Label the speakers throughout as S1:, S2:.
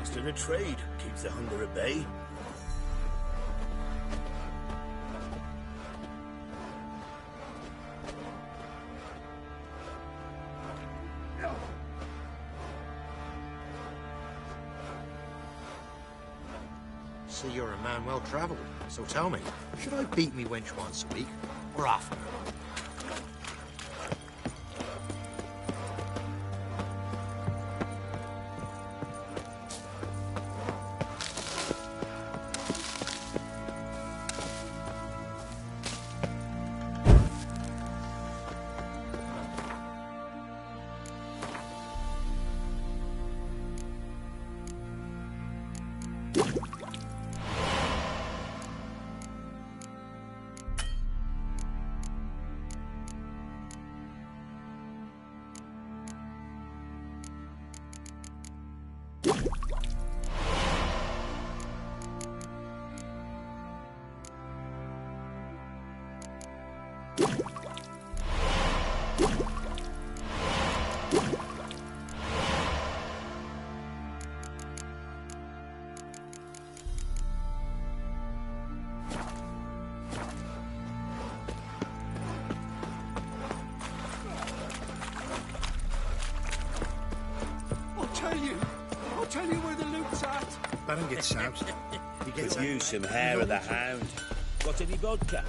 S1: Constant a trade keeps the hunger at bay.
S2: See, you're a man well travelled. So tell me, should I beat me wench once a week, or often?
S3: I'll tell you where the loot's at.
S2: Baron gets soused. He gets
S1: Could use some hair of the hound. Got any vodka?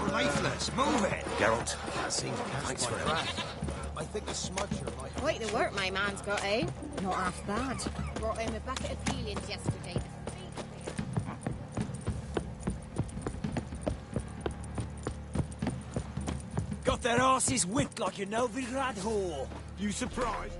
S2: We're lifeless. Move it, Geralt. Thanks for that. I think the smudger might...
S4: Quite the work my man's got, eh? Not half bad. Brought him a bucket of peelings yesterday.
S5: Got their asses whipped like a Novigrad whore. You surprised?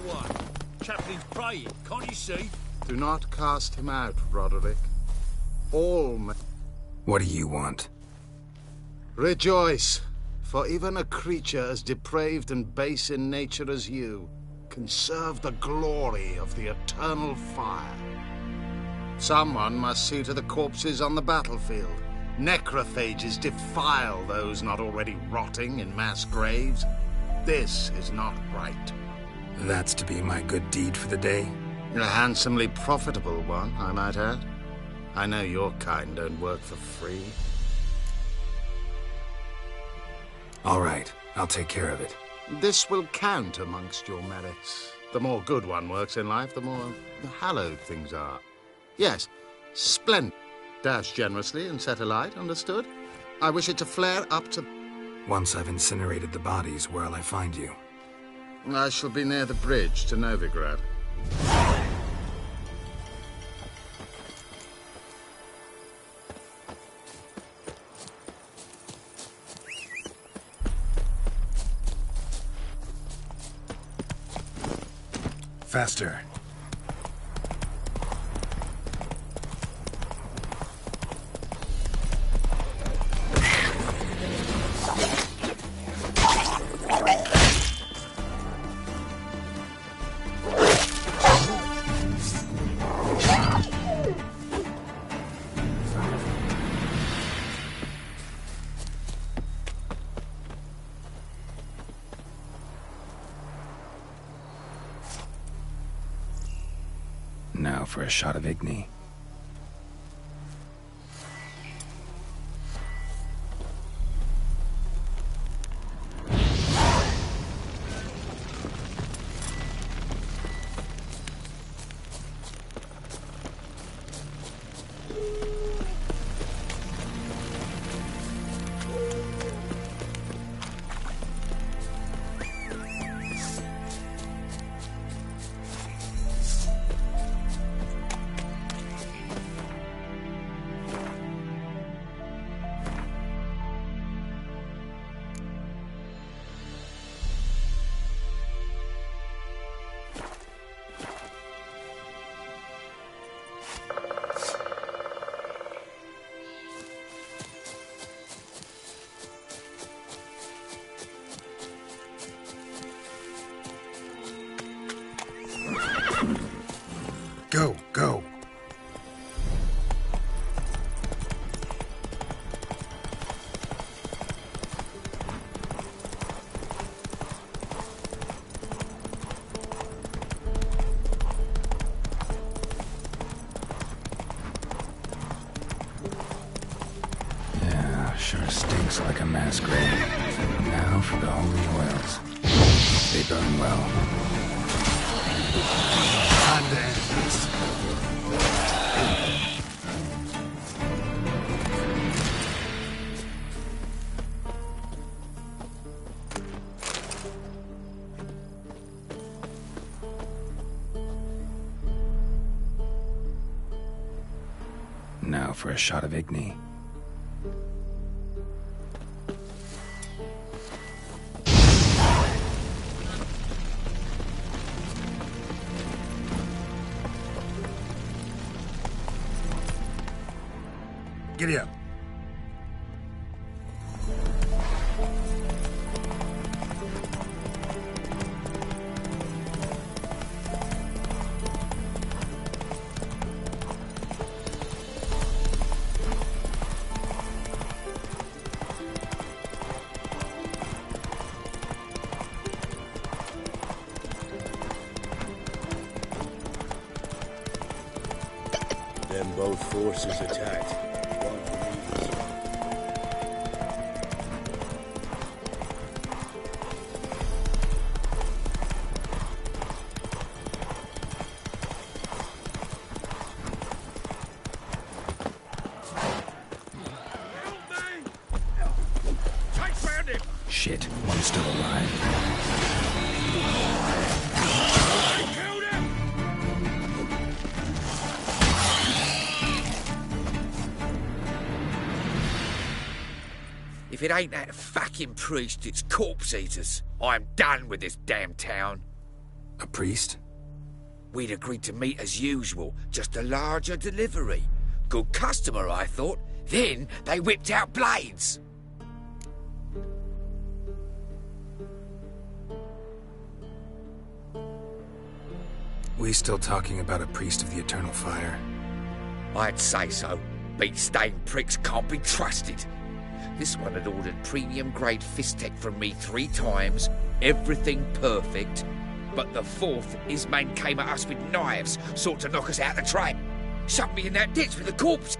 S1: one. Chaplain's praying, can't you see?
S6: Do not cast him out, Roderick. All men...
S7: What do you want?
S6: Rejoice, for even a creature as depraved and base in nature as you can serve the glory of the eternal fire. Someone must see to the corpses on the battlefield. Necrophages defile those not already rotting in mass graves. This is not right.
S7: That's to be my good deed for the day?
S6: A handsomely profitable one, I might add. I know your kind don't work for free.
S7: All right, I'll take care of it.
S6: This will count amongst your merits. The more good one works in life, the more hallowed things are. Yes, splendid. Dash generously and set alight, understood? I wish it to flare up to...
S7: Once I've incinerated the bodies, where'll I find you?
S6: I shall be near the bridge to Novigrad.
S7: Faster. Now for a shot of Igni. Go, go. Yeah, sure stinks like a mass grave. Now for the holy oils. They burn well. Time to end this. Now for a shot of Igni. Giddy up.
S1: Then both forces attacked.
S7: Shit, one still alive.
S8: If it ain't that fucking priest, it's corpse eaters. I'm done with this damn town.
S7: A priest?
S8: We'd agreed to meet as usual, just a larger delivery. Good customer, I thought. Then they whipped out blades.
S7: We still talking about a priest of the Eternal Fire?
S8: I'd say so. Beat-stained pricks can't be trusted. This one had ordered premium-grade Fistech from me 3 times, everything perfect. But the 4th, his men came at us with knives, sought to knock us out the track. Shoved me in that ditch with a corpse.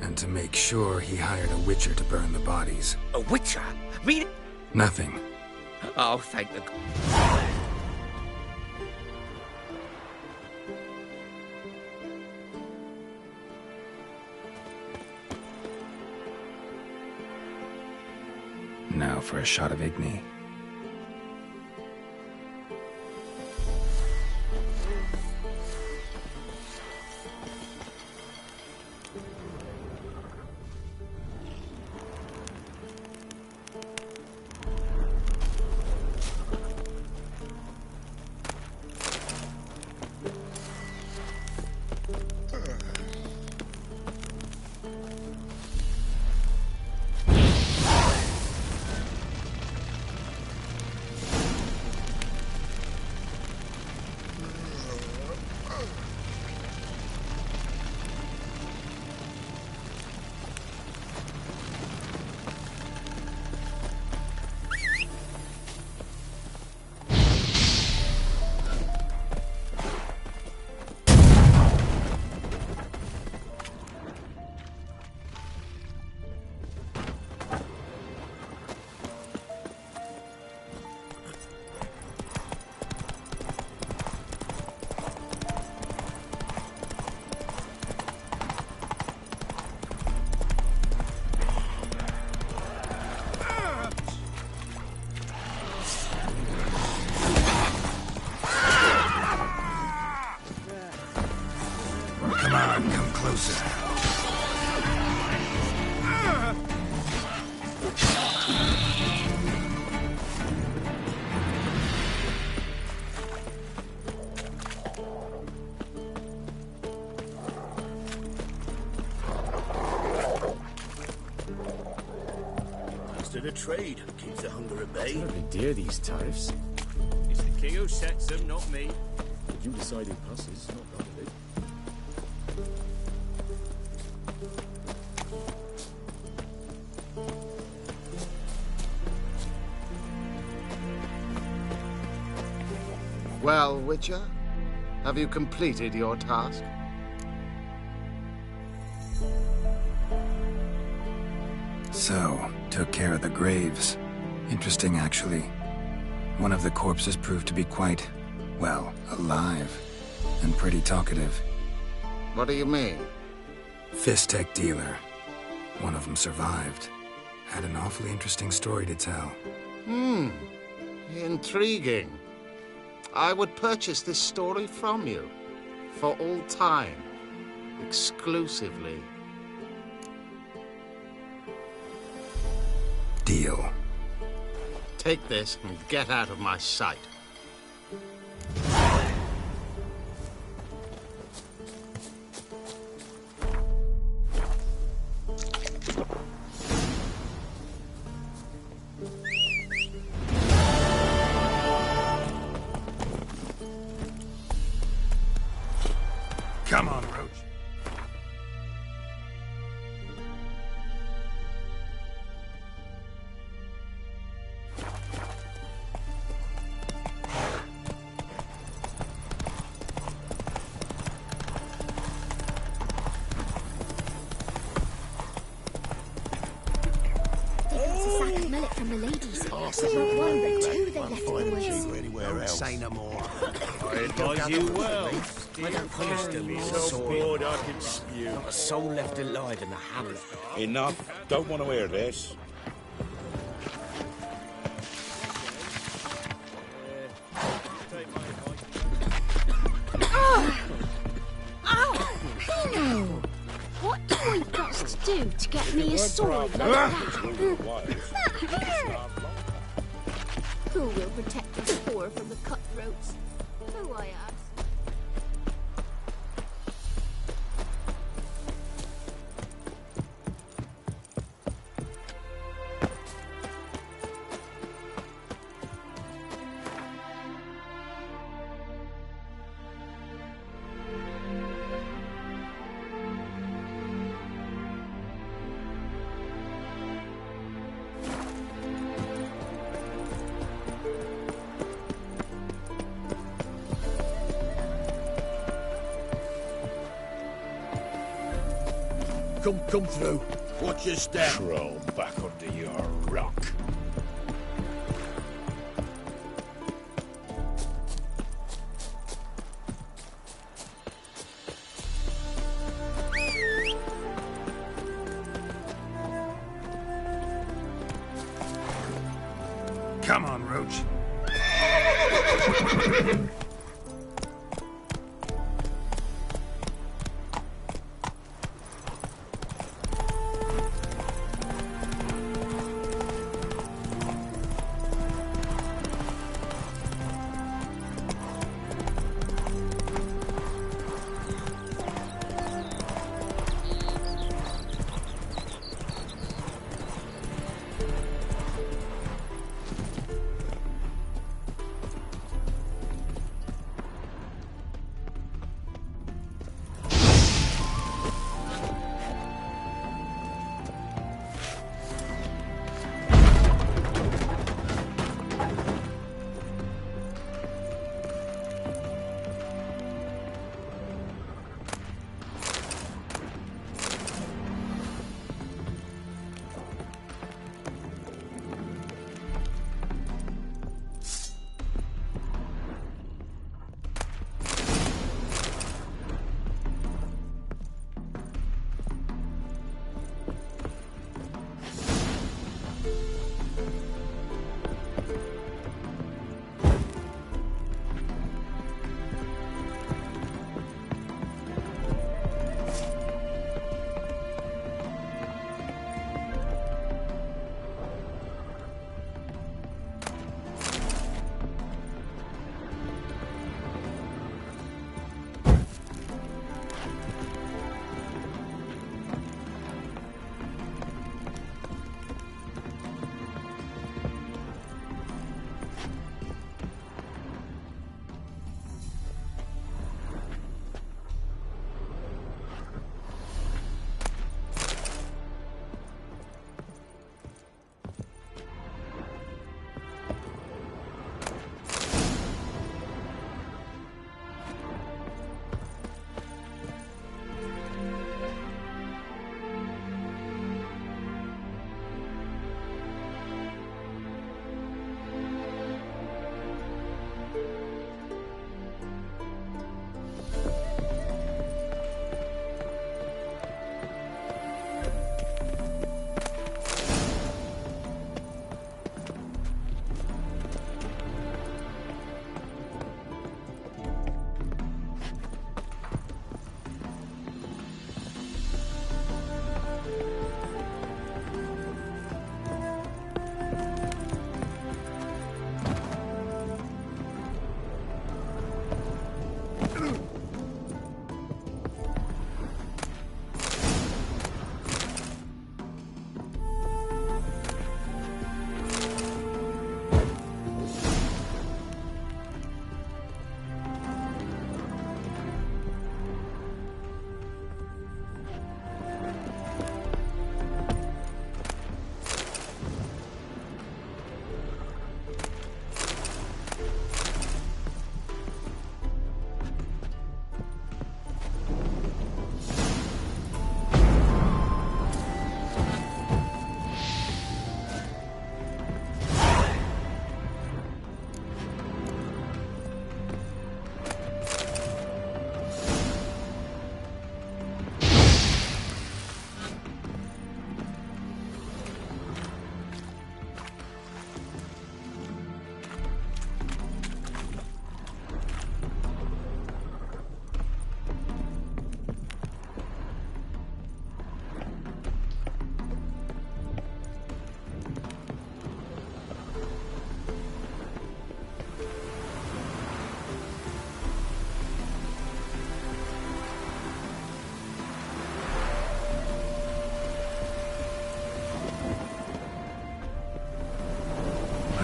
S7: And to make sure, he hired a witcher to burn the bodies.
S8: A witcher? Me?
S7: Nothing.
S8: Oh, thank the...
S7: Now for a shot of Igni.
S1: To the trade keeps the hunger at bay.
S9: Terribly dear, these tariffs.
S3: It's the king who sets them, not me.
S9: But you decide who passes, not part of it.
S6: Well, Witcher, have you completed your task?
S7: So, took care of the graves. Interesting, actually. One of the corpses proved to be quite, well, alive. And pretty talkative.
S6: What do you mean?
S7: Fistech dealer. One of them survived. Had an awfully interesting story to tell.
S6: Intriguing. I would purchase this story from you. For all time. Exclusively.
S7: Deal.
S6: Take this and get out of my sight.
S2: Come on, Roach.
S10: From the ladies. Not one, but 2 they left in the woods.
S2: Don't say no more.
S1: I advise you well.
S5: I don't
S1: Used to be so bored I could spew.
S5: Not a soul left alive in the hamlet.
S11: Enough. Don't want to hear this.
S10: No! What do I got to do to get me a sword like that? Who will protect us poor from the cutthroats? Who I ask?
S1: Come through. Watch your step.
S11: Crawl back under your rock.
S2: Come on, Roach.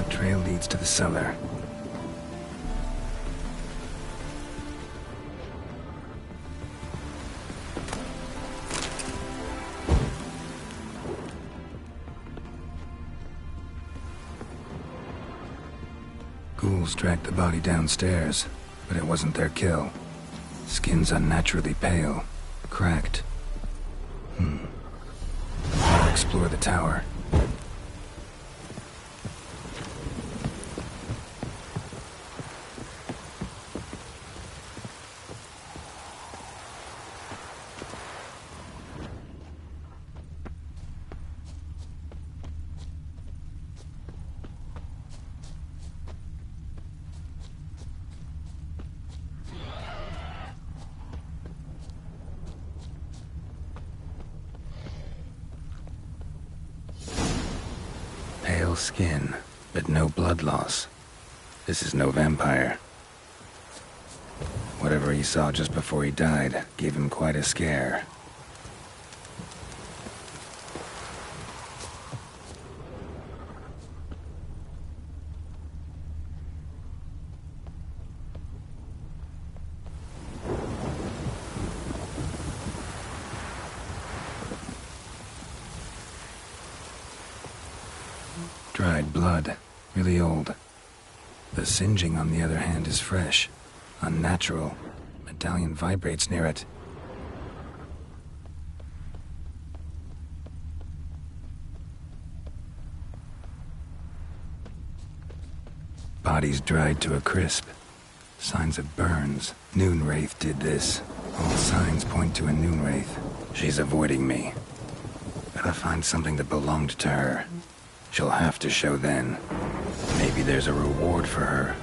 S7: That trail leads to the cellar. Ghouls dragged the body downstairs, but it wasn't their kill. Skin's unnaturally pale, cracked. I'll explore the tower. Pale skin, but no blood loss. This is no vampire. Whatever he saw just before he died gave him quite a scare. Dried blood, really old. The singeing, on the other hand, is fresh, unnatural. Medallion vibrates near it. Body's dried to a crisp. Signs of burns. Noonwraith did this. All signs point to a Noonwraith. She's avoiding me. Gotta find something that belonged to her. She'll have to show then. Maybe there's a reward for her.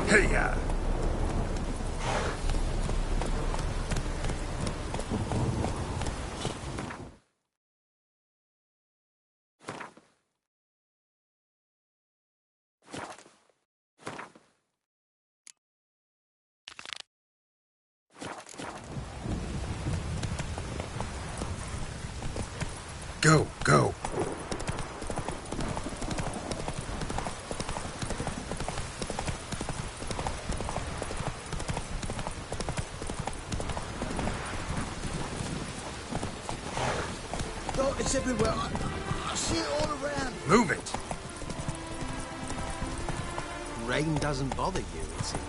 S11: Hey-ya!
S7: Go, go.
S2: Oh, it's everywhere. I see it all around.
S7: Move it.
S2: Rain doesn't bother you, it seems.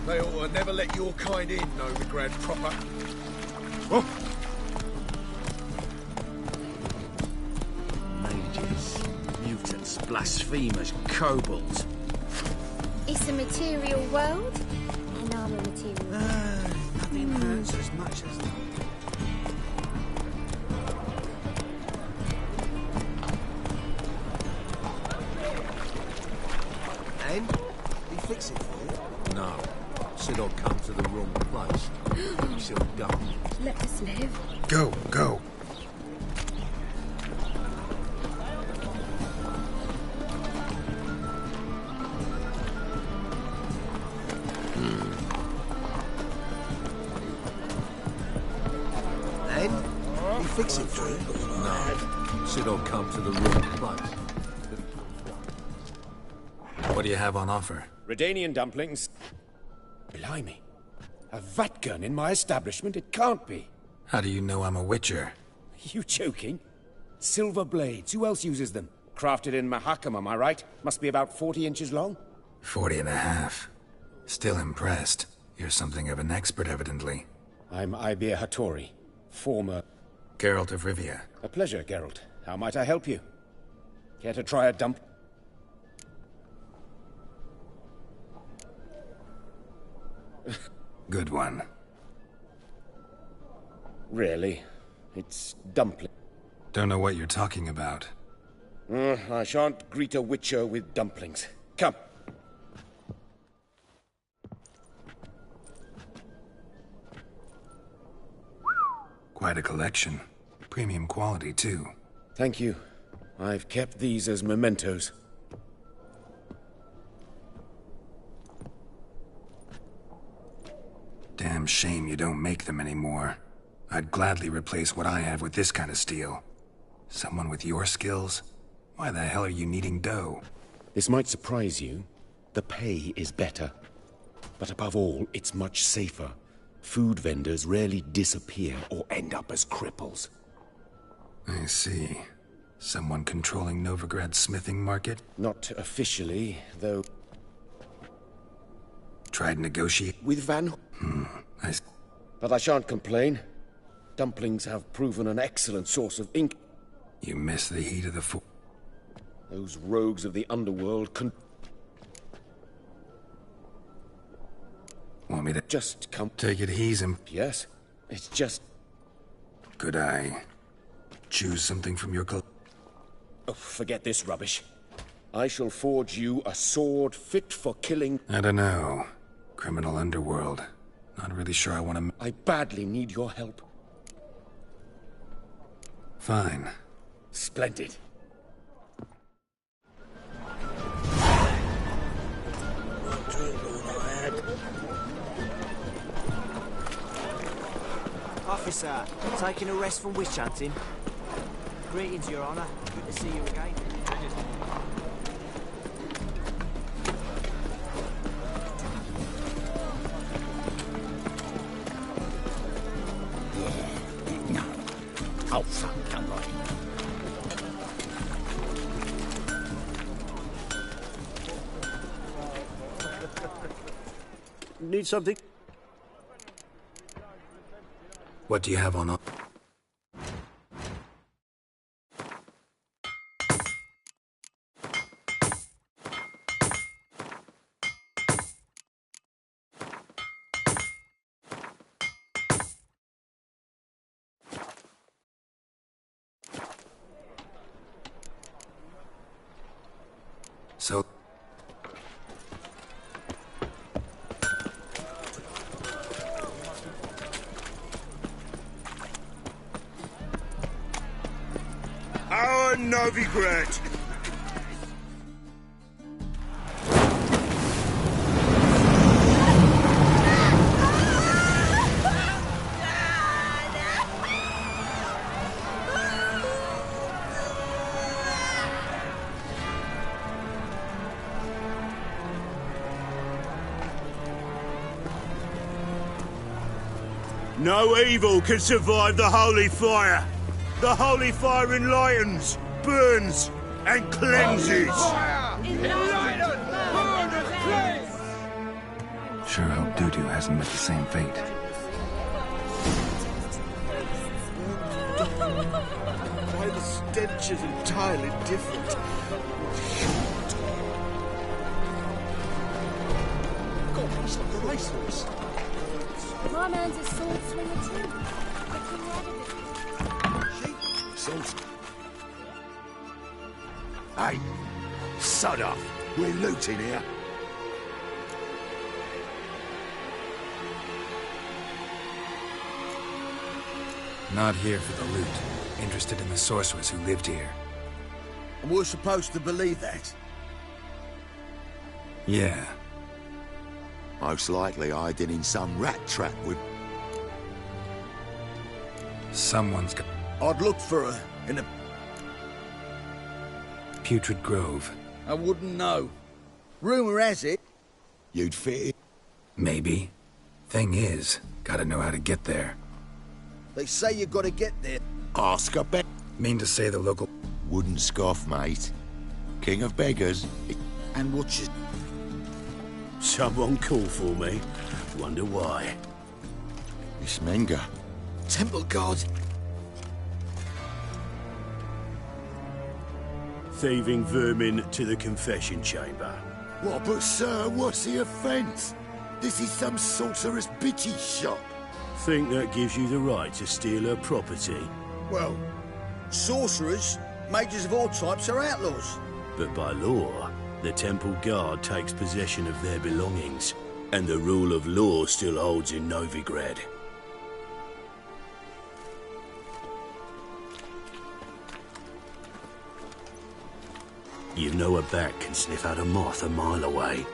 S11: They ought to never let your kind in, Novigrad proper. Oh.
S1: Mages, mutants, blasphemers, kobolds.
S4: It's a material world, and I'm a material world.
S1: Nothing hurts as much as that.
S2: And? He fix it for you? No. Said I'd come to the wrong place. He's so dumb.
S4: Let us live.
S7: Go, go.
S2: And? He fix it for you? No. Said I'd come to the wrong place.
S7: What do you have on offer?
S3: Redanian dumplings. Blimey. A vat gun in my establishment? It can't be.
S7: How do you know I'm a witcher?
S3: You joking? Silver blades. Who else uses them? Crafted in Mahakam, am I right? Must be about 40 inches long?
S7: 40 and a half. Still impressed. You're something of an expert, evidently.
S3: I'm Ibir Hattori, former...
S7: Geralt of Rivia.
S3: A pleasure, Geralt. How might I help you? Care to try a dump?
S7: Good one.
S3: Really? It's dumpling.
S7: Don't know what you're talking about.
S3: I shan't greet a witcher with dumplings. Come.
S7: Quite a collection. Premium quality, too.
S3: Thank you. I've kept these as mementos.
S7: Damn shame you don't make them anymore. I'd gladly replace what I have with this kind of steel. Someone with your skills? Why the hell are you needing dough?
S3: This might surprise you. The pay is better. But above all, it's much safer. Food vendors rarely disappear or end up as cripples.
S7: I see. Someone controlling Novigrad's smithing market?
S3: Not officially, though.
S7: Tried negotiate
S3: with Van... But I shan't complain. Dumplings have proven an excellent source of ink.
S7: You miss the heat of the
S3: Those rogues of the underworld
S7: Want me to
S3: just come...
S7: Take it easy.
S3: Yes. It's just...
S7: Could I choose something from your
S3: Oh, forget this rubbish. I shall forge you a sword fit for killing...
S7: I don't know. Criminal underworld. Not really sure I want to...
S3: I badly need your help.
S7: Fine.
S3: Splendid.
S5: Officer, taking a rest from witch hunting. Greetings, Your Honor. Good to see you again.
S1: Oh, fuck, come on. Need something?
S7: What do you have on... So...
S11: How are burn Novigrad! No evil can survive the holy fire. The holy fire enlightens, burns, and cleanses.
S7: Sure hope Dudu hasn't met the same fate.
S11: Why the stench is entirely different. God, he's like a racehorse.
S4: My man's a sword swinger too.
S11: Hey, sod off. We're looting here.
S7: Not here for the loot. Interested in the sorcerers who lived here.
S11: And we're supposed to believe that?
S7: Yeah.
S11: Most likely hiding in some rat trap with...
S7: Someone's got...
S11: I'd look for her in a...
S7: Putrid Grove.
S11: I wouldn't know. Rumour has it... You'd fit it.
S7: Maybe. Thing is, gotta know how to get there.
S11: They say you gotta get there. Ask a bet.
S7: Mean to say the local...
S11: Wouldn't scoff, mate. King of beggars. And watch it.
S1: Someone call for me. Wonder why.
S11: Miss Menga. Temple guard.
S1: Thieving vermin to the confession chamber.
S11: What, but sir, what's the offence? This is some sorcerer's bitchy shop.
S1: Think that gives you the right to steal her property?
S11: Well, sorcerers, mages of all types are outlaws.
S1: But by law, the temple guard takes possession of their belongings, and the rule of law still holds in Novigrad. You know a bat can sniff out a moth a mile away.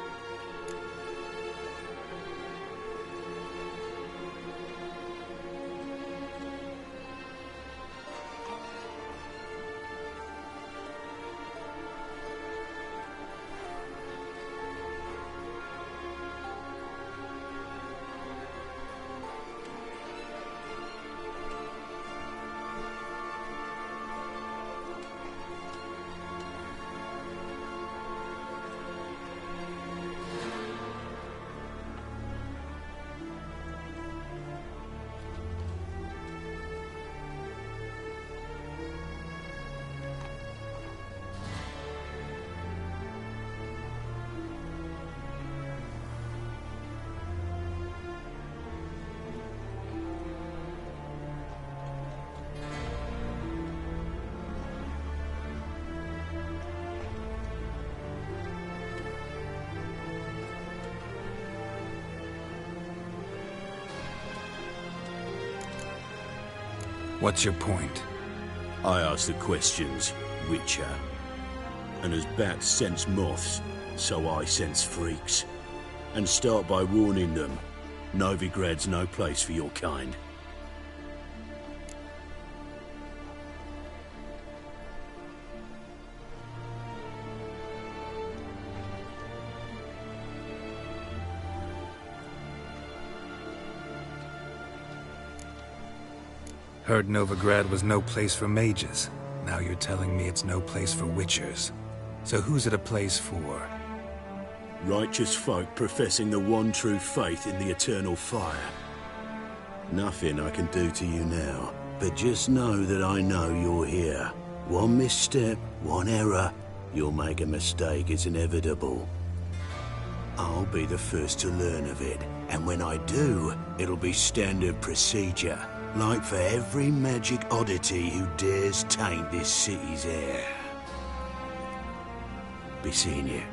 S7: What's your point?
S1: I ask the questions, Witcher. And as bats sense moths, so I sense freaks. And start by warning them, Novigrad's no place for your kind.
S7: Heard Novigrad was no place for mages. Now you're telling me it's no place for witchers. So who's it a place for?
S1: Righteous folk professing the one true faith in the eternal fire. Nothing I can do to you now, but just know that I know you're here. One misstep, one error, you'll make a mistake, it's inevitable. I'll be the first to learn of it, and when I do, it'll be standard procedure. Like for every magic oddity who dares taint this city's air. Be seeing you.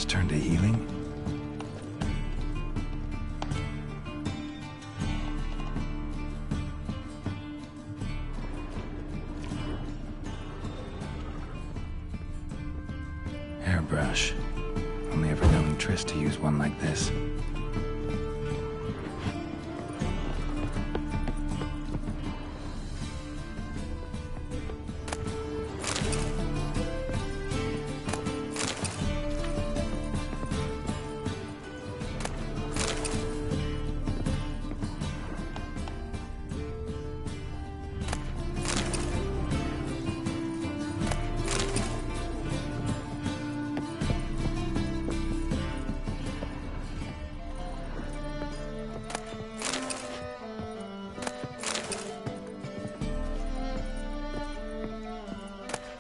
S7: just turn to healing? Hairbrush. Only ever known Triss to use one like this.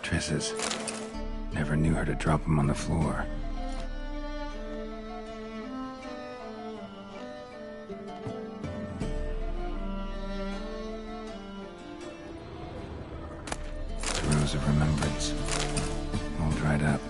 S7: Triss's. Never knew her to drop them on the floor. The Rose of Remembrance. All dried up.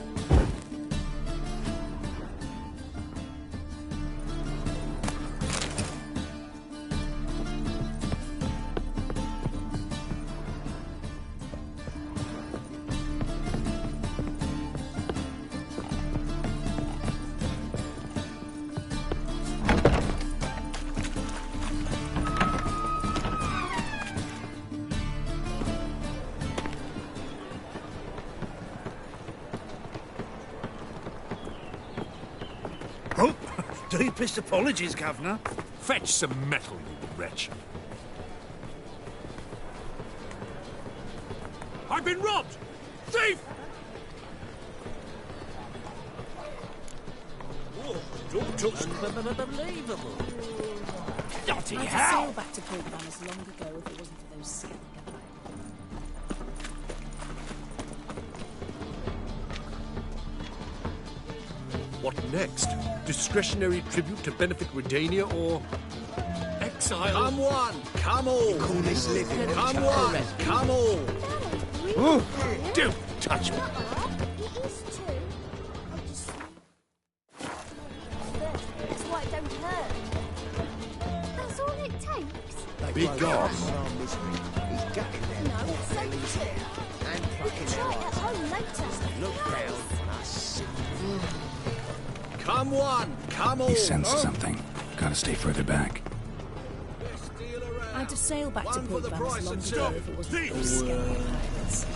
S11: Oh, deepest apologies, Governor. Fetch some metal, you wretch. I've been robbed! Thief!
S5: Unbelievable. Bloody
S4: I'd
S5: hell!
S4: sail back to Port Banners long ago if it wasn't for those scallywag.
S12: What next? Discretionary tribute to benefit Redania or exile?
S2: Come one, come all. Call this living. Come one, come all.
S12: Ooh, don't touch me.
S10: It is too. It's why it don't hurt. That's all it takes.
S12: Be gone.
S2: He's gutting them.
S10: No, it's so easy.
S2: And
S10: We can try it at home later.
S2: look round for us. Come one, come all.
S7: He sensed something. Gotta stay further back.
S4: I'd have sailed back to
S2: One for
S4: Port
S2: the
S4: Banners
S2: price
S4: long
S2: of
S4: ago
S2: two.
S4: if it wasn't for those scallywag pirates.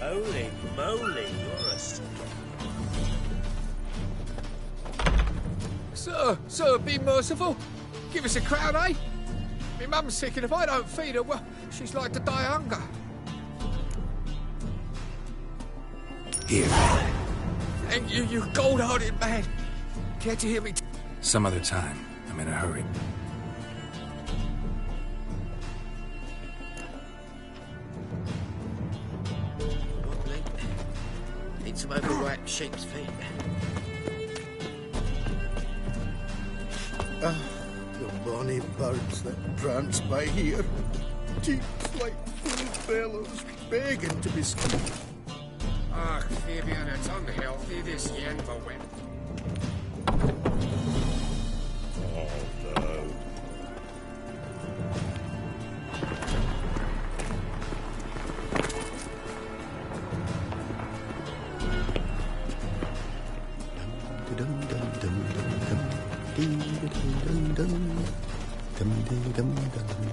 S11: Holy moly, you're a...
S8: Sir, be merciful. Give us a crown, eh? My mum's sick, and if I don't feed her, well, she's like to die of hunger.
S7: Here.
S8: And you gold-hearted man. Care to hear me?
S7: Some other time. I'm in a hurry.
S8: Wobbly. Need some overripe sheep's feet.
S11: The bonny birds that prance by here. Cheeks like full bellows, begging to be skinned.
S3: Ach, Fabian, it's unhealthy, this Yenva whip.
S11: Oh, no.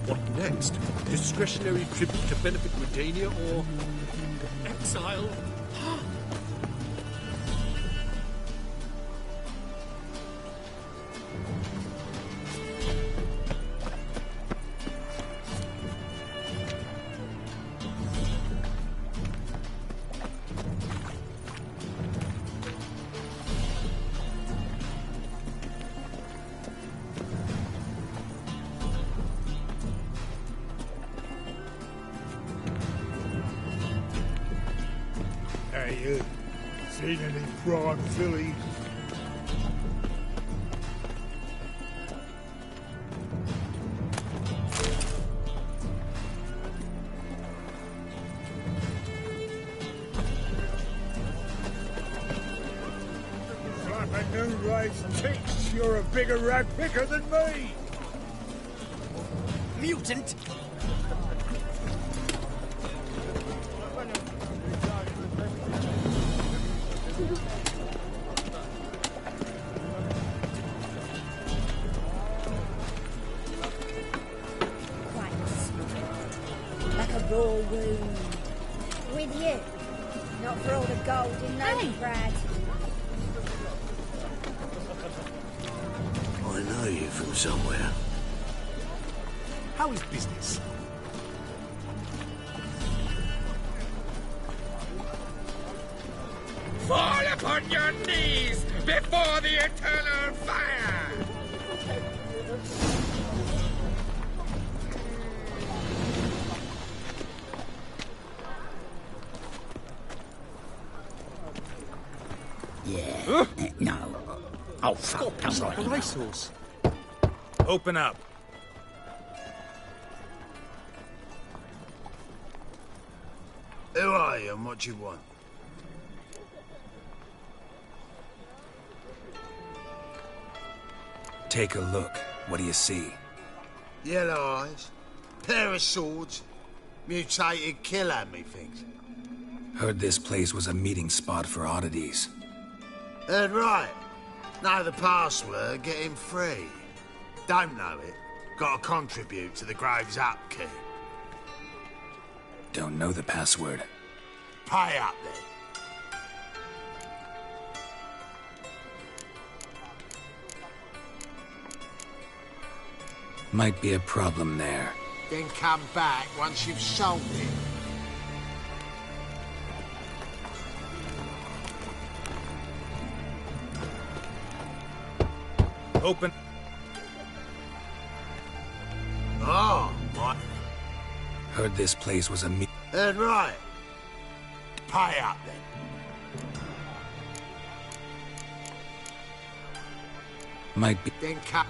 S12: What next? Discretionary tribute to benefit Redania or exile?
S11: Hey, you. Seen any prime fillies? Like a new race ticks, you're a bigger rag picker than me!
S2: Mutant!
S4: Like a raw wound. With you. Not for all the gold in those Brad.
S1: I know you from somewhere.
S2: How is business?
S8: Fall upon your knees before the eternal fire!
S13: Yeah. No. Oh, fuck. Don't worry.
S2: A racehorse.
S14: Open up.
S6: Who are you and what do you want?
S7: Take a look. What do you see?
S6: Yellow eyes, pair of swords, mutated killer, methinks.
S7: Heard this place was a meeting spot for oddities.
S6: Heard right. Know the password, get him free. Don't know it, gotta contribute to the Grove's upkeep.
S7: Don't know the password.
S6: Pay up then.
S7: Might be a problem there.
S6: Then come back once you've sold it.
S14: Open.
S6: Oh, my.
S7: Heard this place was a
S6: Heard right. Pay up then.
S7: Might be.
S6: Then come.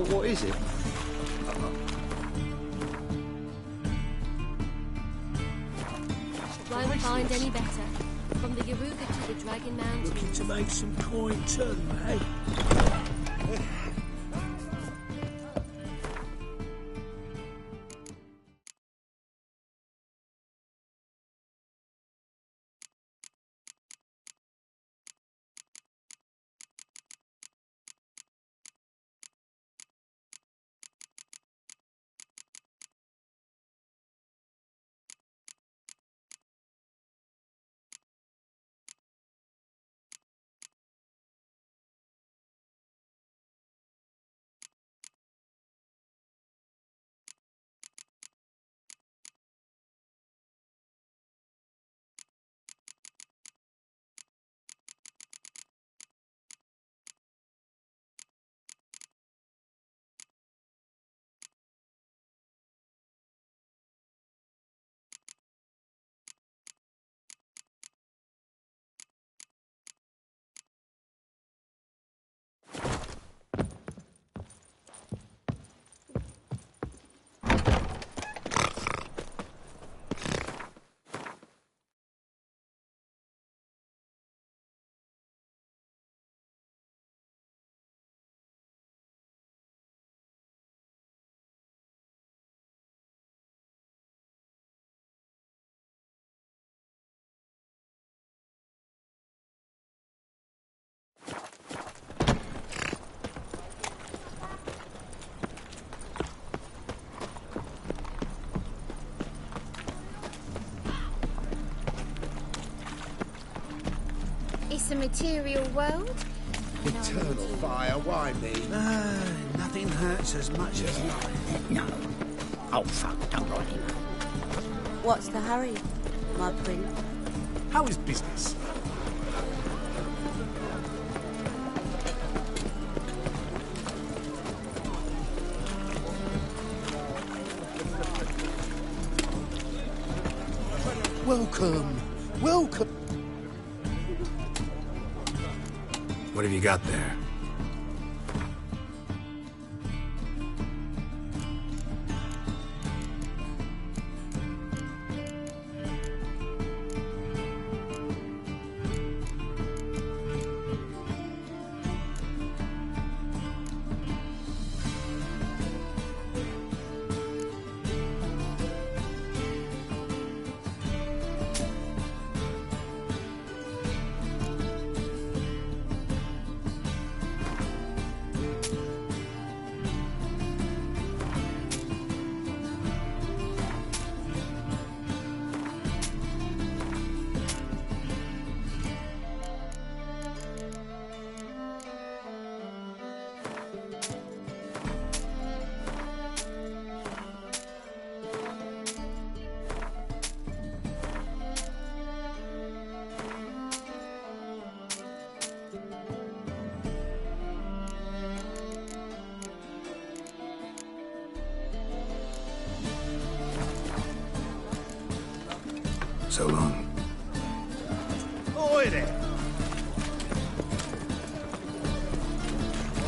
S2: What is it?
S10: Won't find any better. From the Yaruga to the Dragon Mountains.
S11: Looking to make some coin too, eh?
S4: It's a material world.
S2: Eternal fire, why me?
S13: Nothing hurts as much as life. No. Oh, fuck, don't ride him.
S15: What's the hurry, my prince?
S12: How is business?
S2: Welcome. Welcome.
S7: What have you got there? So long.
S2: Oi there!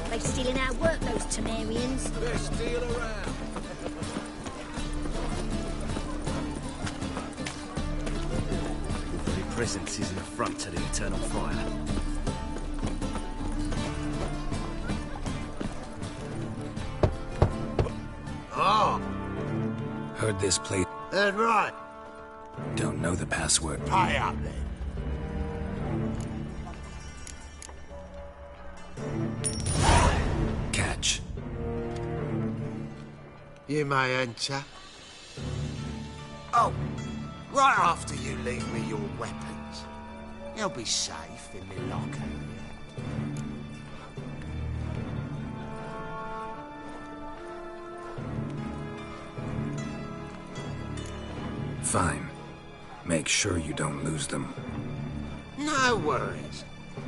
S4: They stealing our work, those Temerians.
S2: They're still around.
S5: Your presence is an affront to the Eternal Fire.
S2: Oh!
S7: Heard this place.
S2: That's right.
S7: Don't know the password.
S2: Pay up then.
S7: Catch.
S2: You may enter. Oh, right after you leave me your weapons. You'll be safe in my locker.
S7: Fine. Make sure you don't lose them.
S2: No worries.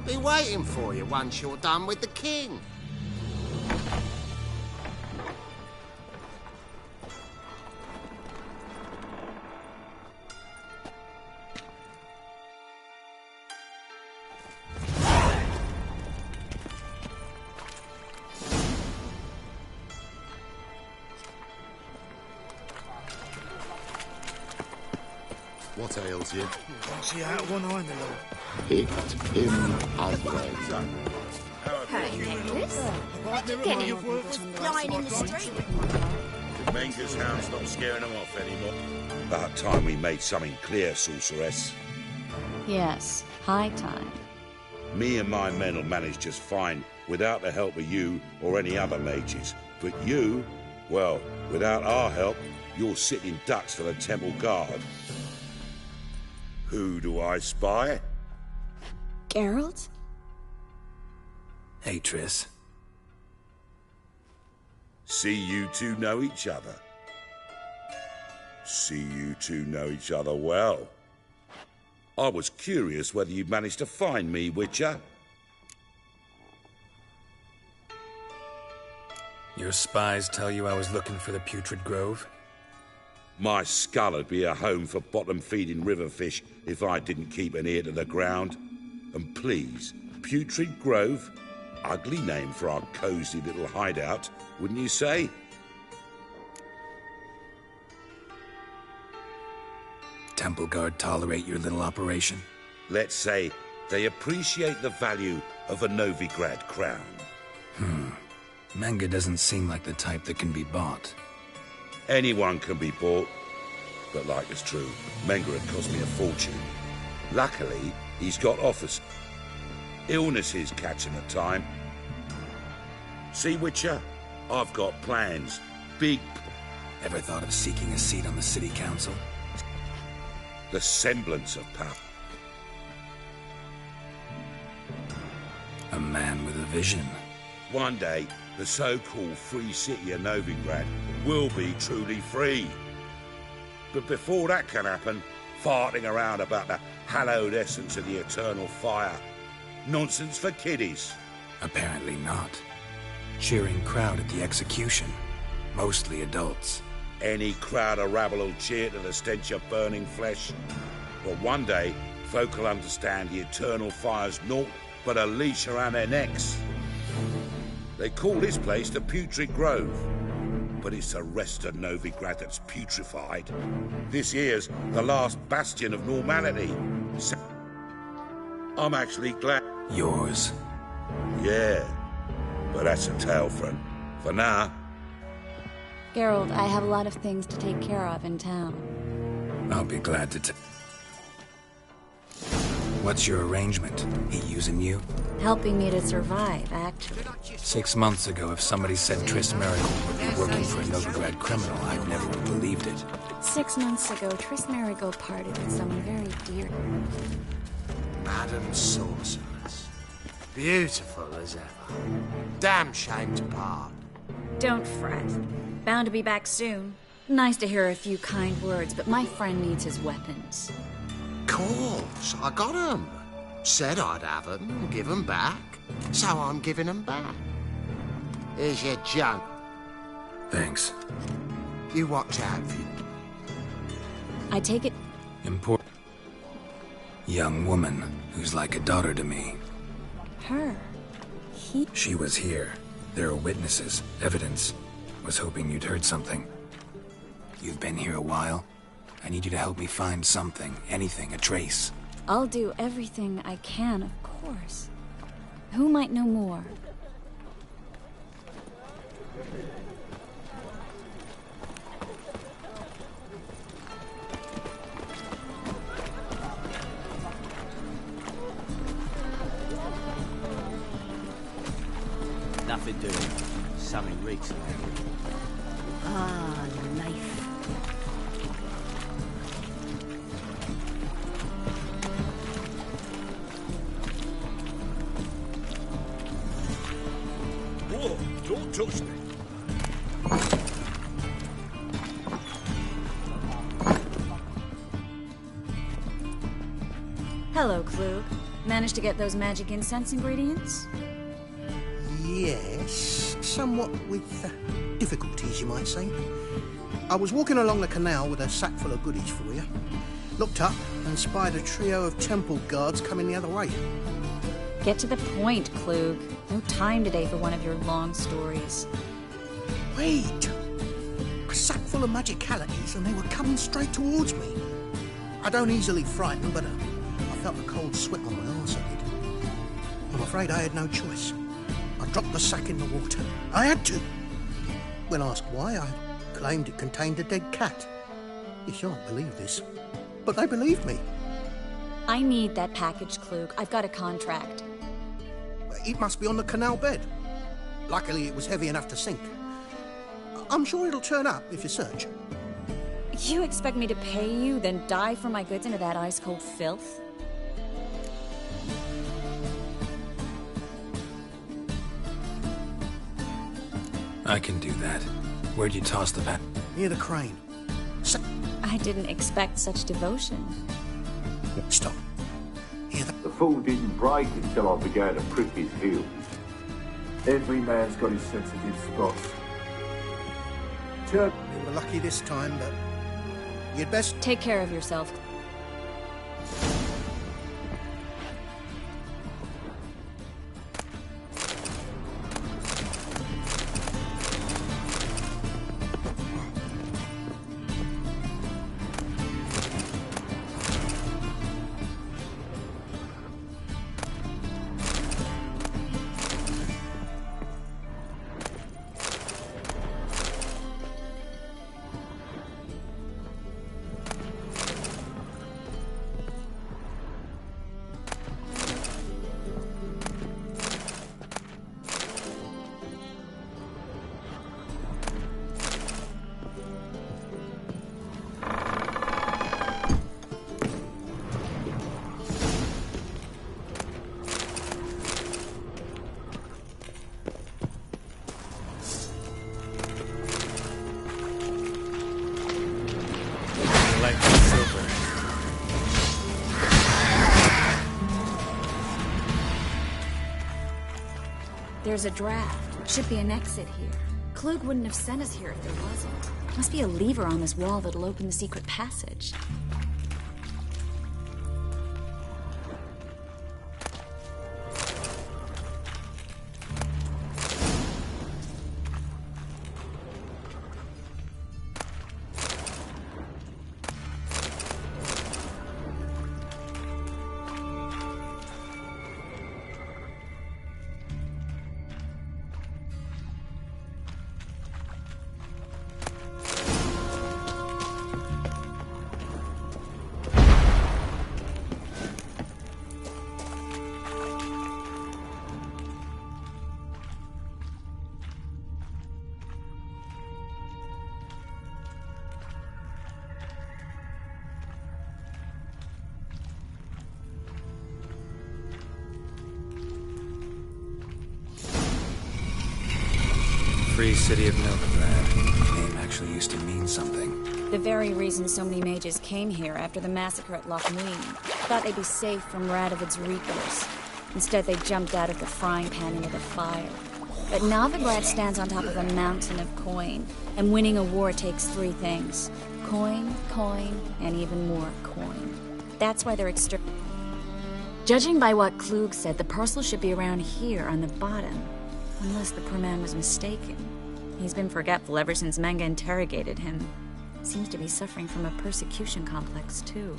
S2: Be waiting for you once you're done with the king.
S1: What ails you?
S2: Can't see out one eye in the law.
S1: Hit him ugly.
S10: Hey, Nicholas. Where'd you get it? Lying in the street?
S11: Did Menger's hounds not scaring them off anymore? About time we made something clear, sorceress.
S16: Yes, high time.
S11: Me and my men will manage just fine without the help of you or any other mages. But you, well, without our help, you're sitting ducks for the temple guard. Who do I spy?
S16: Geralt?
S7: Hey, Triss.
S11: See you two know each other. See you two know each other well. I was curious whether you'd managed to find me, Witcher.
S7: Your spies tell you I was looking for the Putrid Grove?
S11: My skull would be a home for bottom-feeding river fish if I didn't keep an ear to the ground. And please, Putrid Grove? Ugly name for our cozy little hideout, wouldn't you say?
S7: Temple Guard tolerate your little operation?
S11: Let's say they appreciate the value of a Novigrad crown.
S7: Menger doesn't seem like the type that can be bought.
S11: Anyone can be bought. But like it's true, Menger had cost me a fortune. Luckily, he's got offers. Illnesses catch him at time. See, Witcher? I've got plans. Big...
S7: Ever thought of seeking a seat on the city council?
S11: The semblance of power.
S7: A man with a vision.
S11: One day, the so-called free city of Novigrad will be truly free. But before that can happen, farting around about the hallowed essence of the eternal fire. Nonsense for kiddies.
S7: Apparently not. Cheering crowd at the execution. Mostly adults.
S11: Any crowd of rabble will cheer to the stench of burning flesh. But one day, folk will understand the eternal fire's naught but a leash around their necks. They call this place the Putrid Grove, but it's the rest of Novigrad that's putrefied. This here's the last bastion of normality. So I'm actually glad...
S7: Yours?
S11: Yeah, but that's a tale, friend. For now...
S16: Geralt, I have a lot of things to take care of in town.
S7: I'll be glad to What's your arrangement? He using you?
S16: Helping me to survive, actually.
S7: 6 months ago, if somebody said Triss Merigold would be working for a Novigrad criminal, I'd never have believed it.
S16: 6 months ago, Triss Merigold parted with someone very dear to me.
S2: Madam Sorceress. Beautiful as ever. Damn shame to part.
S16: Don't fret. Bound to be back soon. Nice to hear a few kind words, but my friend needs his weapons.
S2: Course, I got 'em. Said I'd have 'em and give 'em back. So I'm giving 'em back. Here's your junk.
S7: Thanks.
S2: You watch out for you.
S16: I take it...
S7: Important. Young woman who's like a daughter to me.
S16: Her?
S7: She was here. There are witnesses, evidence. Was hoping you'd heard something. You've been here a while. I need you to help me find something, anything, a trace.
S16: I'll do everything I can, of course. Who might know more?
S5: Nothing doing. Something reeks of it.
S15: Ah, life.
S11: Whoa, don't touch me.
S16: Hello, Klug. Managed to get those magic incense ingredients?
S17: Yes, somewhat with difficulties, you might say. I was walking along the canal with a sack full of goodies for you. Looked up and spied a trio of temple guards coming the other way.
S16: Get to the point, Klug. No time today for one of your long stories.
S17: Wait! A sack full of magicalities and they were coming straight towards me. I don't easily frighten, but I felt a cold sweat on my arse, I did. I'm afraid I had no choice. I dropped the sack in the water. I had to. When asked why, I claimed it contained a dead cat. You shan't believe this, but they believed me.
S16: I need that package, Klug. I've got a contract.
S17: It must be on the canal bed. Luckily, it was heavy enough to sink. I'm sure it'll turn up if you search.
S16: You expect me to pay you, then dive for my goods into that ice-cold filth?
S7: I can do that. Where'd you toss the bat?
S17: Near the crane.
S16: I didn't expect such devotion.
S17: Stop.
S18: The fall didn't break until I began to prick his heels. Every man's got his sensitive spots.
S17: You were lucky this time, but you'd best...
S16: Take care of yourself. There's a draft. Should be an exit here. Klug wouldn't have sent us here if there wasn't. Must be a lever on this wall that'll open the secret passage.
S7: Free City of Novigrad. The name actually used to mean something.
S16: The very reason so many mages came here after the massacre at Loch Muin. Thought they'd be safe from Radovid's reapers. Instead, they jumped out of the frying pan into the fire. But Novigrad stands on top of a mountain of coin, and winning a war takes three things. Coin, coin, and even more coin. That's why they're Judging by what Klug said, the parcel should be around here on the bottom. Unless the poor man was mistaken. He's been forgetful ever since Manga interrogated him. Seems to be suffering from a persecution complex, too.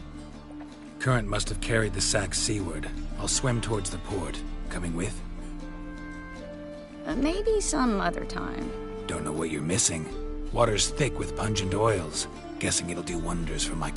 S7: Current must have carried the sack seaward. I'll swim towards the port. Coming with?
S16: Maybe some other time.
S7: Don't know what you're missing. Water's thick with pungent oils. Guessing it'll do wonders for my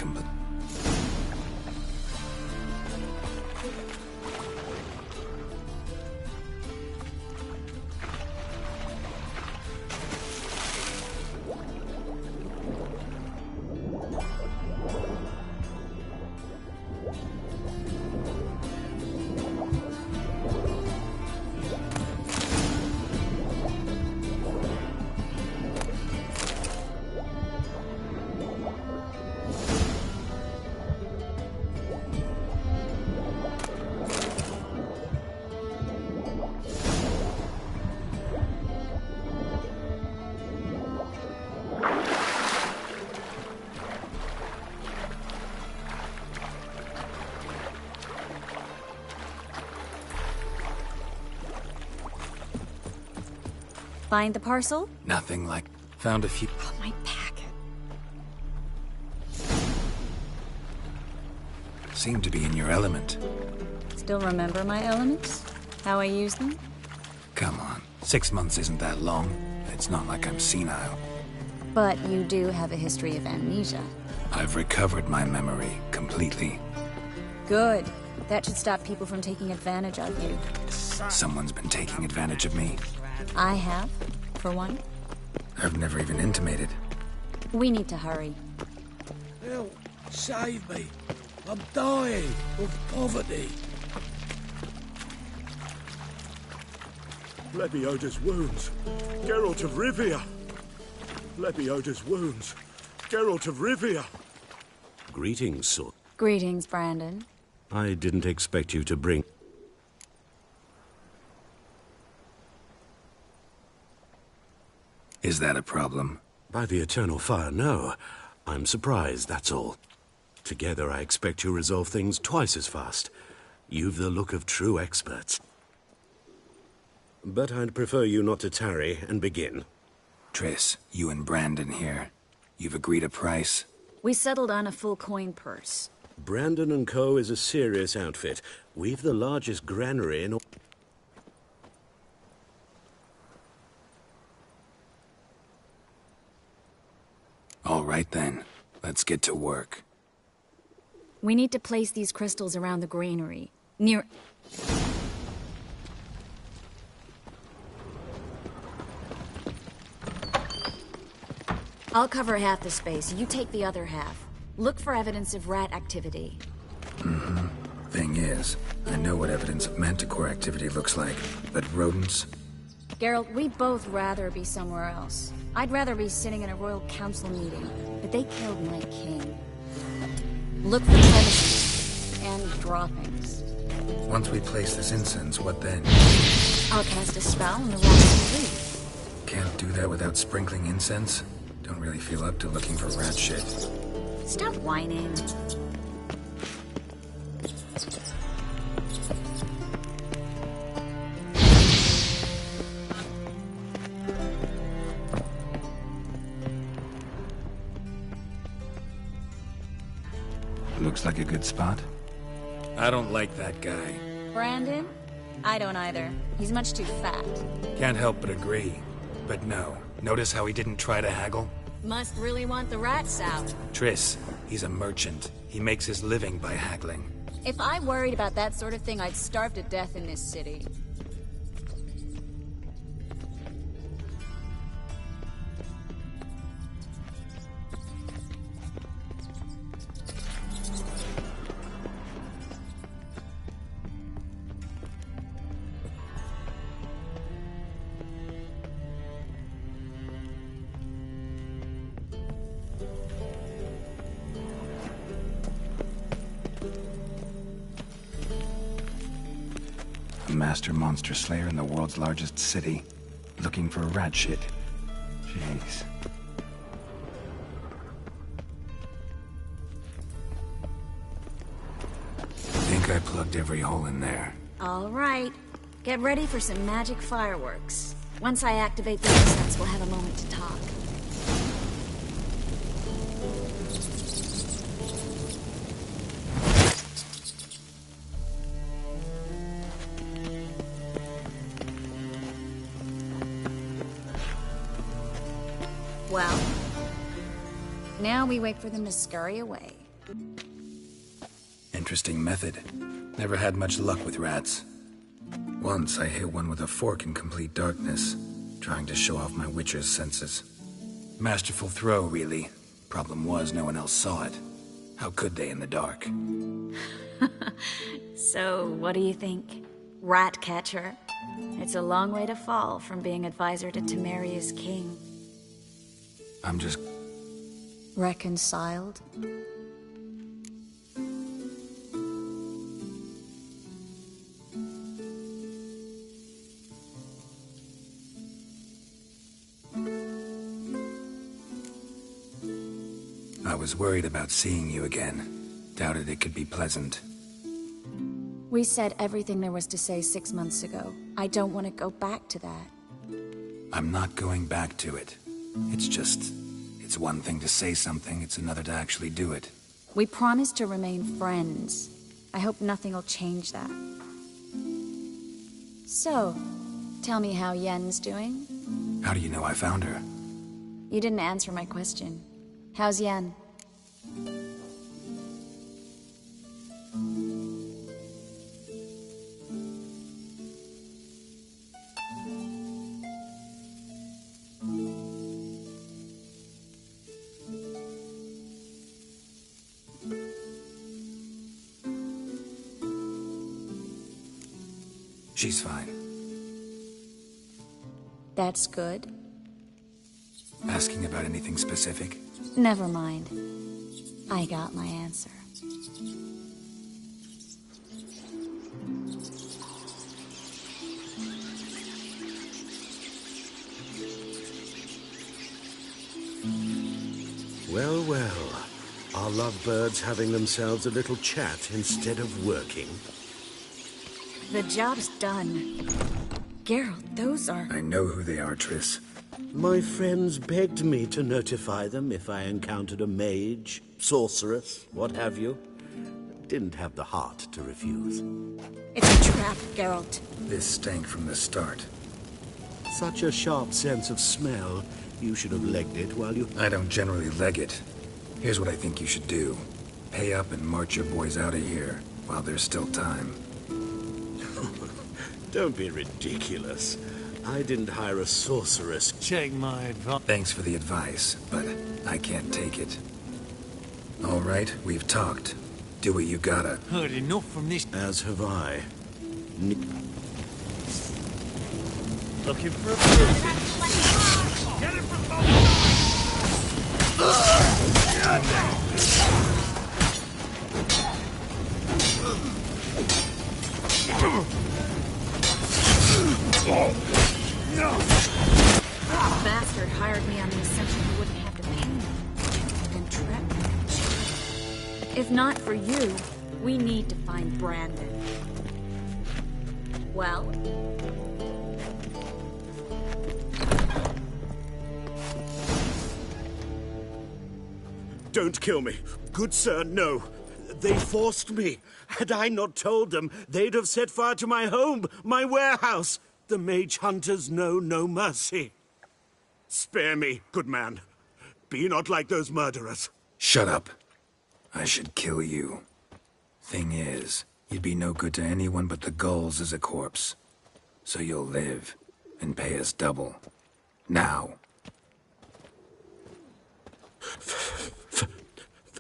S16: Find the parcel?
S7: Nothing like... Found a few...
S16: Oh, my packet.
S7: seem to be in your element.
S16: Still remember my elements? How I use them?
S7: Come on, 6 months isn't that long. It's not like I'm senile.
S16: But you do have a history of amnesia.
S7: I've recovered my memory completely.
S16: Good. That should stop people from taking advantage of you.
S7: Someone's been taking advantage of me.
S16: I have, for one.
S7: I've never even intimated.
S16: We need to hurry.
S1: Help! Save me! I'm dying of poverty! Lebioda's wounds. Geralt of Rivia. Lebioda's wounds. Geralt of Rivia. Greetings, Sir.
S16: Greetings, Brandon.
S1: I didn't expect you to bring...
S7: Is that a problem?
S1: By the Eternal Fire, no. I'm surprised, that's all. Together, I expect you resolve things twice as fast. You've the look of true experts. But I'd prefer you not to tarry and begin.
S7: Triss, you and Brandon here. You've agreed a price?
S16: We settled on a full coin purse.
S1: Brandon & Co. is a serious outfit. We've the largest granary in...
S7: All right then. Let's get to work.
S16: We need to place these crystals around the granary. Near... I'll cover half the space. You take the other half. Look for evidence of rat activity.
S7: Mm-hmm. Thing is, I know what evidence of manticore activity looks like, but rodents?
S16: Geralt, we'd both rather be somewhere else. I'd rather be sitting in a royal council meeting, but they killed my king. Look for crevices and droppings.
S7: Once we place this incense, what then?
S16: I'll cast a spell and the rats will leave.
S7: Can't do that without sprinkling incense? Don't really feel up to looking for rat shit.
S16: Stop whining.
S7: Looks like a good spot. I don't like that guy.
S16: Brandon? I don't either. He's much too fat.
S7: Can't help but agree. But no. Notice how he didn't try to haggle?
S16: Must really want the rats out.
S7: Triss, he's a merchant. He makes his living by haggling.
S16: If I worried about that sort of thing, I'd starve to death in this city.
S7: Master monster slayer in the world's largest city, looking for rat shit. Jeez. Think I plugged every hole in there.
S16: All right. Get ready for some magic fireworks. Once I activate the incense, we'll have a moment to talk. Well, now we wait for them to scurry away.
S7: Interesting method. Never had much luck with rats. Once I hit one with a fork in complete darkness, trying to show off my witcher's senses. Masterful throw, really. Problem was, no one else saw it. How could they in the dark?
S16: So, what do you think? Rat catcher? It's a long way to fall from being advisor to Temeria's king.
S7: I'm just...
S16: Reconciled?
S7: I was worried about seeing you again. Doubted it could be pleasant.
S16: We said everything there was to say 6 months ago. I don't want to go back to that.
S7: I'm not going back to it. It's just... It's one thing to say something, it's another to actually do it.
S16: We promised to remain friends. I hope nothing will change that. So, tell me how Yen's doing?
S7: How do you know I found her?
S16: You didn't answer my question. How's Yen?
S7: She's fine.
S16: That's good.
S7: Asking about anything specific?
S16: Never mind. I got my answer.
S1: Well, well. Are lovebirds having themselves a little chat instead of working?
S16: The job's done. Geralt, those are...
S7: I know who they are, Triss.
S1: My friends begged me to notify them if I encountered a mage, sorceress, what have you. Didn't have the heart to refuse.
S16: It's a trap, Geralt.
S7: This stank from the start.
S1: Such a sharp sense of smell. You should have legged it while you...
S7: I don't generally leg it. Here's what I think you should do. Pay up and march your boys out of here, while there's still time.
S1: Don't be ridiculous. I didn't hire a sorceress.
S13: Take my advice.
S7: Thanks for the advice, but I can't take it. All right, we've talked. Do what you gotta.
S13: Heard enough from this.
S1: As have I.
S13: Looking for a person. Get it from both
S16: That bastard hired me on the assumption he wouldn't have to pay me. And trapped me. If not for you, we need to find Brandon. Well?
S1: Don't kill me. Good sir, no. They forced me. Had I not told them, they'd have set fire to my home, my warehouse. The mage hunters know no mercy. Spare me, good man. Be not like those murderers.
S7: Shut up. I should kill you. Thing is, you'd be no good to anyone but the gulls as a corpse. So you'll live, and pay us double. Now.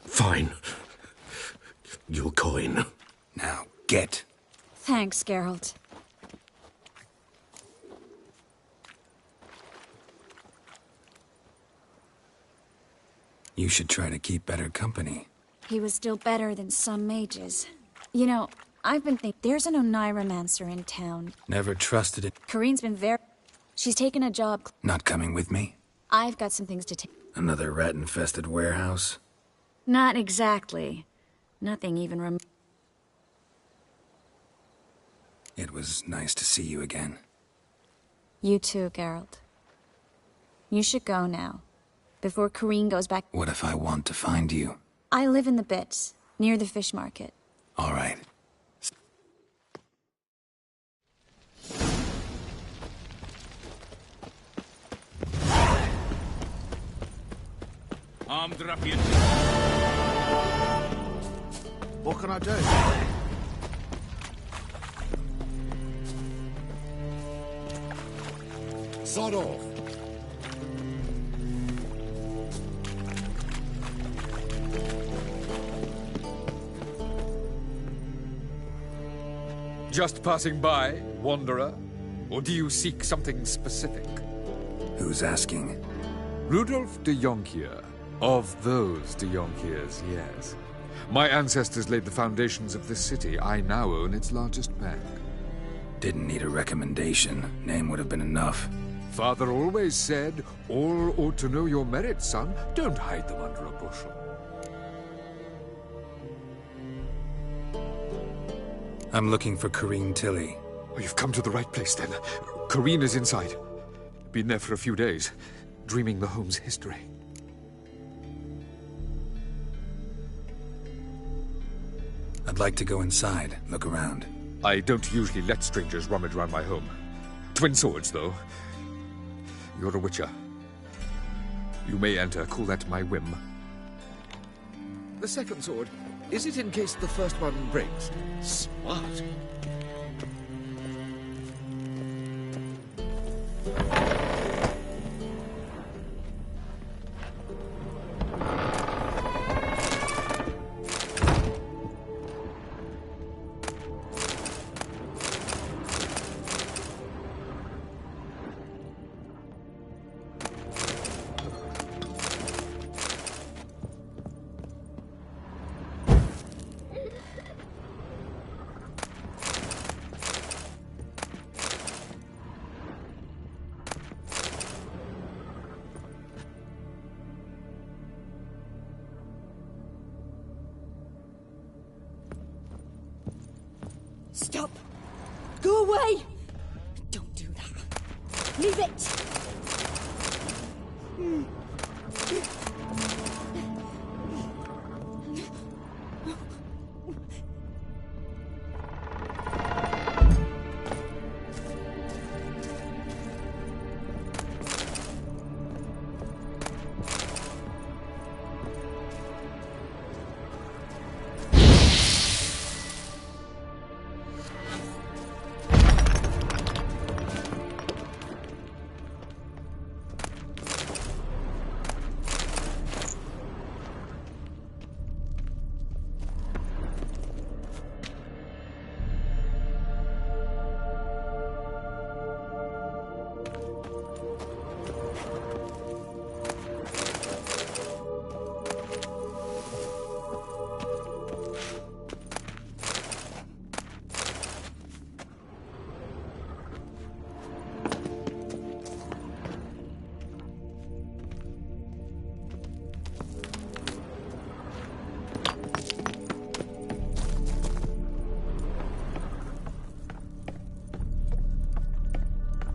S1: Fine. Your coin.
S7: Now, get.
S16: Thanks, Geralt.
S7: You should try to keep better company.
S16: He was still better than some mages. You know, I've been thinking there's an Oneiromancer in town.
S7: Never trusted it.
S16: Corinne's been very... She's taken a job...
S7: Not coming with me?
S16: I've got some things to take.
S7: Another rat-infested warehouse?
S16: Not exactly. Nothing even
S7: It was nice to see you again.
S16: You too, Geralt. You should go now, before Corinne goes back.
S7: What if I want to find you?
S16: I live in the Bits, near the fish market.
S7: All right.
S11: Armed ruffian.
S6: What can I do?
S11: Sod off.
S19: Just passing by, wanderer? Or do you seek something specific?
S7: Who's asking?
S19: Rudolf de Jonkier. Of those de Jonkiers, yes. My ancestors laid the foundations of this city. I now own its largest bank.
S7: Didn't need a recommendation. Name would have been enough.
S19: Father always said, all ought to know your merits, son. Don't hide them under a bushel.
S7: I'm looking for Corinne Tilly.
S19: Oh, you've come to the right place, then. Corinne is inside. Been there for a few days, dreaming the home's history.
S7: I'd like to go inside, look around.
S19: I don't usually let strangers rummage around my home. Twin swords, though. You're a witcher. You may enter, call that my whim.
S8: The second sword, is it in case the first one breaks? Smart.
S4: Stop! Go away! Don't do that. Leave it!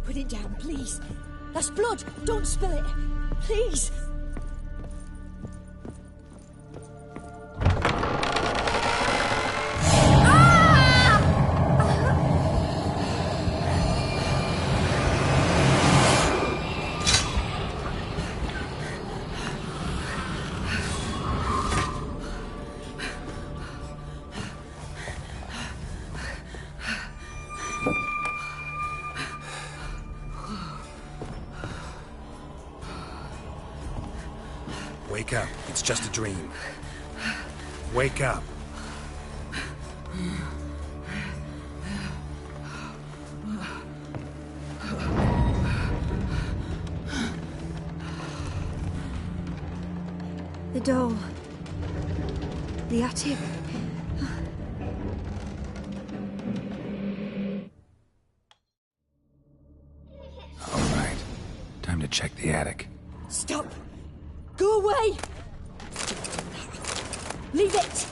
S4: Put it down, please. That's blood. Don't spill it. Please.
S7: Wake up. It's just a dream. Wake up.
S4: The door. The attic.
S7: All right. Time to check the attic.
S4: Stop! Go away! Leave it!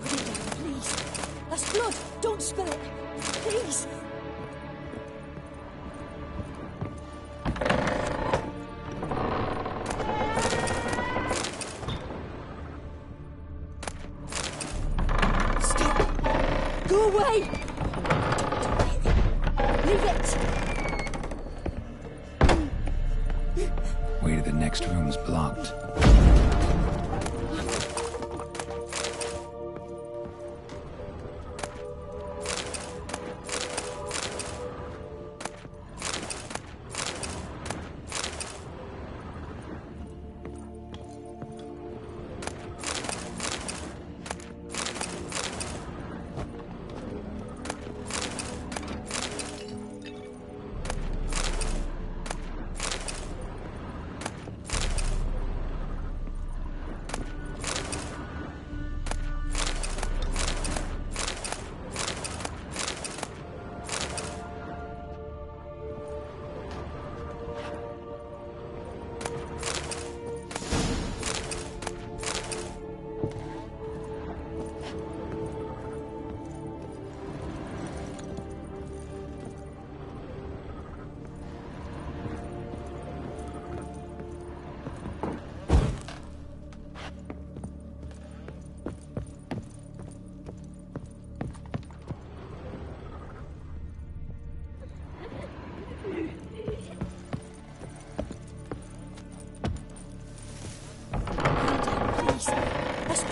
S4: Put it down, please. That's blood. Don't spill it. Please. Go away! Leave it!
S7: Way to the next room's blocked.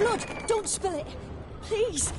S10: blood! Don't spill it! Please!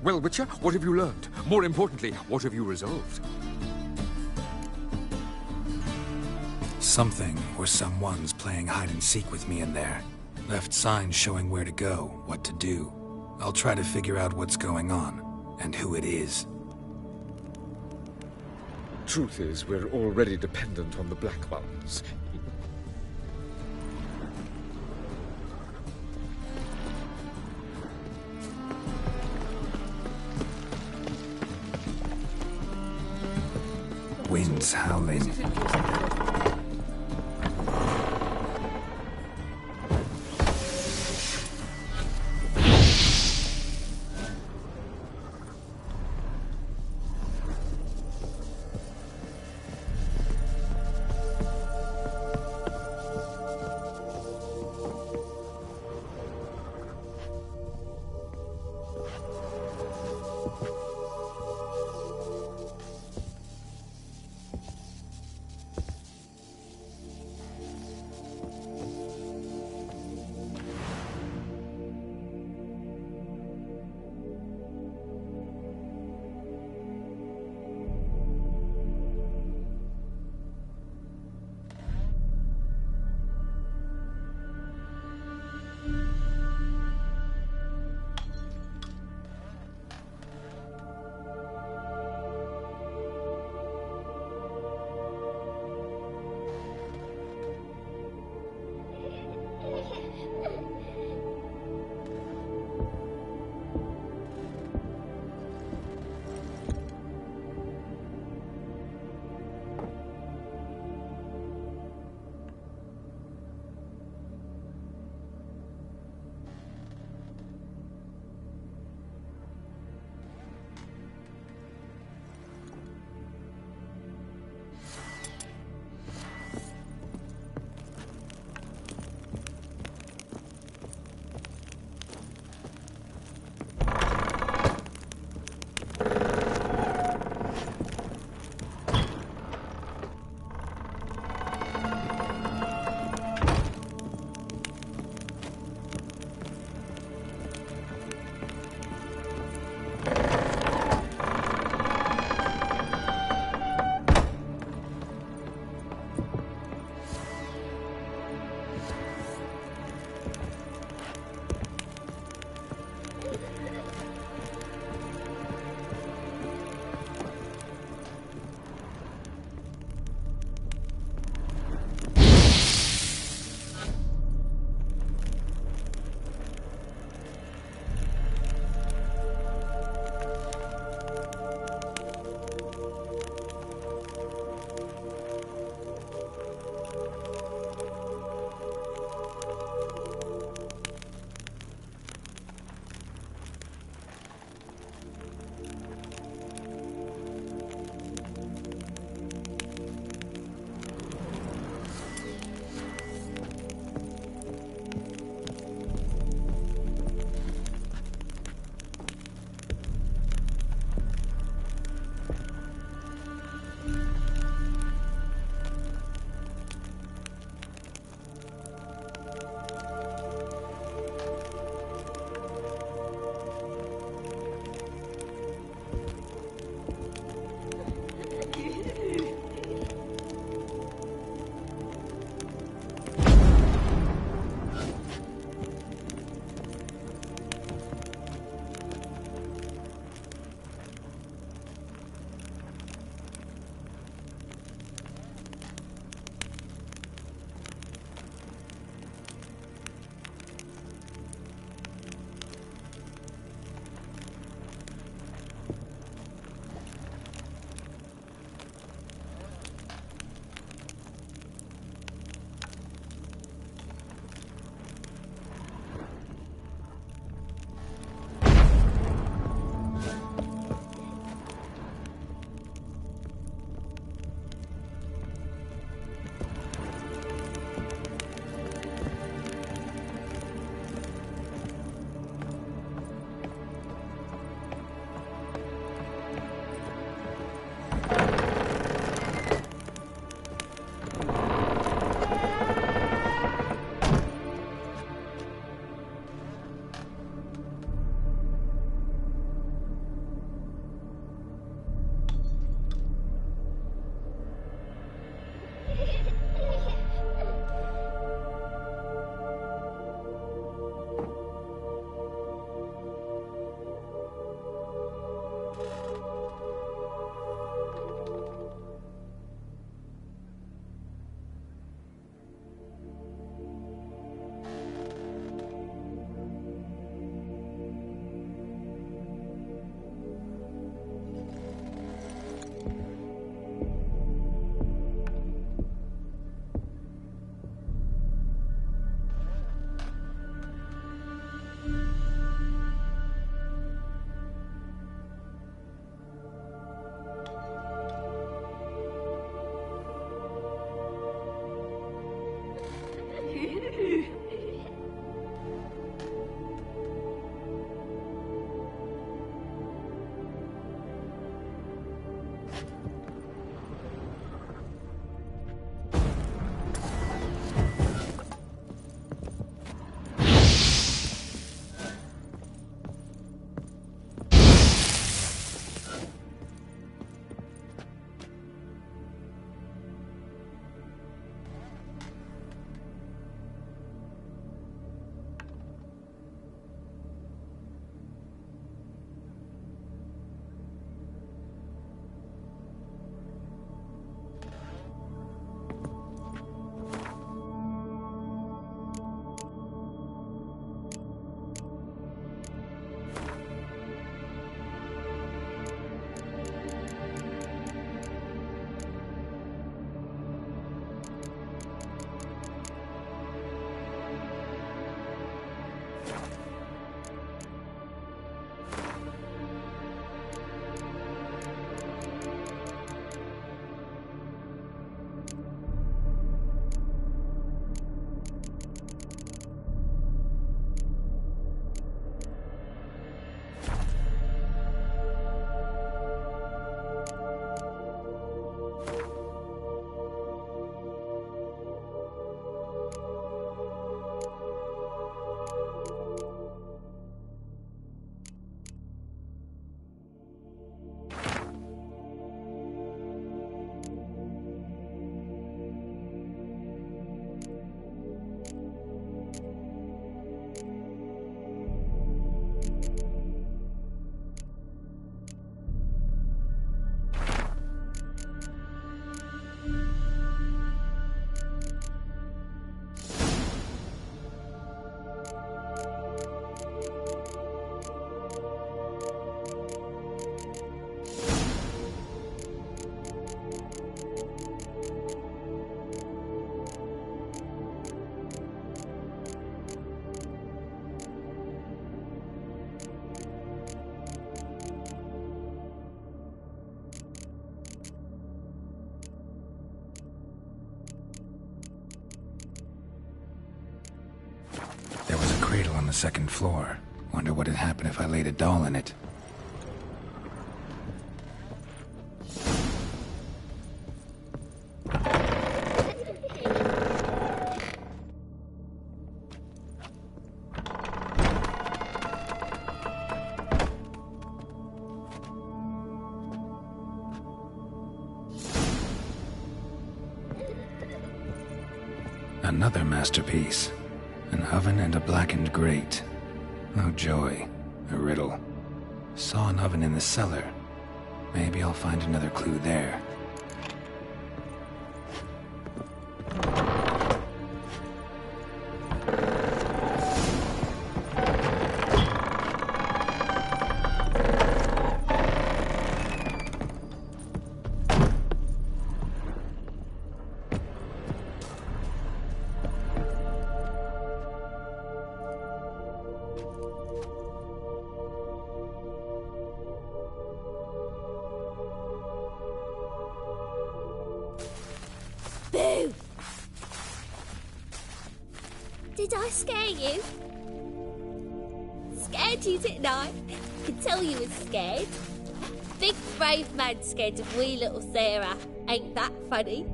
S19: Well, Witcher, what have you learned? More importantly, what have you resolved?
S7: Something or someone's playing hide-and-seek with me in there. Left signs showing where to go, what to do. I'll try to figure out what's going on, and who it is.
S19: Truth is, we're already dependent on the Black Ones.
S7: Wind's howling. cradle on the second floor. Wonder what'd happen if I laid a doll in it. Another masterpiece. An oven and a blackened grate. Oh joy, a riddle. Saw an oven in the cellar. Maybe I'll find another clue there.
S10: Boo! Did I scare you? Scared you, didn't I? Could tell you was scared. Big brave man scared of wee little Sarah. Ain't that funny?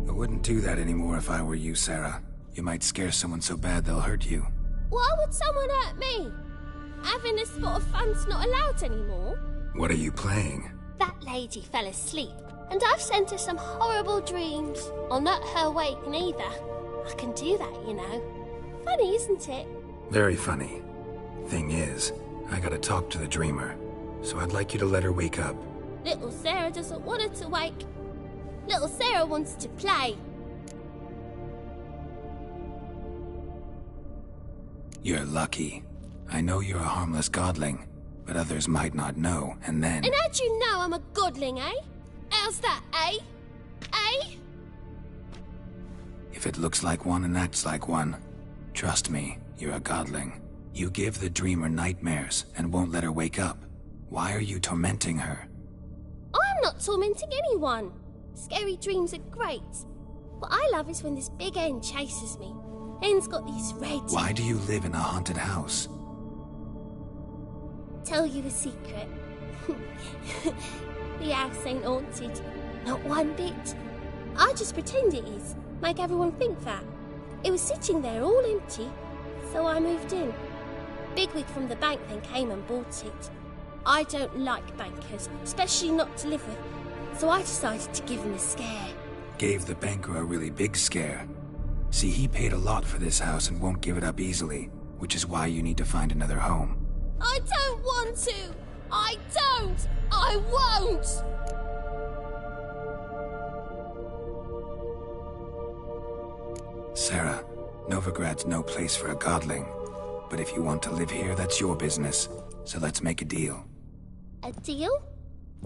S7: I wouldn't do that anymore if I were you, Sarah. You might scare someone so bad they'll hurt you.
S10: Why would someone hurt me? Having a spot of fun's not allowed anymore.
S7: What are you playing?
S10: That lady fell asleep, and I've sent her some horrible dreams. I'll not her wake neither. I can do that, you know. Funny, isn't it?
S7: Very funny. Thing is, I gotta talk to the dreamer, so I'd like you to let her wake up.
S10: Little Sarah doesn't want her to wake. Little Sarah wants to play.
S7: You're lucky. I know you're a harmless godling, but others might not know, and then...
S10: And how'd you know I'm a godling, eh? How's that, eh? Eh?
S7: If it looks like one and acts like one, trust me, you're a godling. You give the dreamer nightmares and won't let her wake up. Why are you tormenting her?
S10: I'm not tormenting anyone. Scary dreams are great. What I love is when this big hen chases me. Hen's got these red...
S7: Why do you live in a haunted house?
S10: Tell you a secret. The house ain't haunted. Not one bit. I just pretend it is. Make everyone think that. It was sitting there all empty, so I moved in. Bigwig from the bank then came and bought it. I don't like bankers, especially not to live with, so I decided to give him a scare.
S7: Gave the banker a really big scare. See, he paid a lot for this house and won't give it up easily, which is why you need to find another home.
S10: I don't want to! I don't! I won't!
S7: Sarah, Novigrad's no place for a godling. But if you want to live here, that's your business. So let's make a deal.
S10: A deal?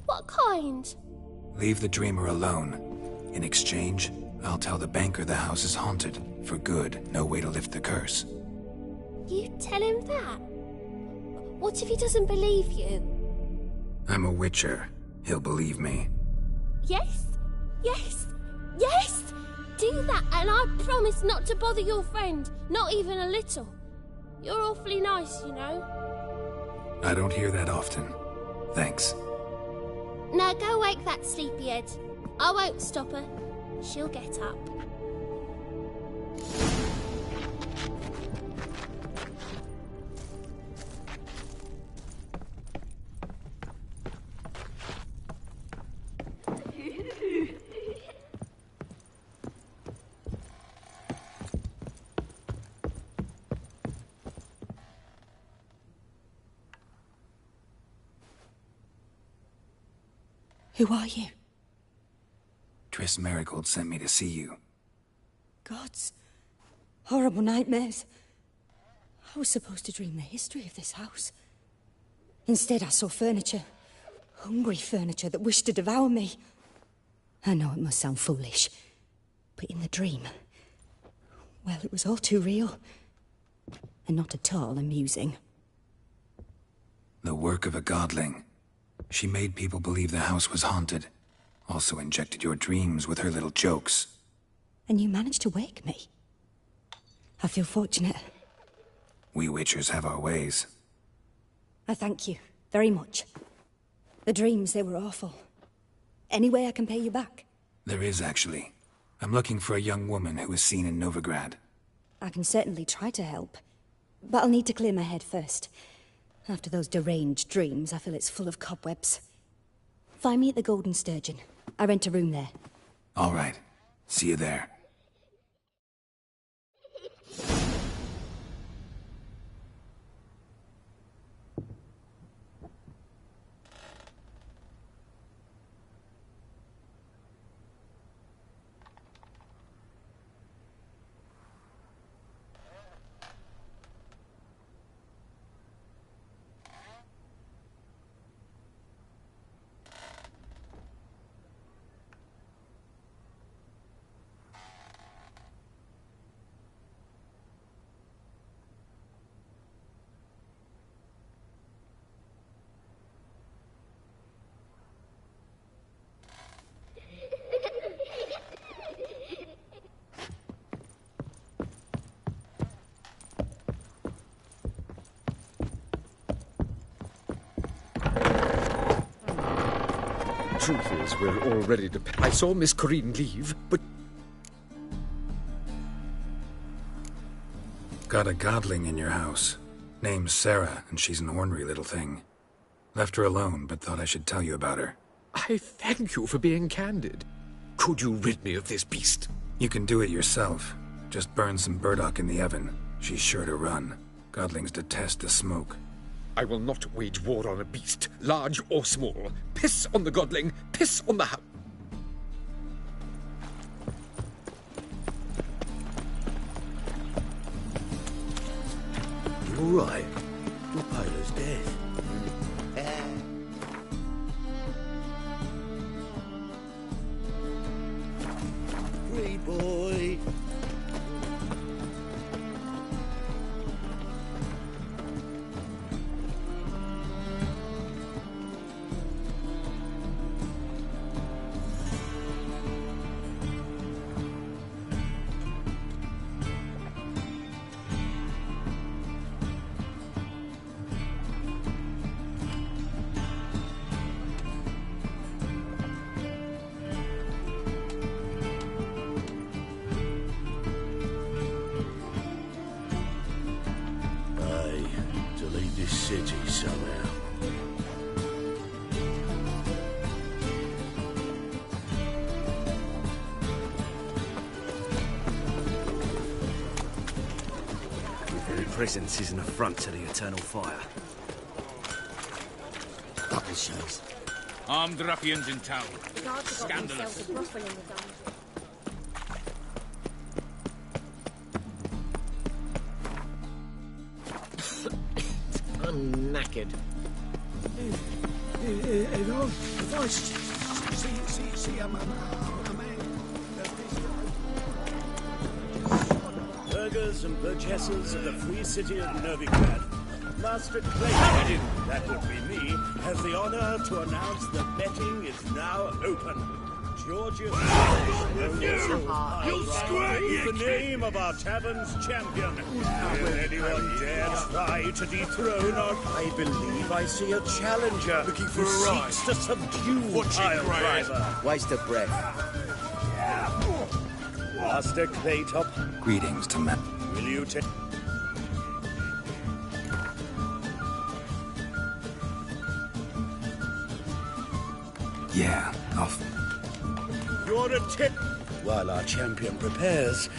S10: What kind?
S7: Leave the dreamer alone. In exchange, I'll tell the banker the house is haunted. For good, no way to lift the curse.
S10: You tell him that? What if he doesn't believe you?
S7: I'm a witcher. He'll believe me.
S10: Yes? Yes? Yes! Do that and I promise not to bother your friend. Not even a little. You're awfully nice, you know.
S7: I don't hear that often. Thanks.
S10: Now go wake that sleepyhead. I won't stop her. She'll get up.
S15: Who are you?
S7: Triss Merigold sent me to see you.
S15: Gods. Horrible nightmares. I was supposed to dream the history of this house. Instead, I saw furniture. Hungry furniture that wished to devour me. I know it must sound foolish, but in the dream, well, it was all too real. And not at all amusing.
S7: The work of a godling. She made people believe the house was haunted. Also injected your dreams with her little jokes.
S15: And you managed to wake me. I feel fortunate.
S7: We Witchers have our ways.
S15: I thank you very much. The dreams, they were awful. Any way I can pay you back?
S7: There is, actually. I'm looking for a young woman who was seen in Novigrad.
S15: I can certainly try to help. But I'll need to clear my head first. After those deranged dreams, I feel it's full of cobwebs. Find me at the Golden Sturgeon. I rent a room there.
S7: All right. See you there.
S3: Truth is, we're already I saw Miss Corinne leave, but...
S7: Got a godling in your house. Name's Sarah, and she's an ornery little thing. Left her alone, but thought I should tell you about her.
S3: I thank you for being candid. Could you rid me of this beast?
S7: You can do it yourself. Just burn some burdock in the oven. She's sure to run. Godlings detest the smoke.
S3: I will not wage war on a beast, large or small. Piss on the godling, piss on the house.
S1: You all right? You're pale as death. Free boy. City somehow.
S5: Your very presence is an affront to the Eternal Fire.
S13: Double shows.
S14: Armed ruffians in town. Scandalous.
S5: I'm knackered.
S13: If I see a man.
S1: Burghers and burgesses of the free city of Novigrad, Master Clayton, that would be me, has the honor to announce that betting is now open. Georgius, you squirt the name of our tavern's champion. Will anyone dare try to dethrone our... I believe I see a challenger
S12: looking for
S1: who
S12: a ride.
S1: seeks to subdue Pile Driver.
S5: Waste of breath.
S1: Master Claytop,
S7: Greetings to men.
S1: will you take...
S7: Yeah, off.
S1: You're a tip. While our champion prepares,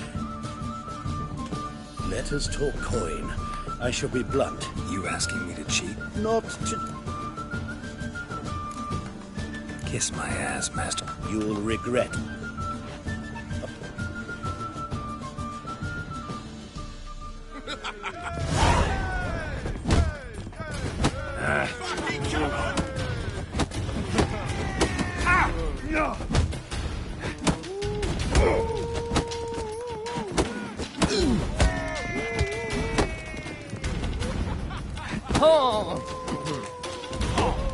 S1: let us talk coin. I shall be blunt.
S7: You asking me to cheat?
S1: Not to...
S7: Kiss my ass, Master.
S1: You'll regret.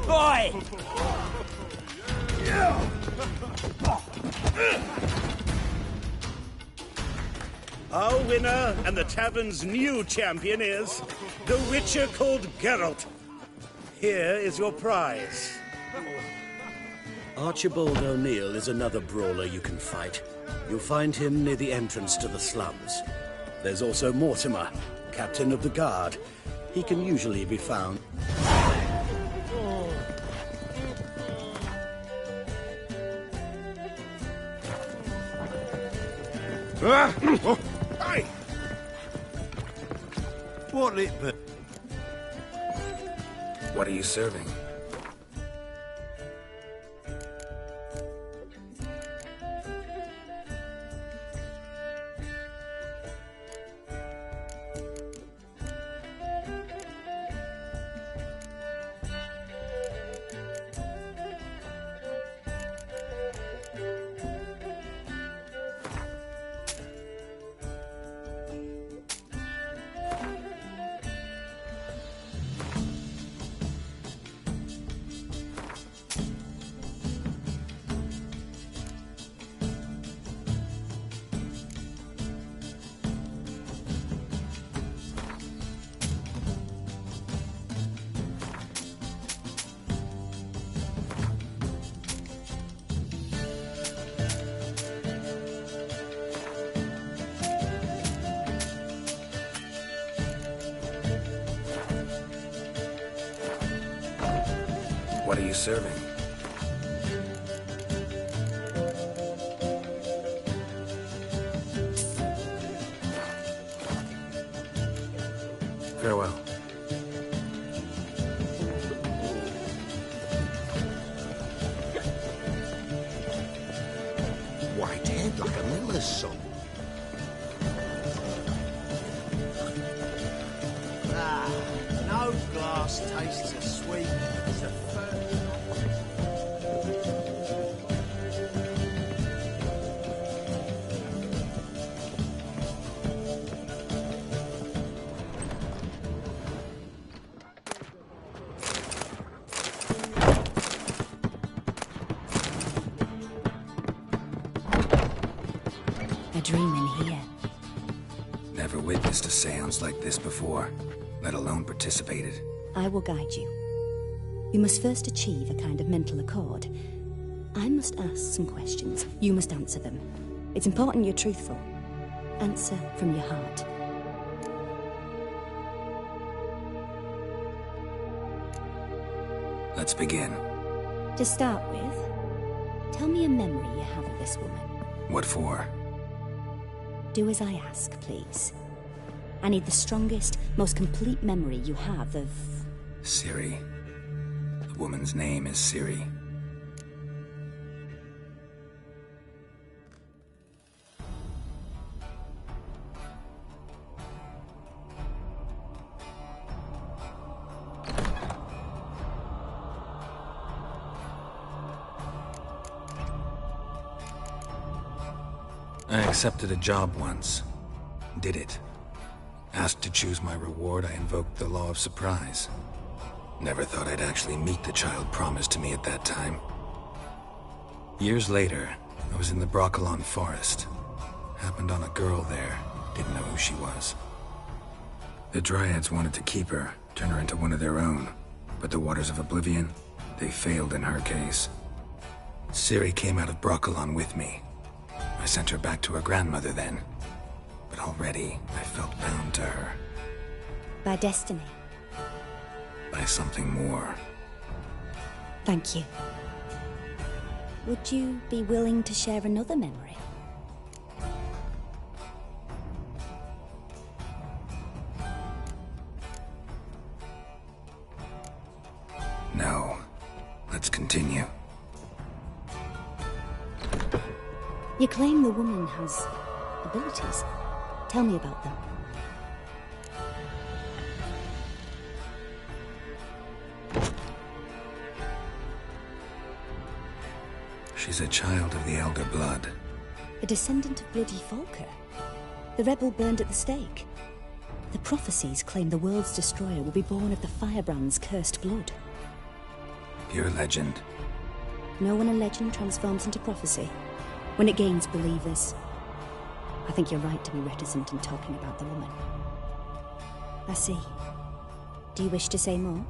S5: Boy!
S1: winner, and the tavern's new champion is the Witcher called Geralt. Here is your prize. Archibald O'Neill is another brawler you can fight. You'll find him near the entrance to the slums. There's also Mortimer, captain of the guard. He can usually be found.
S11: Hey!
S13: What'll it be?
S7: What are you serving? What are you serving? Farewell.
S2: White head like a miller's son.
S5: No glass tastes as sweet as the first.
S15: A dream in here.
S7: Never witnessed a seance like this before, let alone participated.
S15: I will guide you. You must first achieve a kind of mental accord. I must ask some questions. You must answer them. It's important you're truthful. Answer from your heart.
S7: Let's begin.
S15: To start with, tell me a memory you have of this woman.
S7: What for?
S15: Do as I ask, please. I need the strongest, most complete memory you have of...
S7: Ciri. The woman's name is Ciri. I accepted a job once. Did it. Asked to choose my reward, I invoked the law of surprise. Never thought I'd actually meet the child promised to me at that time. Years later, I was in the Brokilon forest. Happened on a girl there. Didn't know who she was. The Dryads wanted to keep her, turn her into one of their own. But the Waters of Oblivion, they failed in her case. Ciri came out of Brokilon with me. I sent her back to her grandmother then. But already, I felt bound to her.
S15: By destiny.
S7: By something more.
S15: Thank you. Would you be willing to share another memory?
S7: No. Let's continue.
S15: You claim the woman has abilities. Tell me about them.
S7: She's a child of the Elder Blood.
S15: A descendant of bloody Volker. The rebel burned at the stake. The prophecies claim the world's destroyer will be born of the Firebrand's cursed blood.
S7: Pure legend.
S15: Know when a legend transforms into prophecy? When it gains believers. I think you're right to be reticent in talking about the woman. I see. Do you wish to say more?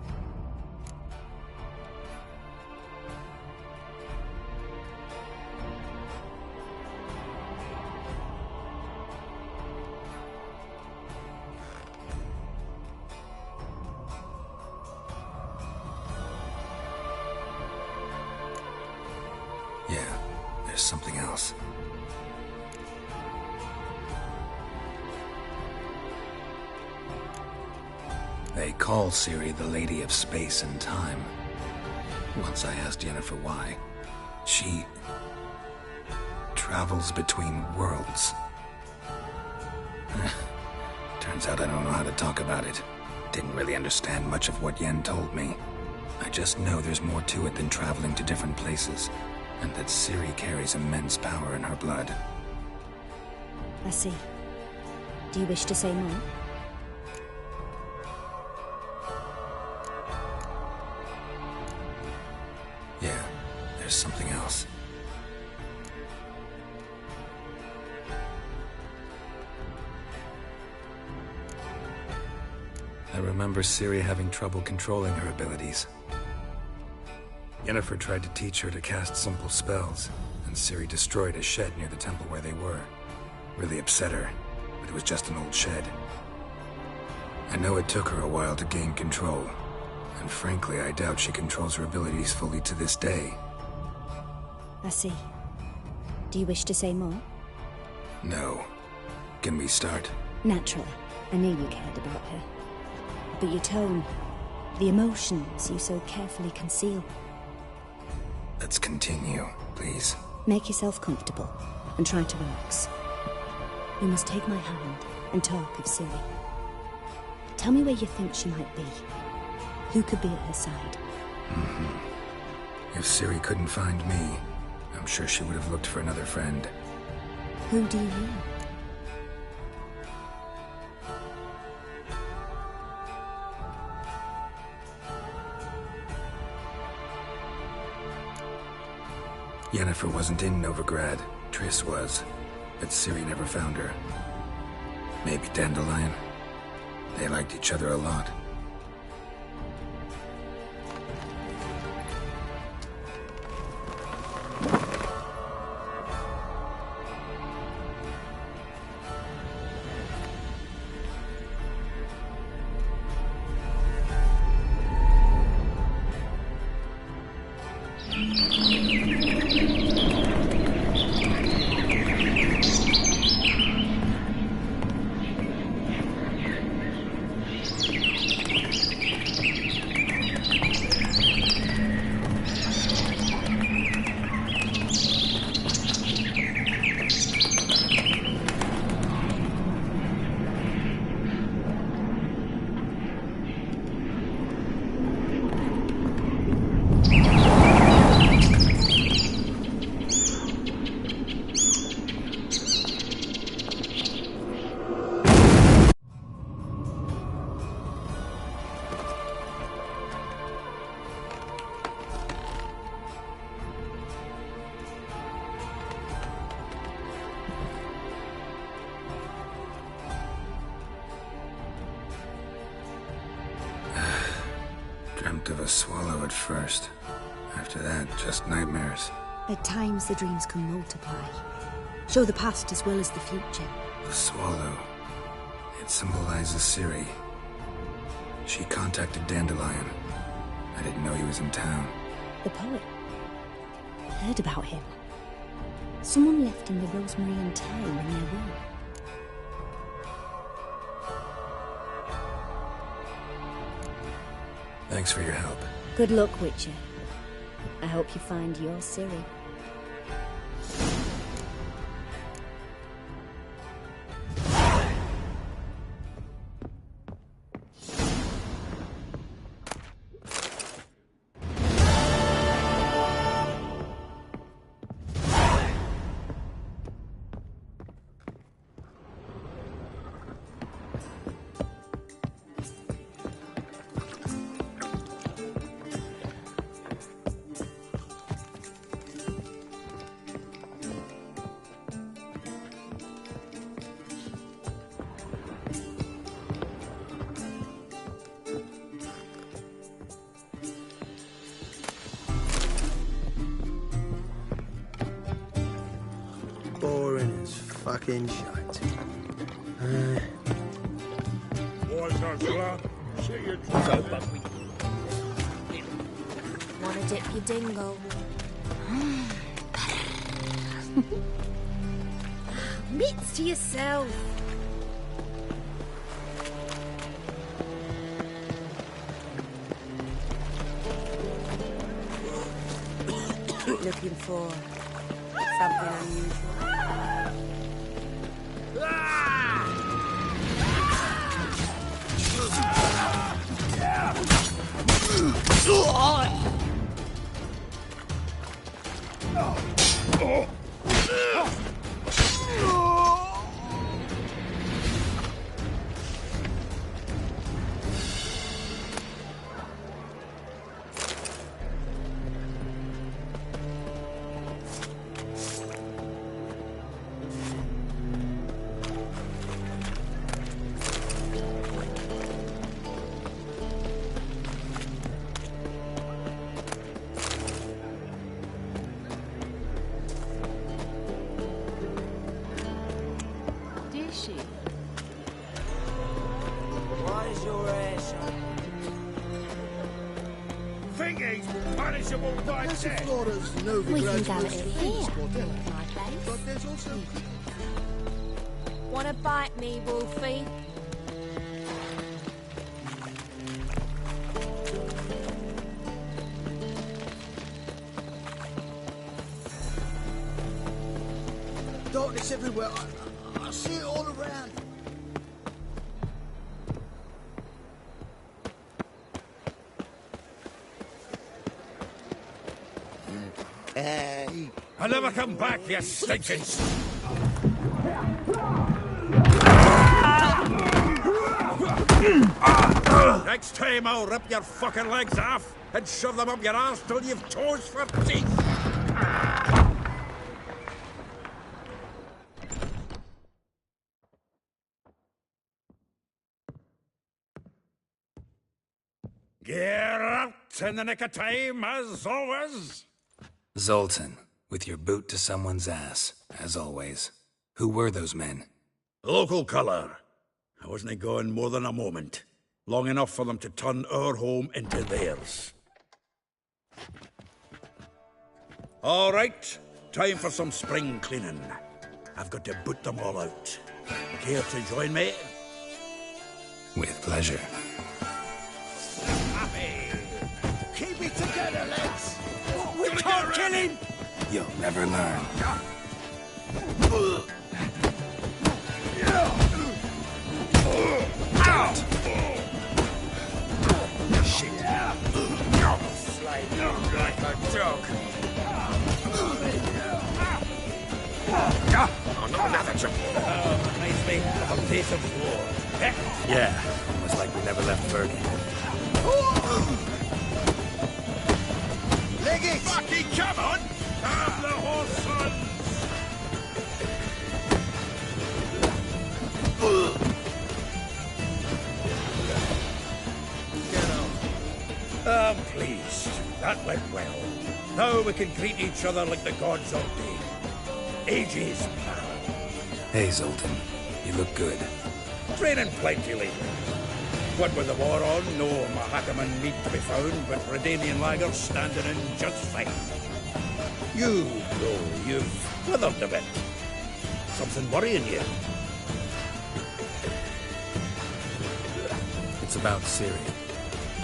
S7: Yeah, there's something else. They call Ciri the Lady of Space and Time. Once I asked Yennefer why. She travels between worlds. Turns out I don't know how to talk about it. Didn't really understand much of what Yen told me. I just know there's more to it than traveling to different places, and that Ciri carries immense power in her blood.
S15: I see. Do you wish to say more?
S7: Yeah, there's something else. I remember Ciri having trouble controlling her abilities. Yennefer tried to teach her to cast simple spells, and Ciri destroyed a shed near the temple where they were. Really upset her, but it was just an old shed. I know it took her a while to gain control, and frankly, I doubt she controls her abilities fully to this day.
S15: I see. Do you wish to say more?
S7: No. Can we start?
S15: Naturally. I knew you cared about her. But your tone, the emotions you so carefully conceal.
S7: Let's continue, please.
S15: Make yourself comfortable and try to relax. You must take my hand and talk of Ciri. Tell me where you think she might be. Who could be at her side?
S7: If Ciri couldn't find me, I'm sure she would have looked for another friend.
S15: Who do you mean?
S7: Yennefer wasn't in Novigrad. Triss was. But Ciri never found her. Maybe Dandelion? They liked each other a lot. Dreamt of a swallow at first. After that, just nightmares.
S15: At times the dreams can multiply. Show the past as well as the future.
S7: The swallow. It symbolizes Ciri. She contacted Dandelion. I didn't know he was in town.
S15: The poet. Heard about him. Someone left him the rosemary and thyme in their will.
S7: Thanks for your help.
S15: Good luck, Witcher. I hope you find your Ciri.
S13: fucking shite.
S10: Wanna dip your dingle?
S4: Mitts to yourself.
S15: Looking for something unusual.
S5: What is your ass?
S11: Think he's punishable by death.
S10: We can go it here. My place.
S17: But there's also...
S10: Wanna bite me, Wolfie?
S13: Darkness everywhere. I see it all around.
S11: Hey! I'll never come back, you stinkins! Next time I'll rip your fucking legs off and shove them up your arse till you've toes for teeth! Get out in the nick of time, as always!
S7: Zoltan, with your boot to someone's ass, as always. Who were those men?
S11: Local colour. I wasn't gone more than a moment. Long enough for them to turn our home into theirs. All right, time for some spring cleaning. I've got to boot them all out. Care to join me?
S7: With pleasure.
S13: Keep it together, lads. We can't kill him.
S7: You'll never learn.
S11: Shit. Slide like a dog. Oh, not another jump. Reminds me of a piece of war.
S7: Yeah, almost like we never left Fergie.
S11: Leg it! Fucking come on! Have the horse sons! I'm pleased. That went well. Now we can greet each other like the gods all day. Ages, pal.
S7: Hey, Zoltan. You look good.
S11: Training plenty lately. What with the war on, no Mahakaman need to be found, but Redanian lagers standing in just fine. You, though, you've withered a bit. Something worrying you?
S7: It's about Ciri.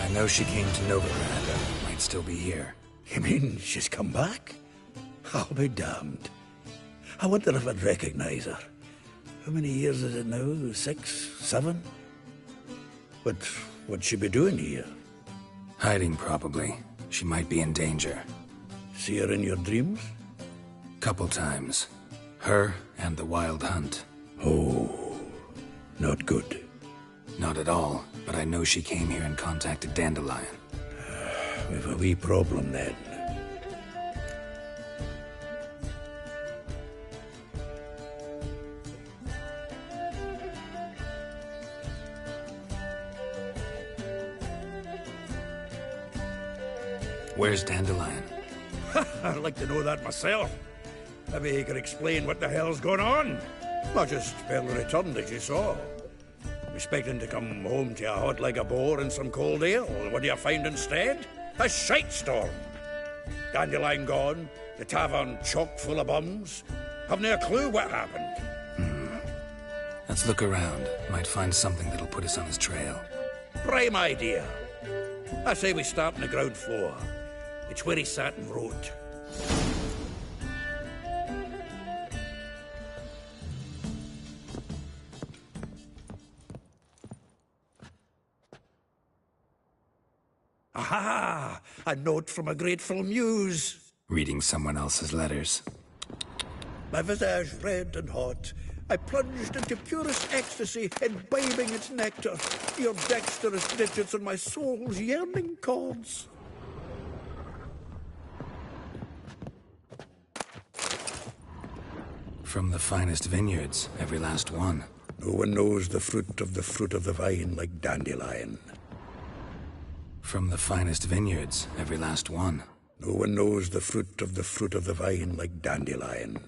S7: I know she came to Novigrad and might still be here.
S11: You mean she's come back? I'll be damned. I wonder if I'd recognize her. How many years is it now? 6, 7? What'd she be doing here?
S7: Hiding, probably. She might be in danger.
S11: See her in your dreams?
S7: Couple times. Her and the Wild Hunt.
S11: Oh, not good.
S7: Not at all, but I know she came here and contacted Dandelion.
S11: We've a wee problem then.
S7: Where's Dandelion?
S11: I'd like to know that myself. Maybe he could explain what the hell's going on.
S20: I just well returned, as you saw. Expecting to come home to a hot leg of boar and some cold ale. What do you find instead? A shite storm. Dandelion gone, the tavern chock full of bums. Haven't a clue what happened.
S7: Let's look around. Might find something that'll put us on his trail.
S20: Prime idea. I say we start on the ground floor. It's where he sat and wrote. Aha! A note from a grateful muse.
S7: Reading someone else's letters.
S20: My visage red and hot, I plunged into purest ecstasy, imbibing its nectar. Your dexterous digits on my soul's yearning chords.
S7: From the finest vineyards, every last one.
S20: No one knows the fruit of the vine like Dandelion.
S7: From the finest vineyards, every last one.
S20: No one knows the fruit of the vine like Dandelion.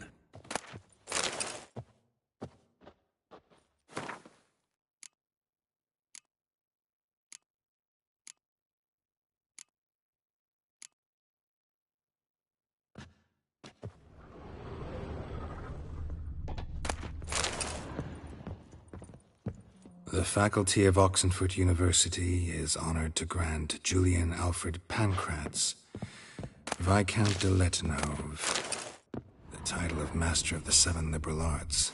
S7: The faculty of Oxenford University is honored to grant Julian Alfred Pancratz, Viscount de Lettenhove, the title of Master of the Seven Liberal Arts.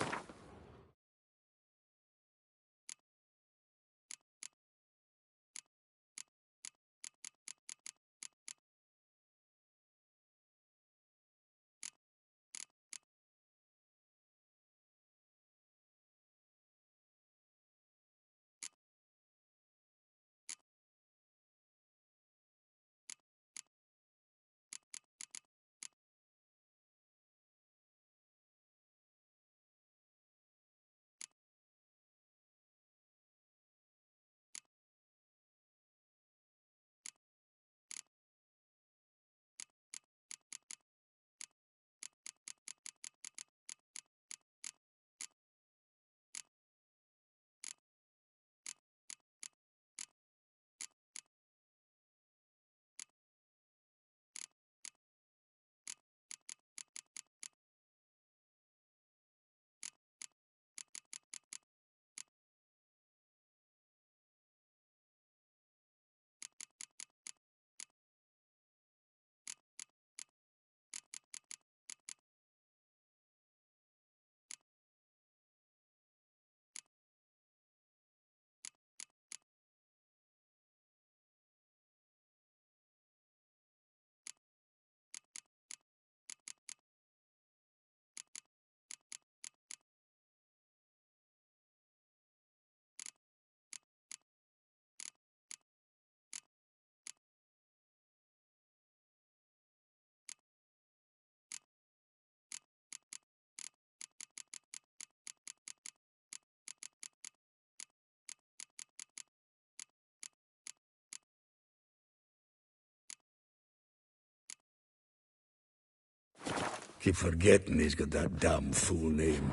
S20: Keep forgetting he's got that damn full name.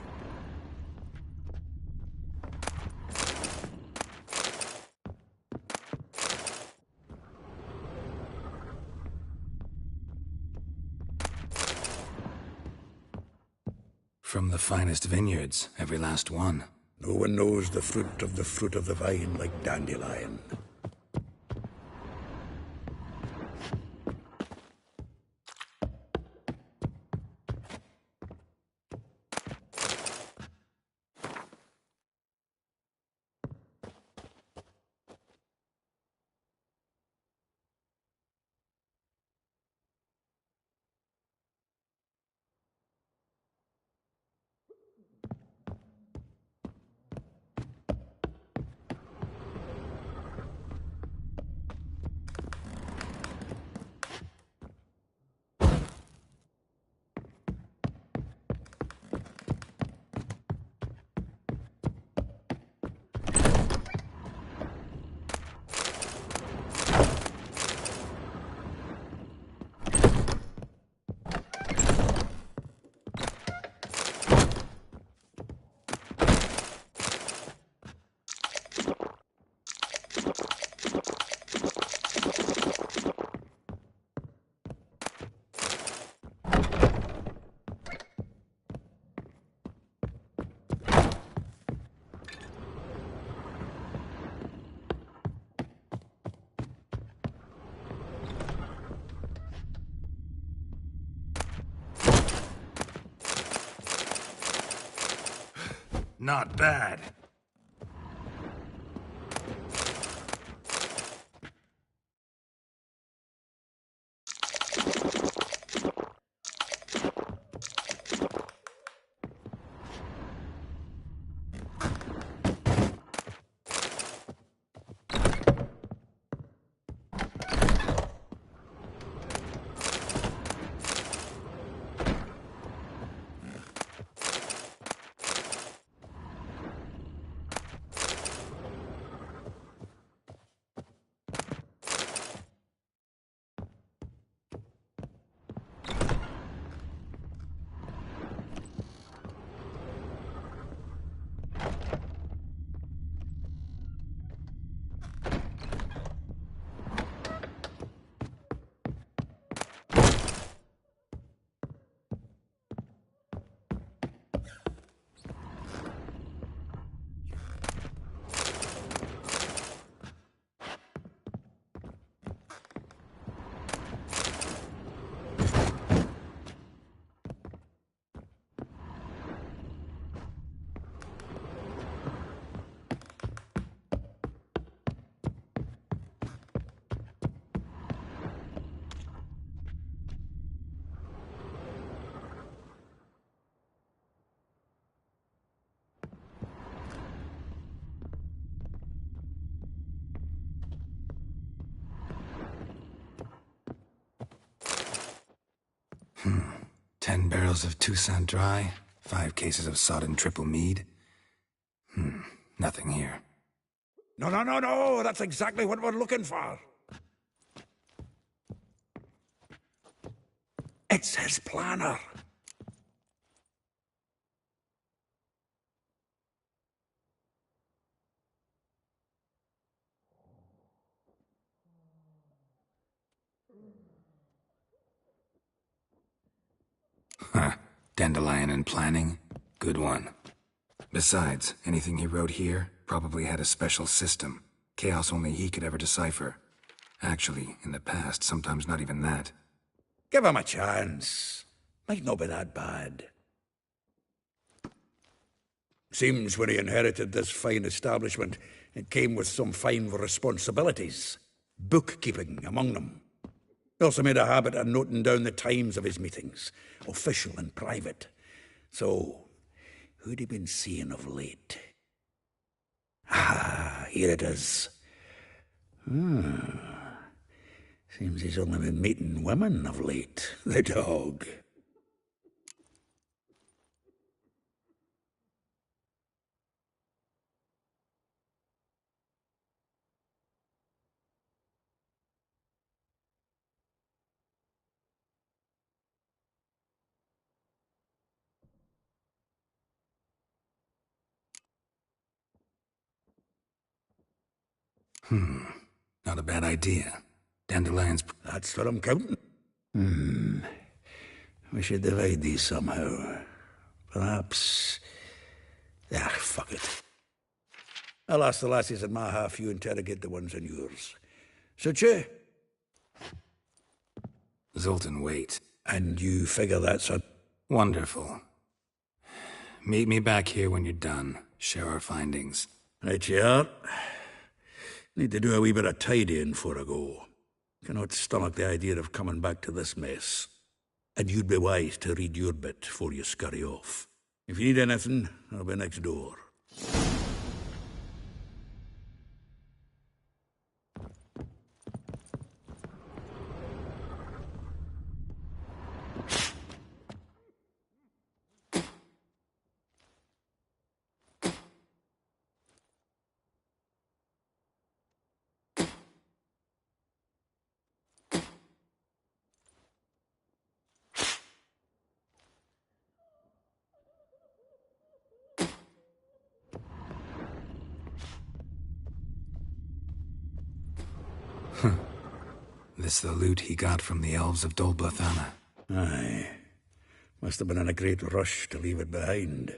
S7: From the finest vineyards, every last one.
S20: No one knows the fruit of the vine like Dandelion.
S7: Not bad. Hmm. 10 barrels of Toussaint Dry, 5 cases of sodden triple mead. Nothing here.
S20: No, that's exactly what we're looking for. It's his planner.
S7: Huh. Dandelion and planning? Good one. Besides, anything he wrote here probably had a special system. Chaos only he could ever decipher. Actually, in the past, sometimes not even that.
S20: Give him a chance. Might not be that bad. Seems when he inherited this fine establishment, it came with some fine responsibilities. Bookkeeping among them. He also made a habit of noting down the times of his meetings, official and private. So, who'd he been seeing of late? Ah, here it is. Seems he's only been meeting women of late, the dog.
S7: Not a bad idea. Dandelions...
S20: That's what I'm counting. We should divide these somehow. Perhaps... fuck it. I'll ask the lassies in my half, you interrogate the ones in yours. Suit you?
S7: Zoltan, wait.
S20: And you figure that's a...
S7: Wonderful. Meet me back here when you're done. Share our findings.
S20: Right you are. Need to do a wee bit of tidying before I go. Cannot stomach the idea of coming back to this mess. And you'd be wise to read your bit before you scurry off. If you need anything, I'll be next door.
S7: This the loot he got from the elves of Dol Blathanna.
S20: Aye. Must have been in a great rush to leave it behind.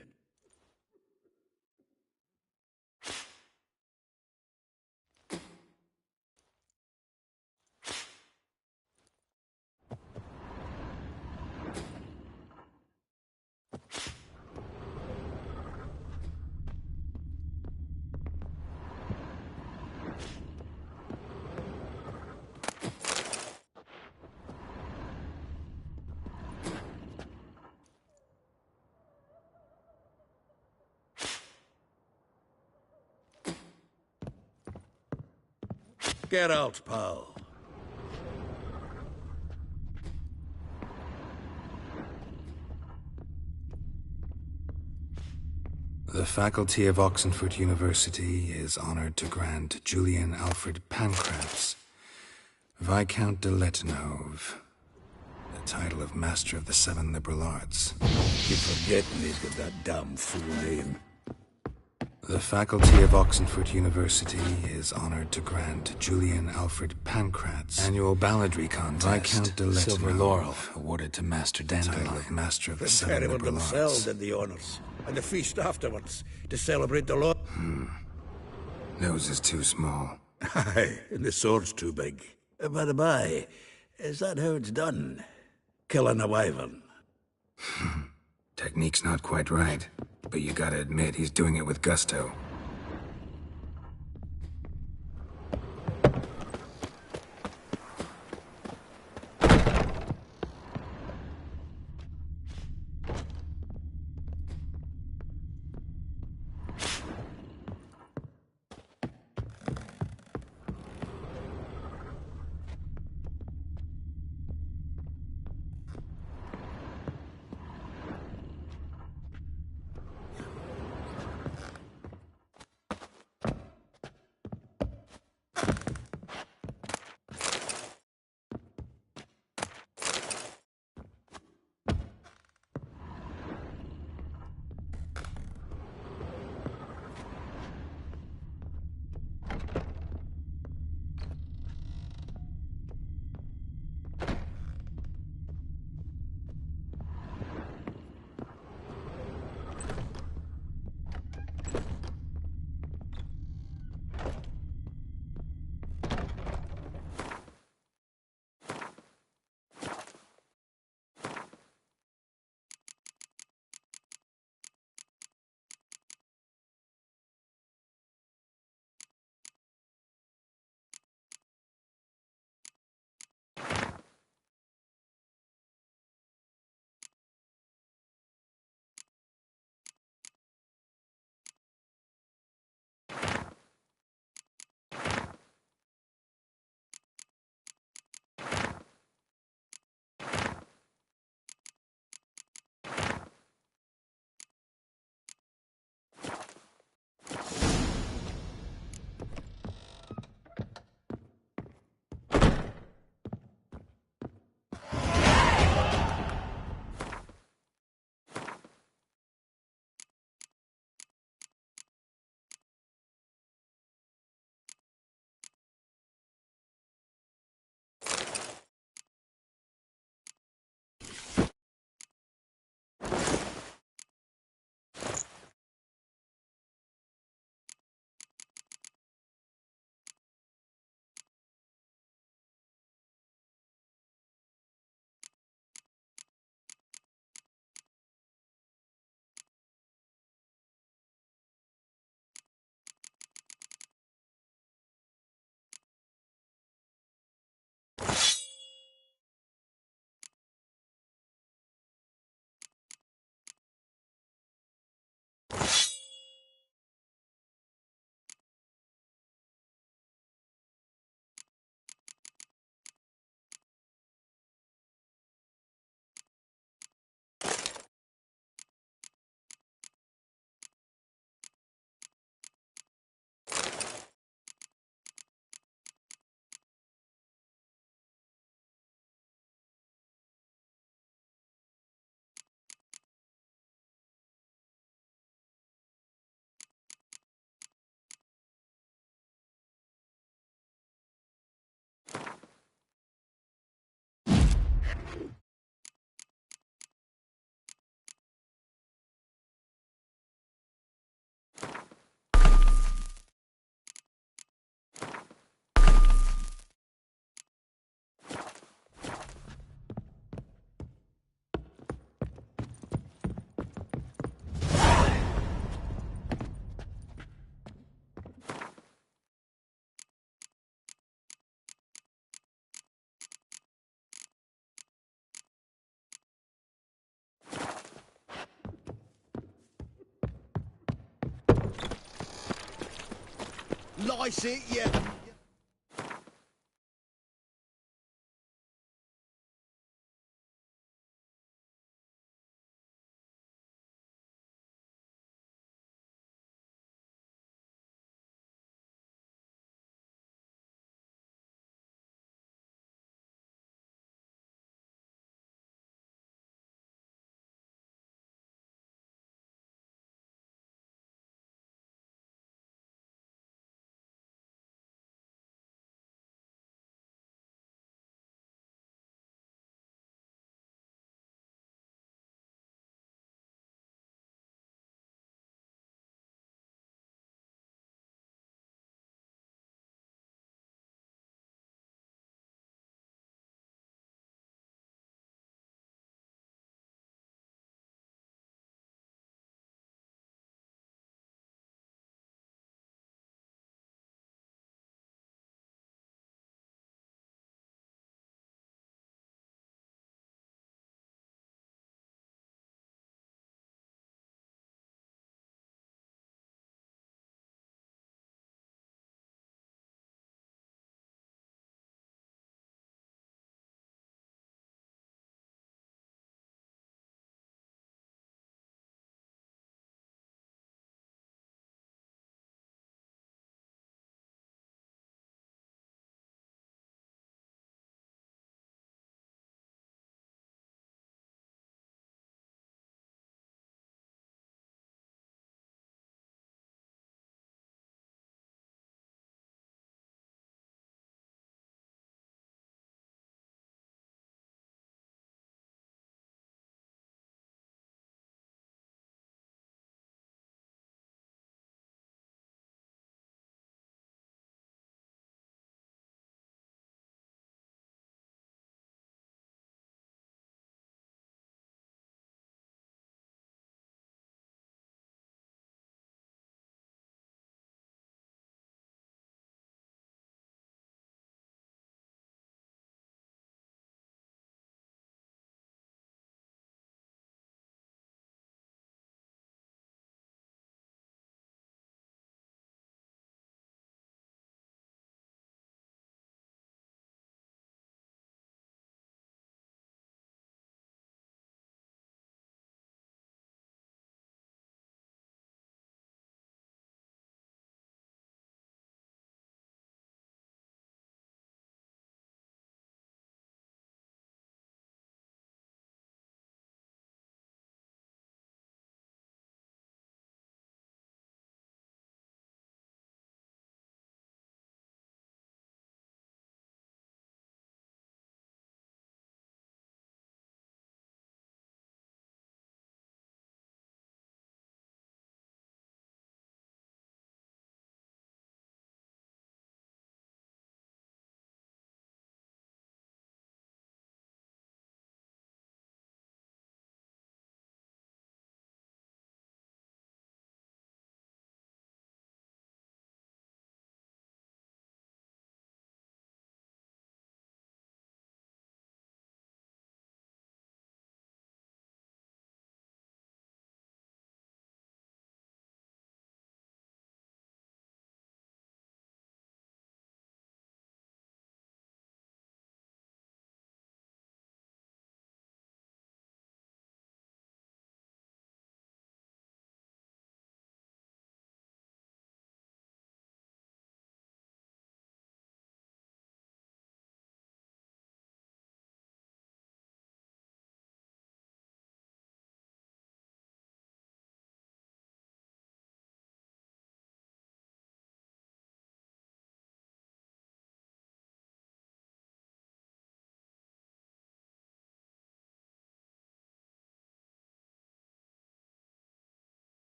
S20: Get out, pal.
S7: The faculty of Oxenford University is honored to grant Julian Alfred Pancratz, Viscount de Letenhove, the title of Master of the Seven Liberal Arts.
S20: Keep forgetting he's got that damn fool name.
S7: The faculty of Oxenford University is honored to grant Julian Alfred Pancratz annual balladry contest. Viscount de Letenhove,
S21: Silver Laurel awarded to Master Dandelion.
S7: Title of Master of the
S20: The
S7: Seven
S20: Perriman
S7: Liberal
S20: themselves
S7: Arts.
S20: did the honors, and the feast afterwards to celebrate the law.
S7: Nose is too small.
S20: Aye, and the sword's too big. By the by, is that how it's done? Killing a wyvern?
S7: Technique's not quite right, but you gotta admit he's doing it with gusto.
S2: Lice it, yeah.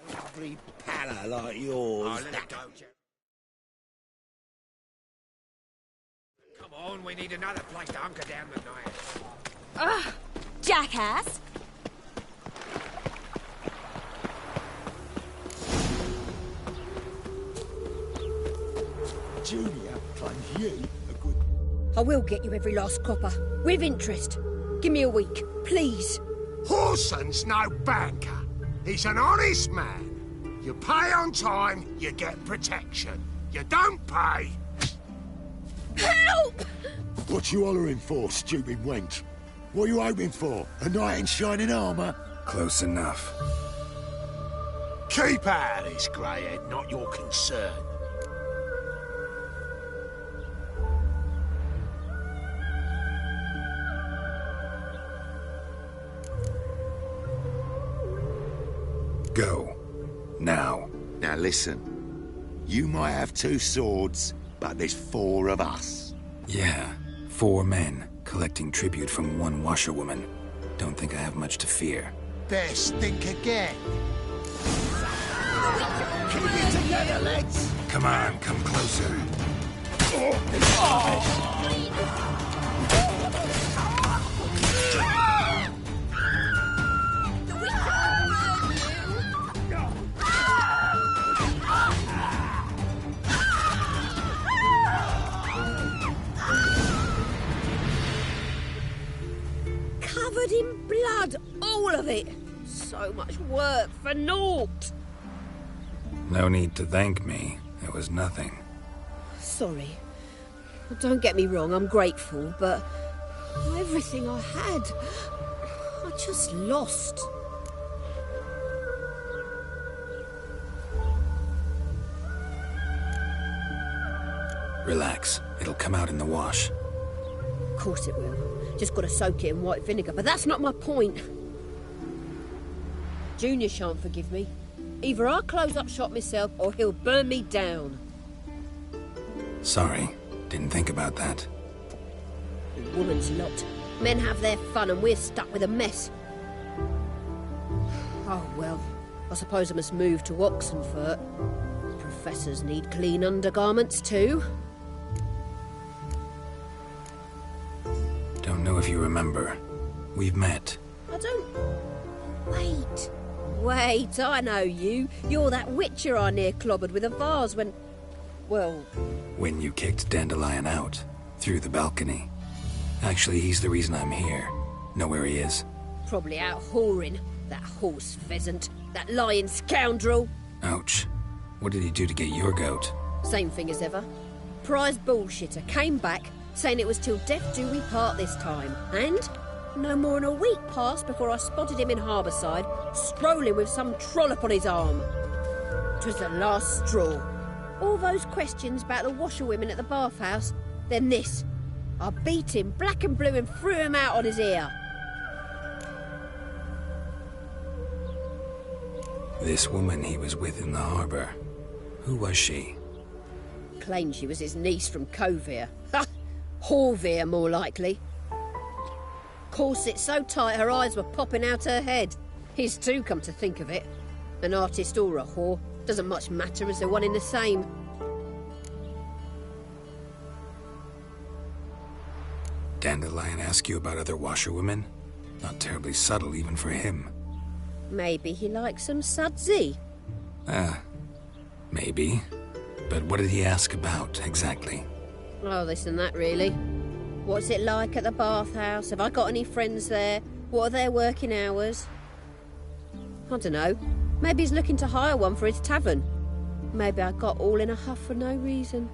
S2: Every palla like yours.
S8: Come on, we need another place to hunker down the night.
S10: Ugh! Jackass!
S1: Junior claims you a good...
S4: I will get you every last copper. With interest. Give me a week, please.
S2: Horson's no banker. He's an honest man. You pay on time, you get protection. You don't pay...
S4: Help!
S1: What you hollering for, stupid wench? What are you hoping for? A knight in shining armour?
S7: Close enough.
S2: Keep out of this, greyhead, not your concern.
S7: Go. Now.
S1: Now listen. You might have 2 swords, but there's 4 of us.
S7: Yeah, 4 men, collecting tribute from 1 washerwoman. Don't think I have much to fear.
S2: Best think again. Keep it together, lads.
S7: Come on, come closer.
S4: Covered in blood, all of it. So much work for naught.
S7: No need to thank me. It was nothing.
S4: Sorry. Well, don't get me wrong, I'm grateful, but everything I had, I just lost.
S7: Relax. It'll come out in the wash.
S4: Of course it will. Just gotta soak it in white vinegar, but that's not my point. Junior shan't forgive me. Either I'll close up shop myself, or he'll burn me down.
S7: Sorry. Didn't think about that.
S4: Woman's lot. Men have their fun and we're stuck with a mess. Oh, well, I suppose I must move to Oxenfurt. Professors need clean undergarments too.
S7: Don't know if you remember. We've met.
S4: I don't... Wait, I know you. You're that witcher I near clobbered with a vase when... Well...
S7: When you kicked Dandelion out. Through the balcony. Actually, he's the reason I'm here. Know where he is?
S4: Probably out whoring. That horse pheasant. That lying scoundrel.
S7: Ouch. What did he do to get your goat?
S4: Same thing as ever. Prize bullshitter came back, saying it was till death do we part this time. And no more than a week passed before I spotted him in Harbourside, strolling with some trollop on his arm. 'Twas the last straw. All those questions about the washerwomen at the bathhouse, then this. I beat him black and blue and threw him out on his ear.
S7: This woman he was with in the harbour. Who was she?
S4: Claimed she was his niece from Kovir. Ha! Horvir, more likely. Corset so tight her eyes were popping out her head. His too, come to think of it. An artist or a whore. Doesn't much matter as they're one in the same.
S7: Dandelion ask you about other washerwomen? Not terribly subtle even for him.
S4: Maybe he likes some sudsy.
S7: Maybe. But what did he ask about, exactly?
S4: Oh, this and that, really. What's it like at the bathhouse? Have I got any friends there? What are their working hours? I don't know. Maybe he's looking to hire one for his tavern. Maybe I got all in a huff for no reason.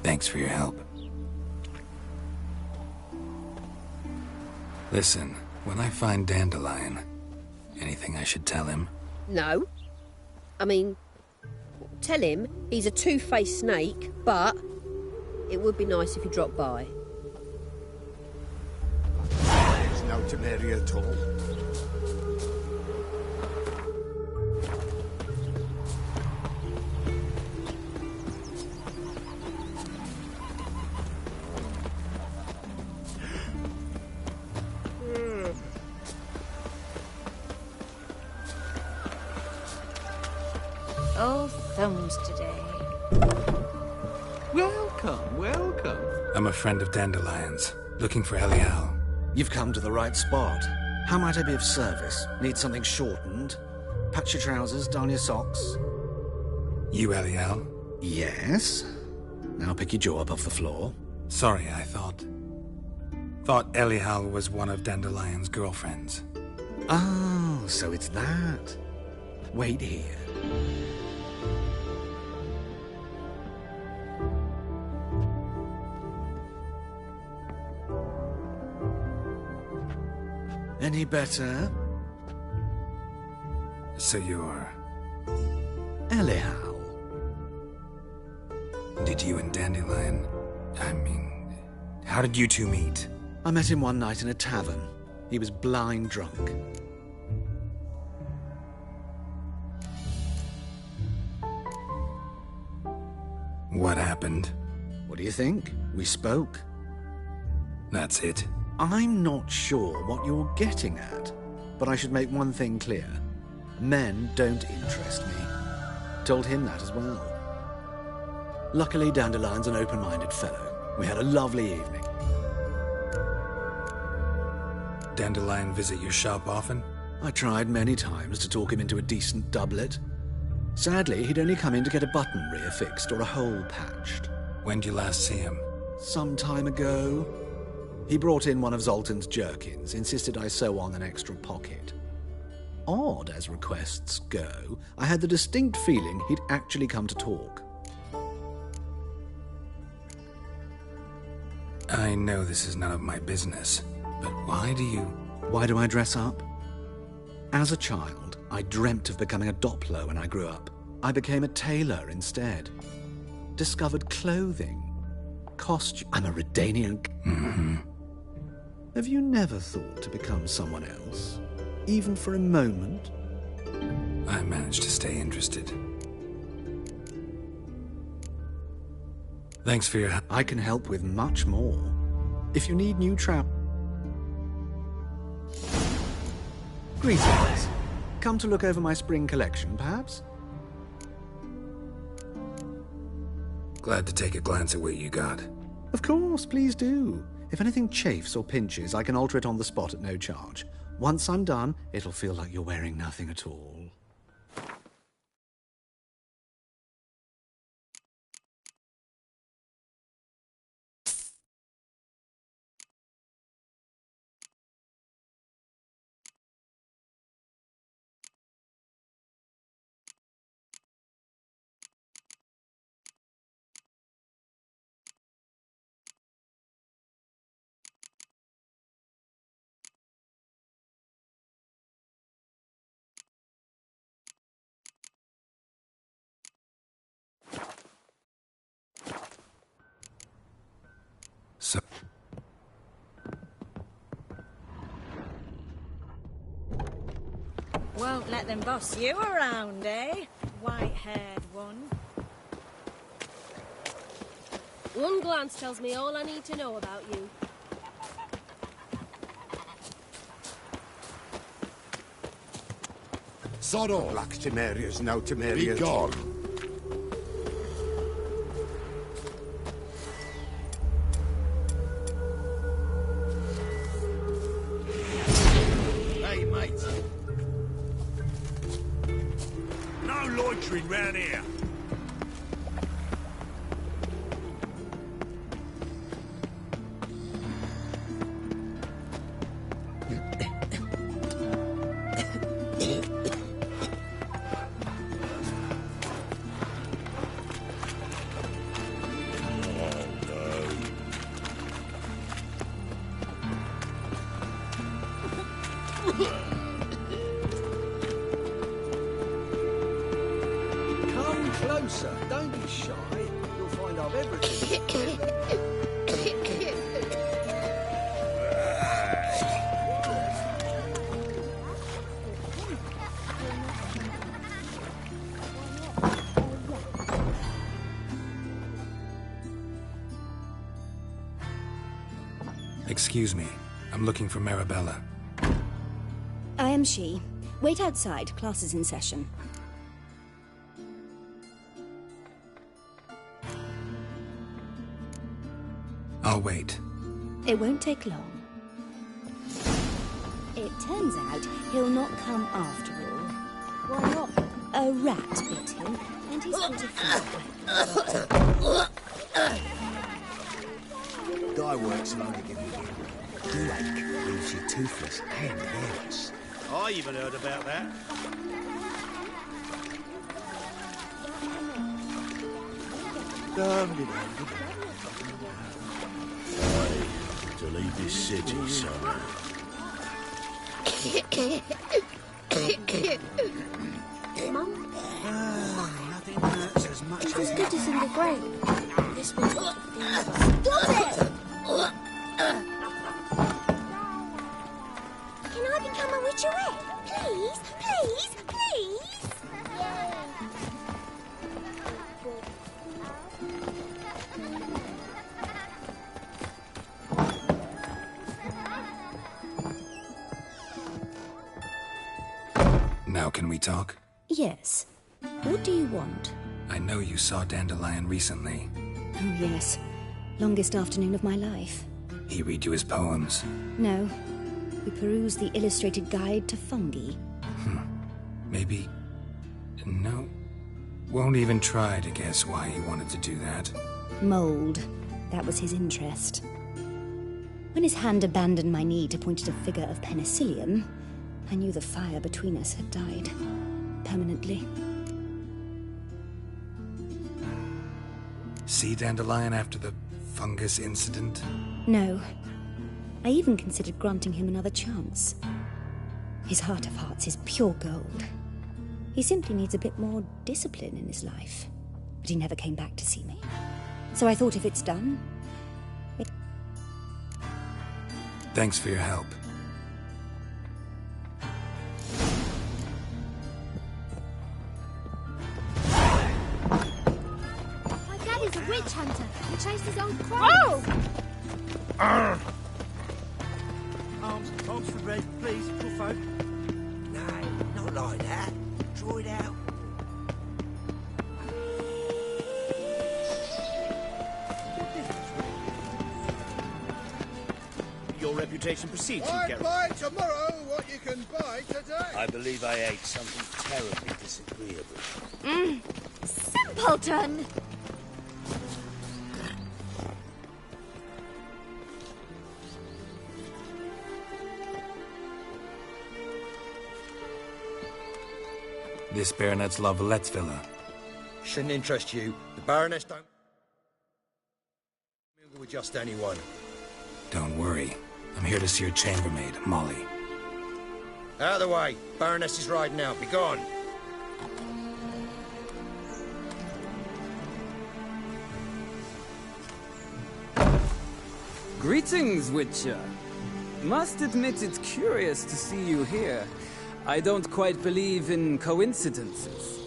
S7: Thanks for your help. Listen, when I find Dandelion, anything I should tell him?
S4: No. I mean, tell him he's a two-faced snake, but it would be nice if he dropped by.
S2: There's no Temeria at all.
S16: phones today.
S9: Welcome, welcome.
S7: I'm a friend of Dandelion's, looking for Elial.
S9: You've come to the right spot. How might I be of service? Need something shortened? Patch your trousers, darn your socks.
S7: You Elial?
S9: Yes. Now pick your jaw up off the floor.
S7: Sorry, I thought Elial was one of Dandelion's girlfriends.
S9: Oh, so it's that. Wait here. Any better?
S7: So you're...
S9: Elial.
S7: Did you and Dandelion... I mean... How did you two meet?
S9: I met him one night in a tavern. He was blind drunk.
S7: What happened?
S9: What do you think? We spoke.
S7: That's it?
S9: I'm not sure what you're getting at, but I should make one thing clear. Men don't interest me. Told him that as well. Luckily, Dandelion's an open-minded fellow. We had a lovely evening.
S7: Dandelion visit your shop often?
S9: I tried many times to talk him into a decent doublet. Sadly, he'd only come in to get a button rear fixed or a hole patched.
S7: When'd you last see him?
S9: Some time ago. He brought in one of Zoltan's jerkins, insisted I sew on an extra pocket. Odd as requests go, I had the distinct feeling he'd actually come to talk.
S7: I know this is none of my business, but why do
S9: I dress up? As a child, I dreamt of becoming a Doppler when I grew up. I became a tailor instead. Discovered clothing. Costume. I'm a Redanian.
S7: Mm-hmm.
S9: Have you never thought to become someone else? Even for a moment?
S7: I managed to stay interested. Thanks for your help.
S9: I can help with much more. If you need new Greetings. Come to look over my spring collection, perhaps?
S7: Glad to take a glance at what you got.
S9: Of course, please do. If anything chafes or pinches, I can alter it on the spot at no charge. Once I'm done, it'll feel like you're wearing nothing at all.
S7: So...
S16: Won't let them boss you around, eh? White-haired one.
S10: One glance tells me all I need to know about you.
S2: Sod off.
S22: Black Temerias, no Temerias.
S2: Be gone.
S22: Hey, mate.
S11: No loitering round here.
S9: Come closer. Don't be shy. You'll find I've everything.
S7: Excuse me. I'm looking for Marabella.
S15: I am she. Wait outside. Class is in session.
S7: I'll wait.
S15: It won't take long. It turns out he'll not come after all. Why not? A rat bit him, and he's got a fever.
S13: Dye works will only give you Dewache leaves you toothless and hairless.
S5: I even heard about that.
S1: To leave this city, son.
S10: Mum?
S13: Nothing hurts as much
S10: Just
S13: as...
S10: as good as in the grave. This one's got the fever. Stop it! Can I become a witcherette? Please, please, please!
S7: Now can we talk?
S15: Yes. What do you want?
S7: I know you saw Dandelion recently.
S15: Oh, yes. Longest afternoon of my life.
S7: He read you his poems.
S15: No. We perused the illustrated guide to fungi.
S7: Maybe... No. Won't even try to guess why he wanted to do that.
S15: Mold. That was his interest. When his hand abandoned my knee to point at a figure of penicillium, I knew the fire between us had died. Permanently.
S7: See Dandelion after the fungus incident?
S15: No. I even considered granting him another chance. His heart of hearts is pure gold. He simply needs a bit more discipline in his life. But he never came back to see me. So I thought if it's done...
S7: Thanks for your help.
S10: My dad is a witch hunter who chases old crows.
S5: Arms for bread, please, poor folk.
S13: No, not like that. Draw it out.
S5: Your reputation precedes you,
S6: I
S5: Geralt.
S6: buy tomorrow what you can buy today.
S5: I believe I ate something terribly disagreeable.
S10: Simpleton!
S7: This Baronet's La Vallette's villa.
S18: Shouldn't interest you. The Baroness don't mingle with just anyone.
S7: Don't worry. I'm here to see your chambermaid, Molly.
S18: Out of the way. Baroness is riding out. Be gone.
S23: Greetings, Witcher. Must admit it's curious to see you here. I don't quite believe in coincidences.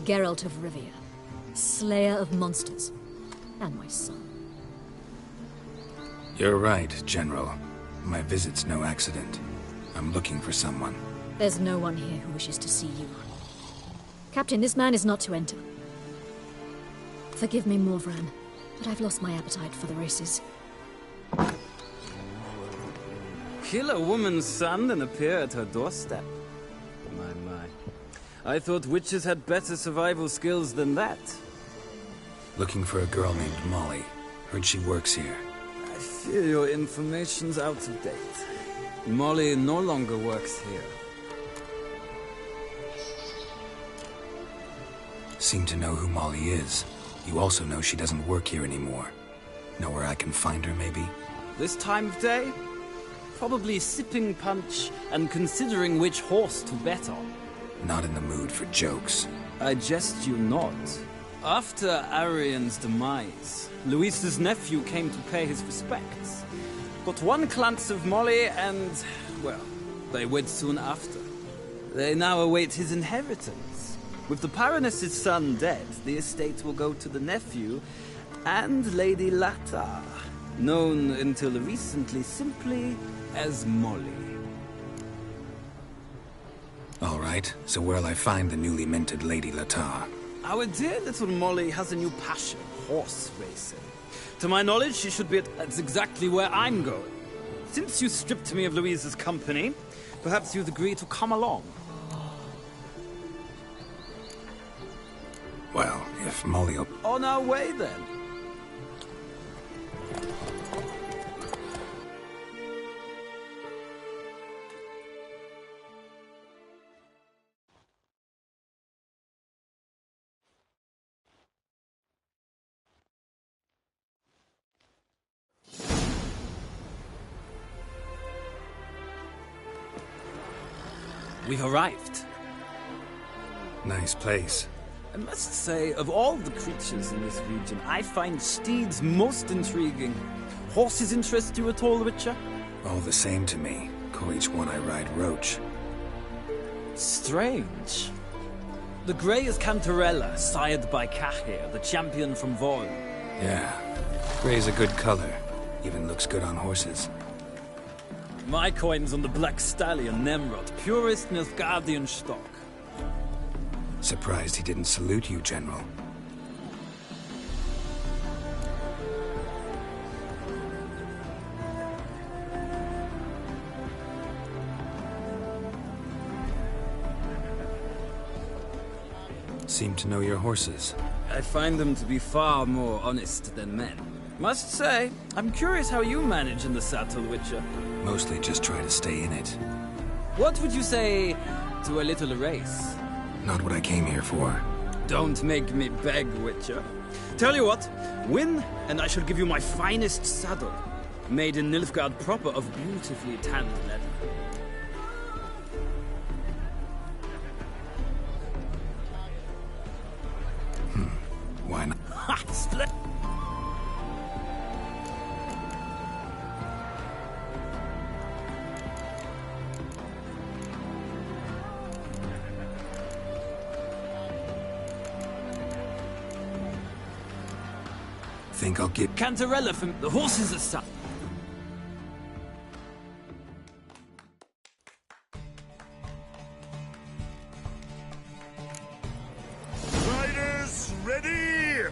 S24: Geralt of Rivia, slayer of monsters, and my son.
S7: You're right, General. My visit's no accident. I'm looking for someone.
S24: There's no one here who wishes to see you. Captain, this man is not to enter. Forgive me, Morvran, but I've lost my appetite for the races.
S23: Kill a woman's son and appear at her doorstep. My. I thought witches had better survival skills than that.
S7: Looking for a girl named Molly. Heard she works here.
S23: I fear your information's out of date. Molly no longer works here.
S7: Seem to know who Molly is. You also know she doesn't work here anymore. Know where I can find her, maybe?
S23: This time of day? Probably sipping punch and considering which horse to bet on.
S7: Not in the mood for jokes.
S23: I jest you not. After Arian's demise, Luis's nephew came to pay his respects. Got one glance of Molly and, well, they wed soon after. They now await his inheritance. With the Baroness's son dead, the estate will go to the nephew and Lady Latar, known until recently simply as Molly.
S7: All right, so where'll I find the newly minted Lady Latar?
S23: Our dear little Molly has a new passion, horse racing. To my knowledge, she should be that's exactly where I'm going. Since you stripped me of Louise's company, perhaps you'd agree to come along.
S7: Well, if Molly...
S23: On our way, then. We've arrived.
S7: Nice place.
S23: I must say, of all the creatures in this region, I find steeds most intriguing. Horses interest you at all, Witcher?
S7: All the same to me. Call each one I ride Roach.
S23: Strange. The grey is Cantarella, sired by Cahir, the champion from Vol.
S7: Yeah. Gray's a good color. Even looks good on horses.
S23: My coin's on the Black Stallion, Nemrod, purest Nilfgaardian stock.
S7: Surprised he didn't salute you, General. Seem to know your horses.
S23: I find them to be far more honest than men. Must say, I'm curious how you manage in the saddle, Witcher.
S7: Mostly just try to stay in it.
S23: What would you say to a little race?
S7: Not what I came here for.
S23: Don't make me beg, Witcher. Tell you what, win, and I shall give you my finest saddle. Made in Nilfgaard proper of beautifully tanned leather.
S7: Why not?
S23: Ha! Split!
S7: Think I'll get
S23: Cantarella from the horses are stuck.
S11: Riders, ready!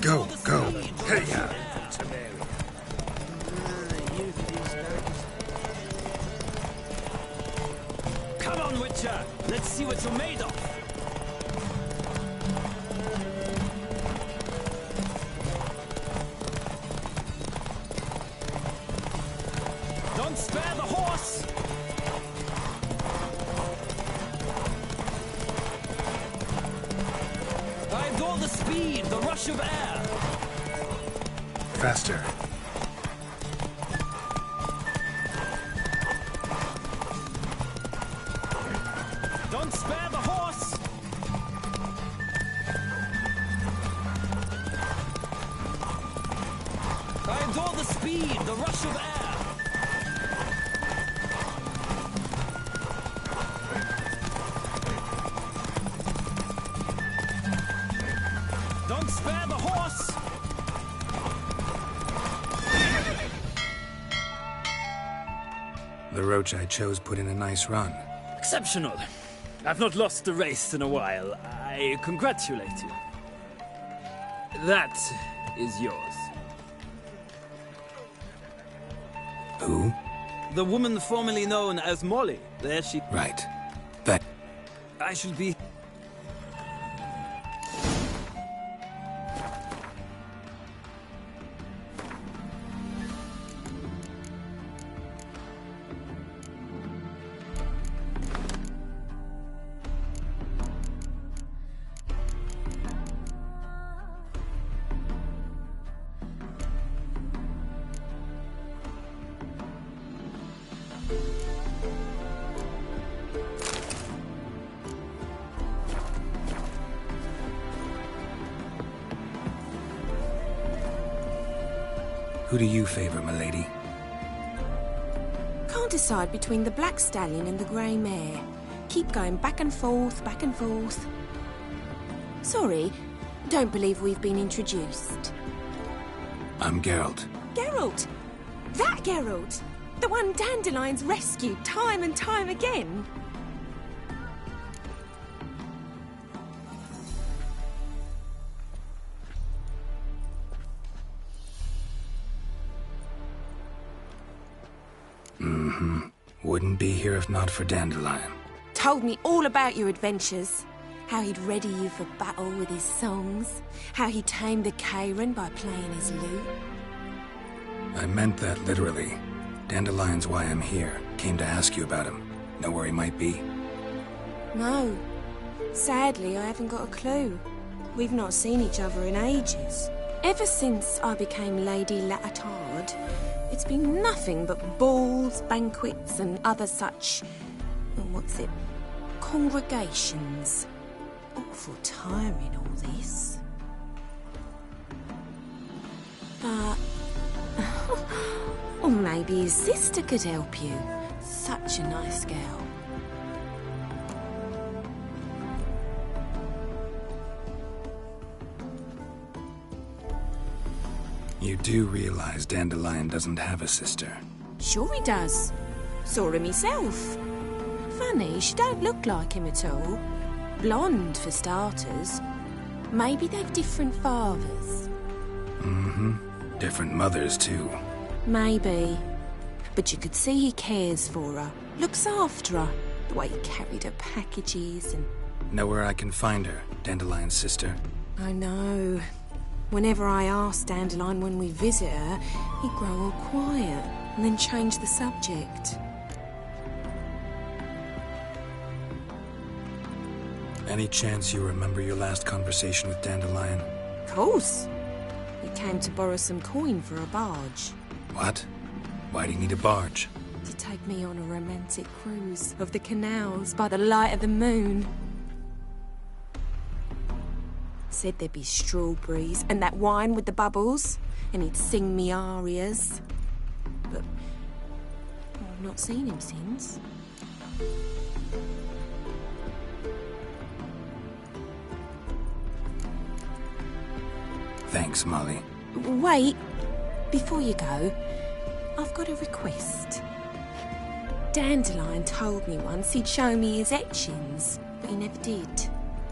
S7: Go, go. Hey,
S23: Come on, Witcher! Let's see what you're made of! Don't spare the horse! I adore the speed, the rush of air!
S7: faster.
S23: Don't spare the horse! I adore the speed, the rush of air! Don't spare the horse!
S7: The Roach I chose put in a nice run.
S23: Exceptional. I've not lost a race in a while. I congratulate you. That is yours.
S7: Who?
S23: The woman formerly known as Molly. There she...
S7: Right. That...
S23: I shall be...
S7: Who do you favor, milady?
S3: Can't decide between the Black Stallion and the Grey Mare. Keep going back and forth, back and forth. Sorry, don't believe we've been introduced.
S7: I'm Geralt.
S3: Geralt! That Geralt! The one Dandelion's rescued time and time again!
S7: Mm-hmm. Wouldn't be here if not for Dandelion.
S3: Told me all about your adventures. How he'd ready you for battle with his songs. How he tamed the Karen by playing his lute.
S7: I meant that literally. Dandelion's why I'm here. Came to ask you about him. Know where he might be?
S3: No. Sadly, I haven't got a clue. We've not seen each other in ages. Ever since I became Lady Latard, it's been nothing but balls, banquets, and other such... congregations. Awful tiring, all this. But... or maybe his sister could help you. Such a nice girl.
S7: You do realize Dandelion doesn't have a sister?
S3: Sure he does. Saw him himself. Funny, she don't look like him at all. Blonde, for starters. Maybe they've different fathers.
S7: Mm-hmm. Different mothers, too.
S3: Maybe. But you could see he cares for her. Looks after her. The way he carried her packages and...
S7: Know where I can find her, Dandelion's sister?
S3: I know. Whenever I ask Dandelion when we visit her, he'd grow all quiet and then change the subject.
S7: Any chance you remember your last conversation with Dandelion?
S3: Of course. He came to borrow some coin for a barge.
S7: What? Why do you need a barge?
S3: To take me on a romantic cruise of the canals by the light of the moon. Said there'd be strawberries and that wine with the bubbles, and he'd sing me arias. But I've not seen him since.
S7: Thanks, Molly.
S3: Wait, before you go, I've got a request. Dandelion told me once he'd show me his etchings, but he never did.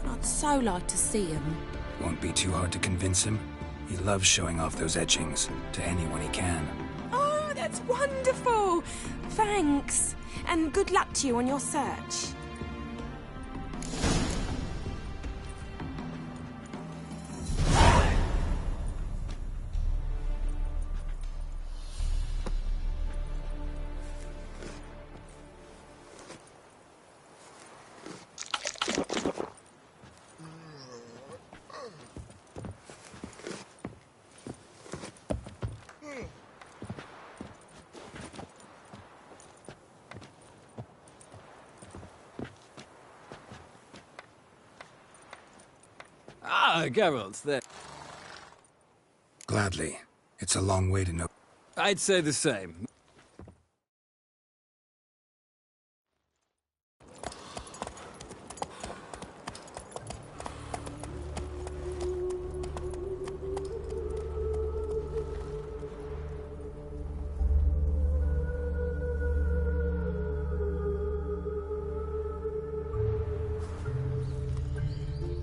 S3: I'd so like to see them.
S7: Won't be too hard to convince him. He loves showing off those etchings to anyone he can.
S3: Oh, that's wonderful! Thanks, and good luck to you on your search.
S23: Ah, Geralt, there.
S7: Gladly. It's a long way to know.
S23: I'd say the same.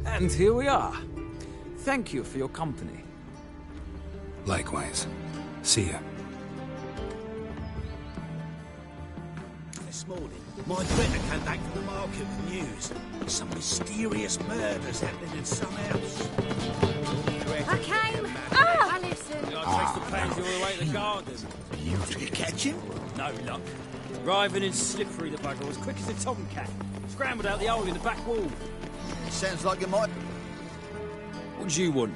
S23: And here we are. Thank you for your company.
S7: Likewise. See ya.
S13: This morning, my critter came back from the market with news. Some mysterious murders happening in some house.
S16: I came! Ah! I listen.
S23: I traced the pansy all the way to the garden.
S13: Did you catch him?
S23: No luck. Driving in slippery, the bugger was quick as a tomcat. Scrambled out the hole in the back wall.
S13: Sounds like you might...
S23: What do you want?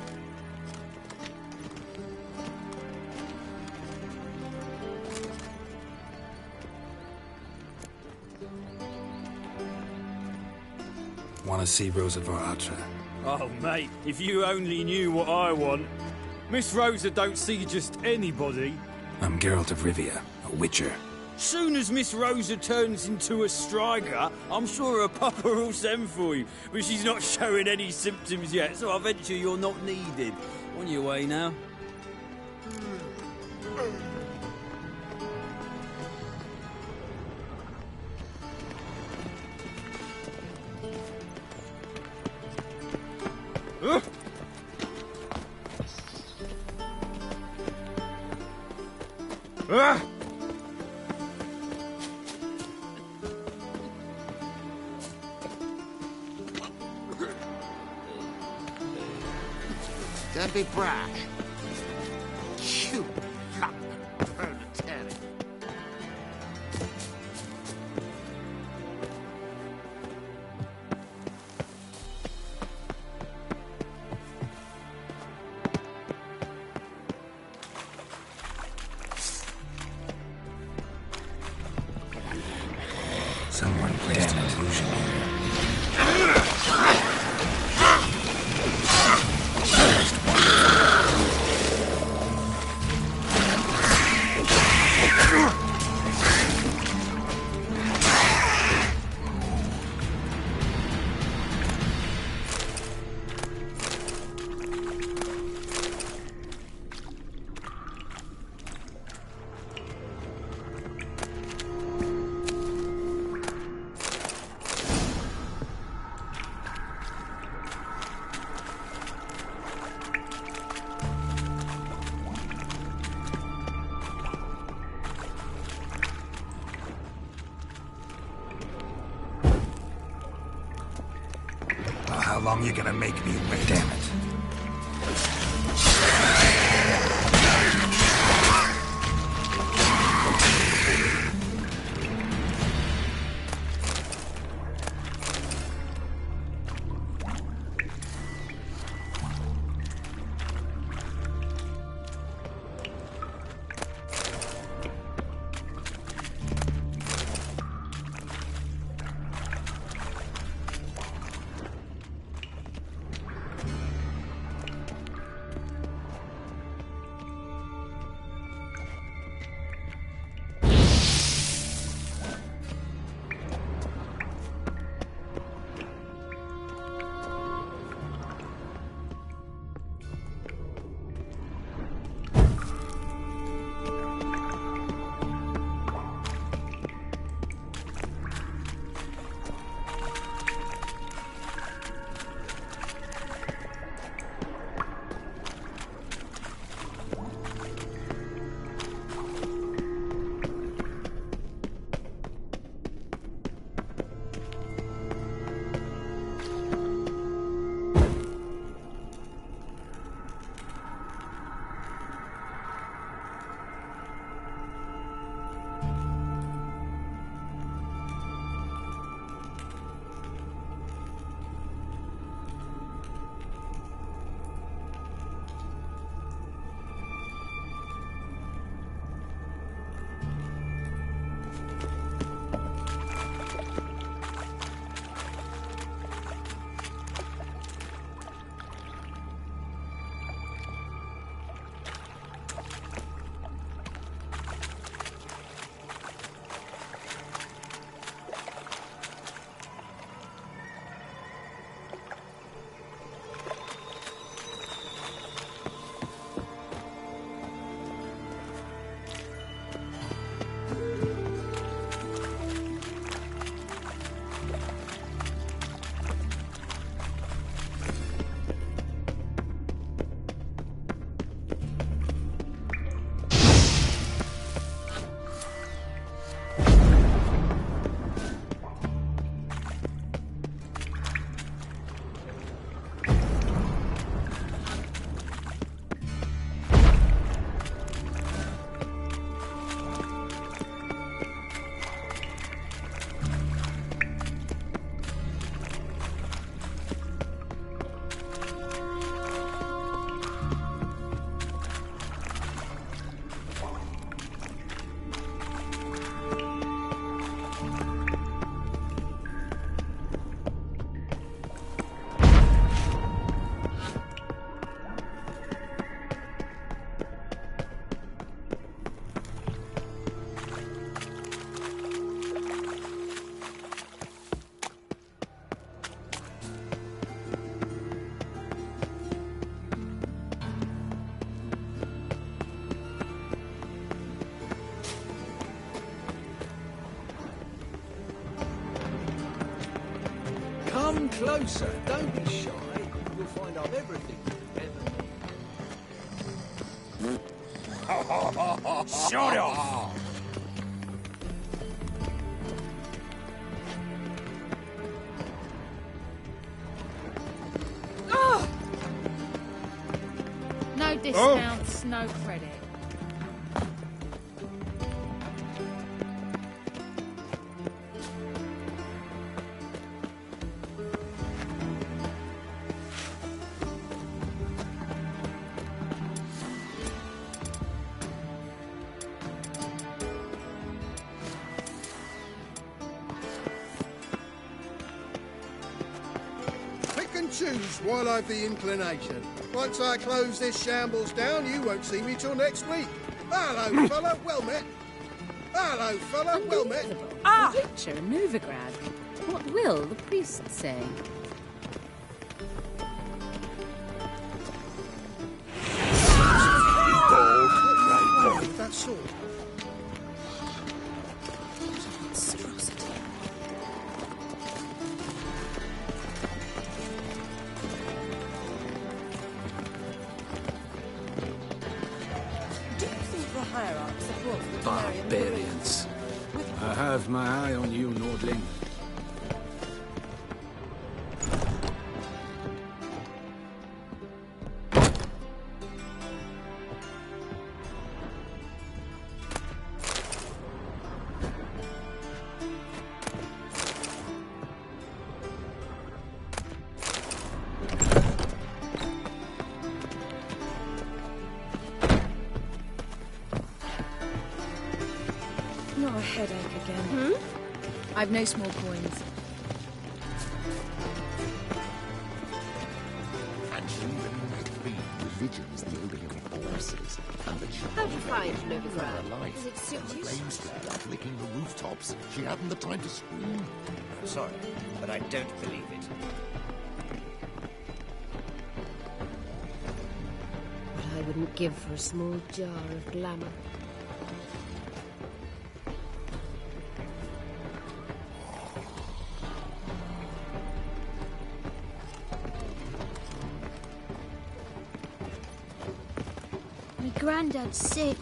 S7: Want to see Rosa Varatra?
S23: Oh, mate, if you only knew what I want. Miss Rosa don't see just anybody.
S7: I'm Geralt of Rivia, a witcher.
S23: Soon as Miss Rosa turns into a striker, I'm sure her papa will send for you. But she's not showing any symptoms yet, so I venture you're not needed. On your way now.
S2: Don't be brash. You lump proletarian.
S7: Someone placed an illusion here.
S20: How long you gonna make me wait? Damn it.
S6: Come closer. Don't be shy. You'll find I've everything you ever need.
S20: Shut off!
S12: Dismounts, no credit.
S6: Choose while I've the inclination. Once I close this shambles down, you won't see me till next week. Hello, fella, well met. Hello, fella, well met.
S12: Ah! The Witcher, Novigrad. What will the priest say?
S6: That sword.
S21: Barbarians. I have my eye on you, Nordling.
S16: Not a headache again. I've no small coins.
S2: And even might be religion's the opium of horses, and the child
S4: How do you find Novigrad?
S2: alive.
S4: Does it suit
S2: The
S4: you?
S2: flames flared up, licking the rooftops. She hadn't the time to scream.
S5: I'm sorry, but I don't believe it.
S4: What I wouldn't give for a small jar of glamour.
S10: My granddad's sick.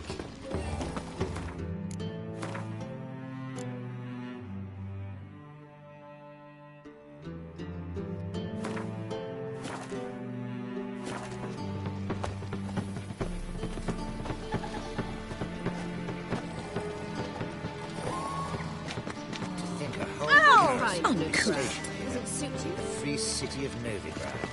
S5: Think a whole
S4: Oh,
S5: house
S4: right,
S5: on
S4: Novigrad.
S5: station.
S4: Does it suit you?
S5: The free city of Novigrad.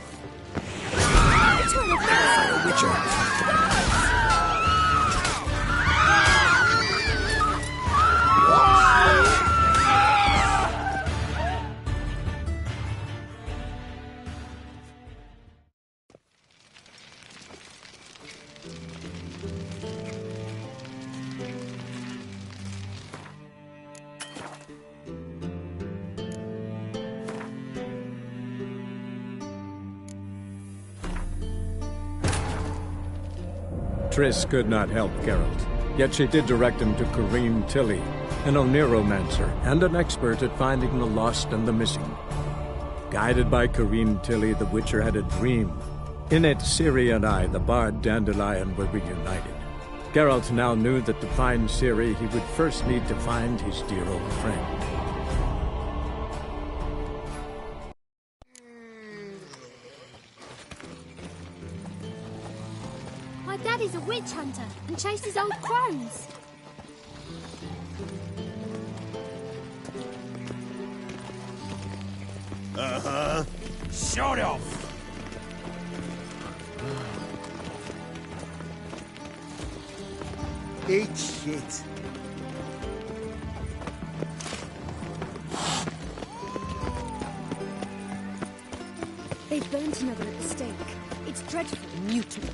S14: Triss could not help Geralt, yet she did direct him to Kareem Tilly, an Oniromancer and an expert at finding the lost and the missing. Guided by Kareem Tilly, the Witcher had a dream. In it, Ciri and I, the bard Dandelion, were reunited. Geralt now knew that to find Ciri, he would first need to find his dear old friend.
S10: My daddy's a witch hunter and chases old crones.
S11: Uh-huh. Shut off!
S6: Eat shit.
S15: They've burnt another at the stake. It's dreadful.
S4: Mutiny.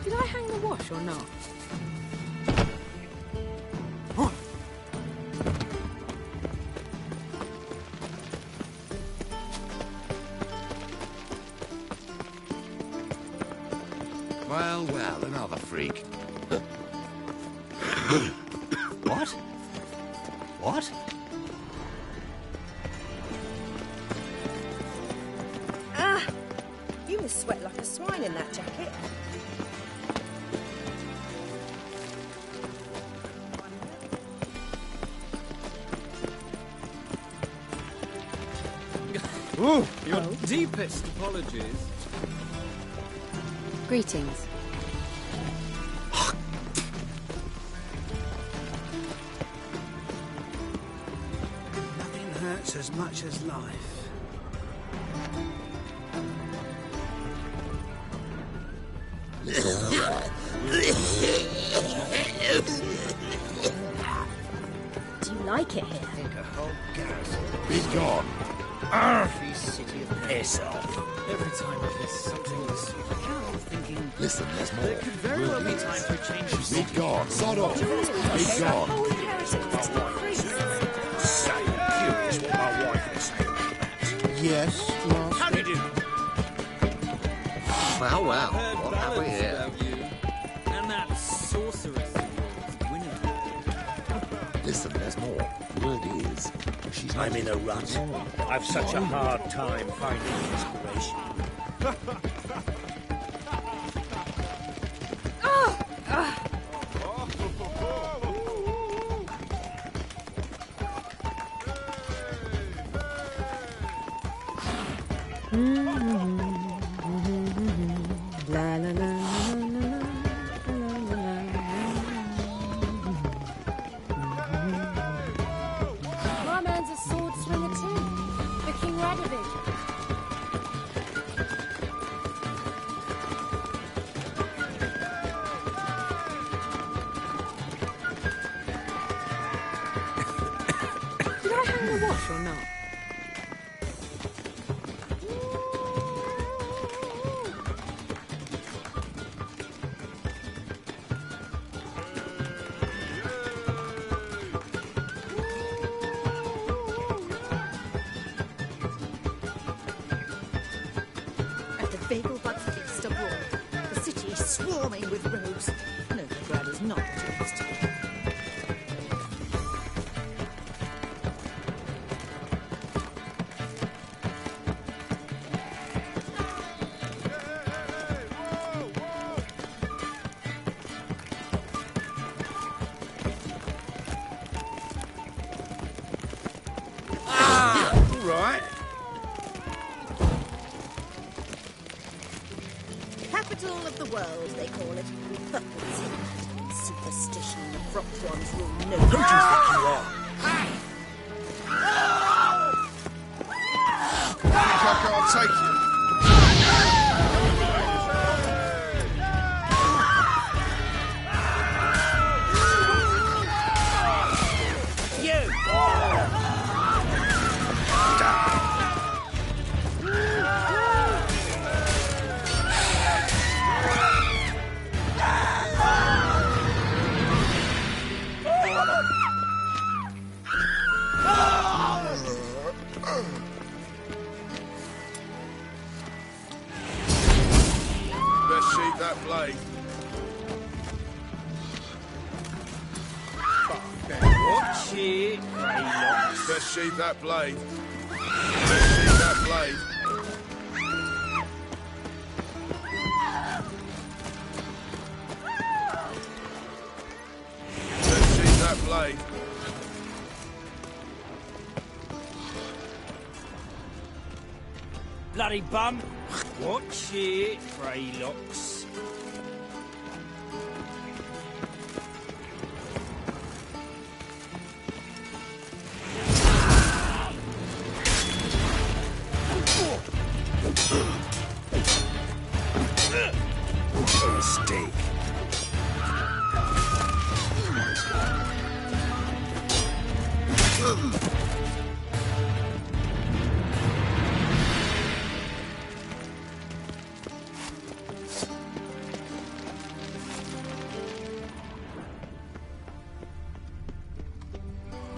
S12: Did I hang the wash or not?
S2: Well, well, another freak. What? What?
S4: You sweat like a swine in that jacket.
S23: Ooh, your deepest apologies.
S12: Greetings.
S13: Nothing hurts as much as life.
S4: Do you like it here?
S13: I think a whole garrison.
S11: Be gone.
S13: Free city of piss off.
S23: Every time I hear something this, I can't help thinking.
S11: Listen, there's more.
S23: There could very well be time for a change of
S11: Be gone. Sod off. Be gone.
S13: Say, I'm curious what my wife will say about that.
S2: Yes, Master.
S13: How do you do?
S2: Well, well,
S23: Heard
S2: what have we
S23: ballads
S2: here?
S23: about you. And that sorceress of yours, Winnie.
S11: Listen, there's more. Word is, she's
S13: I'm in a rut. I've such a hard time finding inspiration.
S4: La la la la
S10: My man's a sword swinger too. The King Radovid.
S4: Did I hang the wash or not?
S8: At the Vegelbud feast abroad, the city is swarming with rogues. Novigrad is not what it used to be.
S13: All right.
S8: Capital of the world, they call it. But what's in that? Superstition, the frocked ones will know.
S13: Who do you think you are?
S6: I can't take you. Best sheath that blade.
S23: Watch it, Greylocks.
S6: Best sheath that blade. Best sheath that blade. Best sheath that blade.
S23: Bloody bum. Watch it, Greylocks.
S7: Mistake.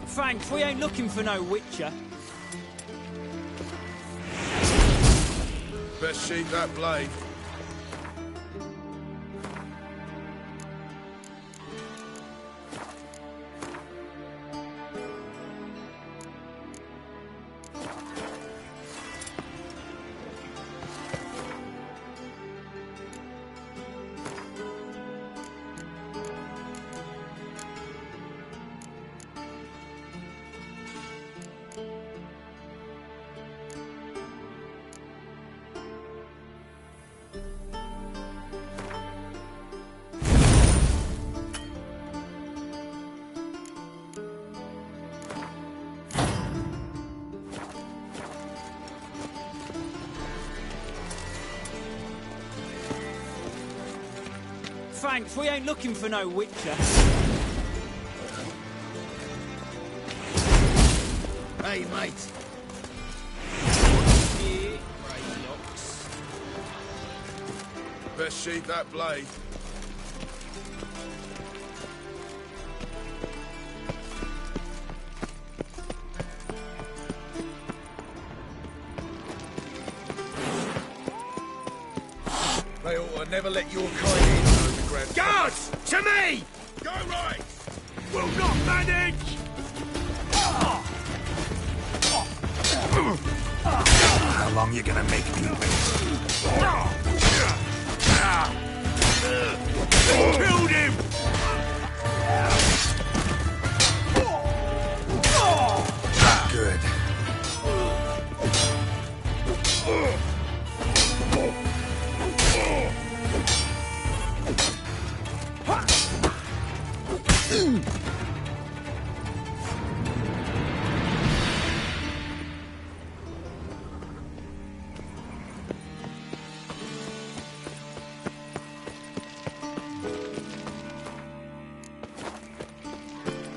S23: Thanks, we ain't looking for no witcher.
S6: Best sheath that blade.
S23: thanks. We ain't looking for no witcher.
S13: Hey, mate.
S21: Best sheath that blade. They ought to never let your kind in, Overgrad.
S13: Guards! To me!
S21: Go right! Will not manage!
S7: How long you gonna make me wait?
S21: Killed him!
S7: Good.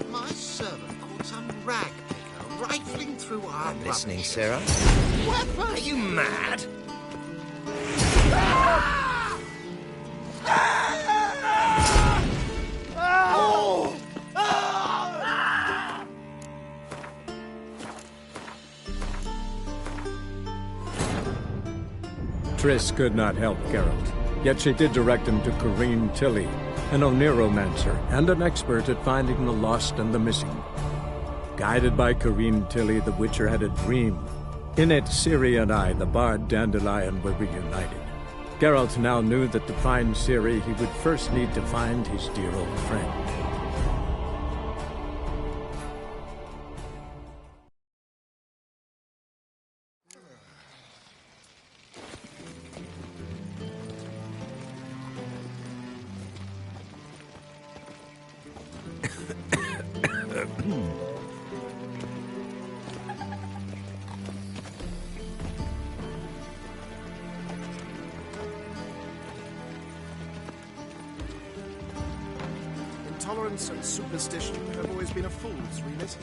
S2: My servant caught some rag picker rifling through our
S18: I'm listening,
S2: rubbish.
S18: Sarah.
S2: Weapons!
S18: Are you mad?
S14: Triss could not help Geralt, yet she did direct him to Corrine Tilly, an Oneiromancer and an expert at finding the lost and the missing. Guided by Corrine Tilly, the Witcher had a dream. In it, Ciri and I, the bard Dandelion, were reunited. Geralt now knew that to find Ciri, he would first need to find his dear old friend.
S6: Intolerance and superstition have always been a fool's remit.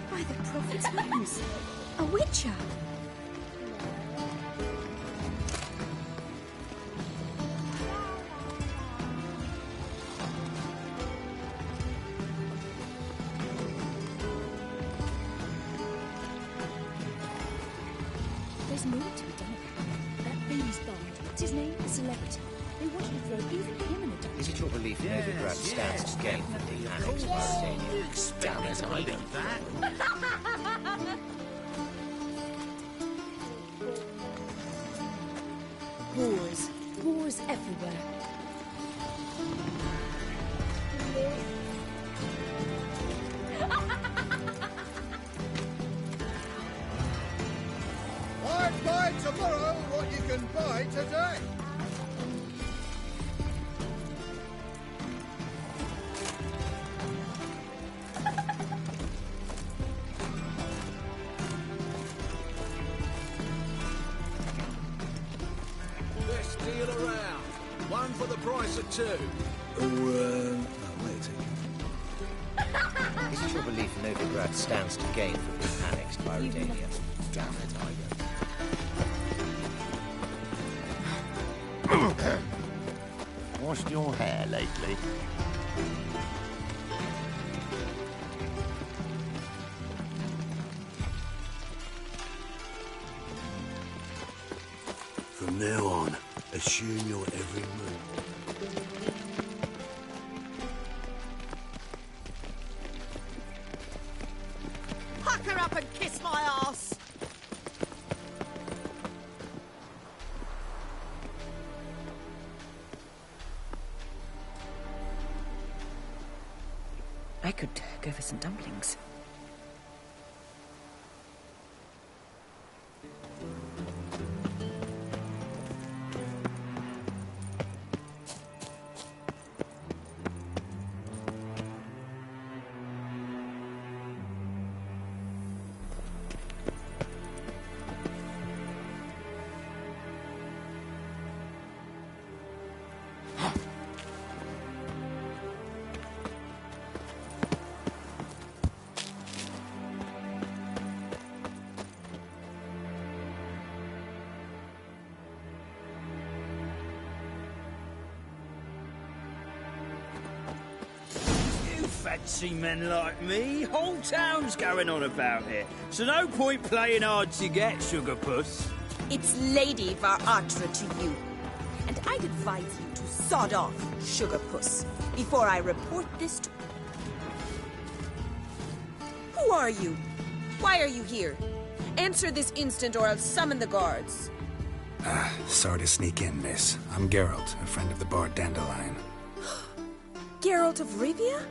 S24: By the prophet's hands, a witcher.
S12: There's more to be done. That famous bard, what's his name? A celebrity. They wanted to throw even him in the dungeon.
S18: Is it your belief Novigrad stands to gain from the annexed Mauritania? Damn it, I know that.
S12: Wars. Wars everywhere.
S6: I'd buy tomorrow what you can buy today.
S21: Best deal around. One for the price of two.
S13: wait.
S18: Is it your belief Novigrad stands to gain from being annexed by Redania? Damn it, I
S2: Washed your hair lately?
S1: From now on, assume your every move.
S8: Pucker up and kiss my ass!
S12: I could go for some dumplings.
S5: fancy men like me. Whole town's going on about it. So no point playing hard to get, Sugar Puss.
S3: It's Lady Var Atra to you. And I'd advise you to sod off, Sugar Puss, before I report this to... Who are you? Why are you here? Answer this instant or I'll summon the guards.
S7: Sorry to sneak in, miss. I'm Geralt, a friend of the bard Dandelion.
S3: Geralt of Rivia?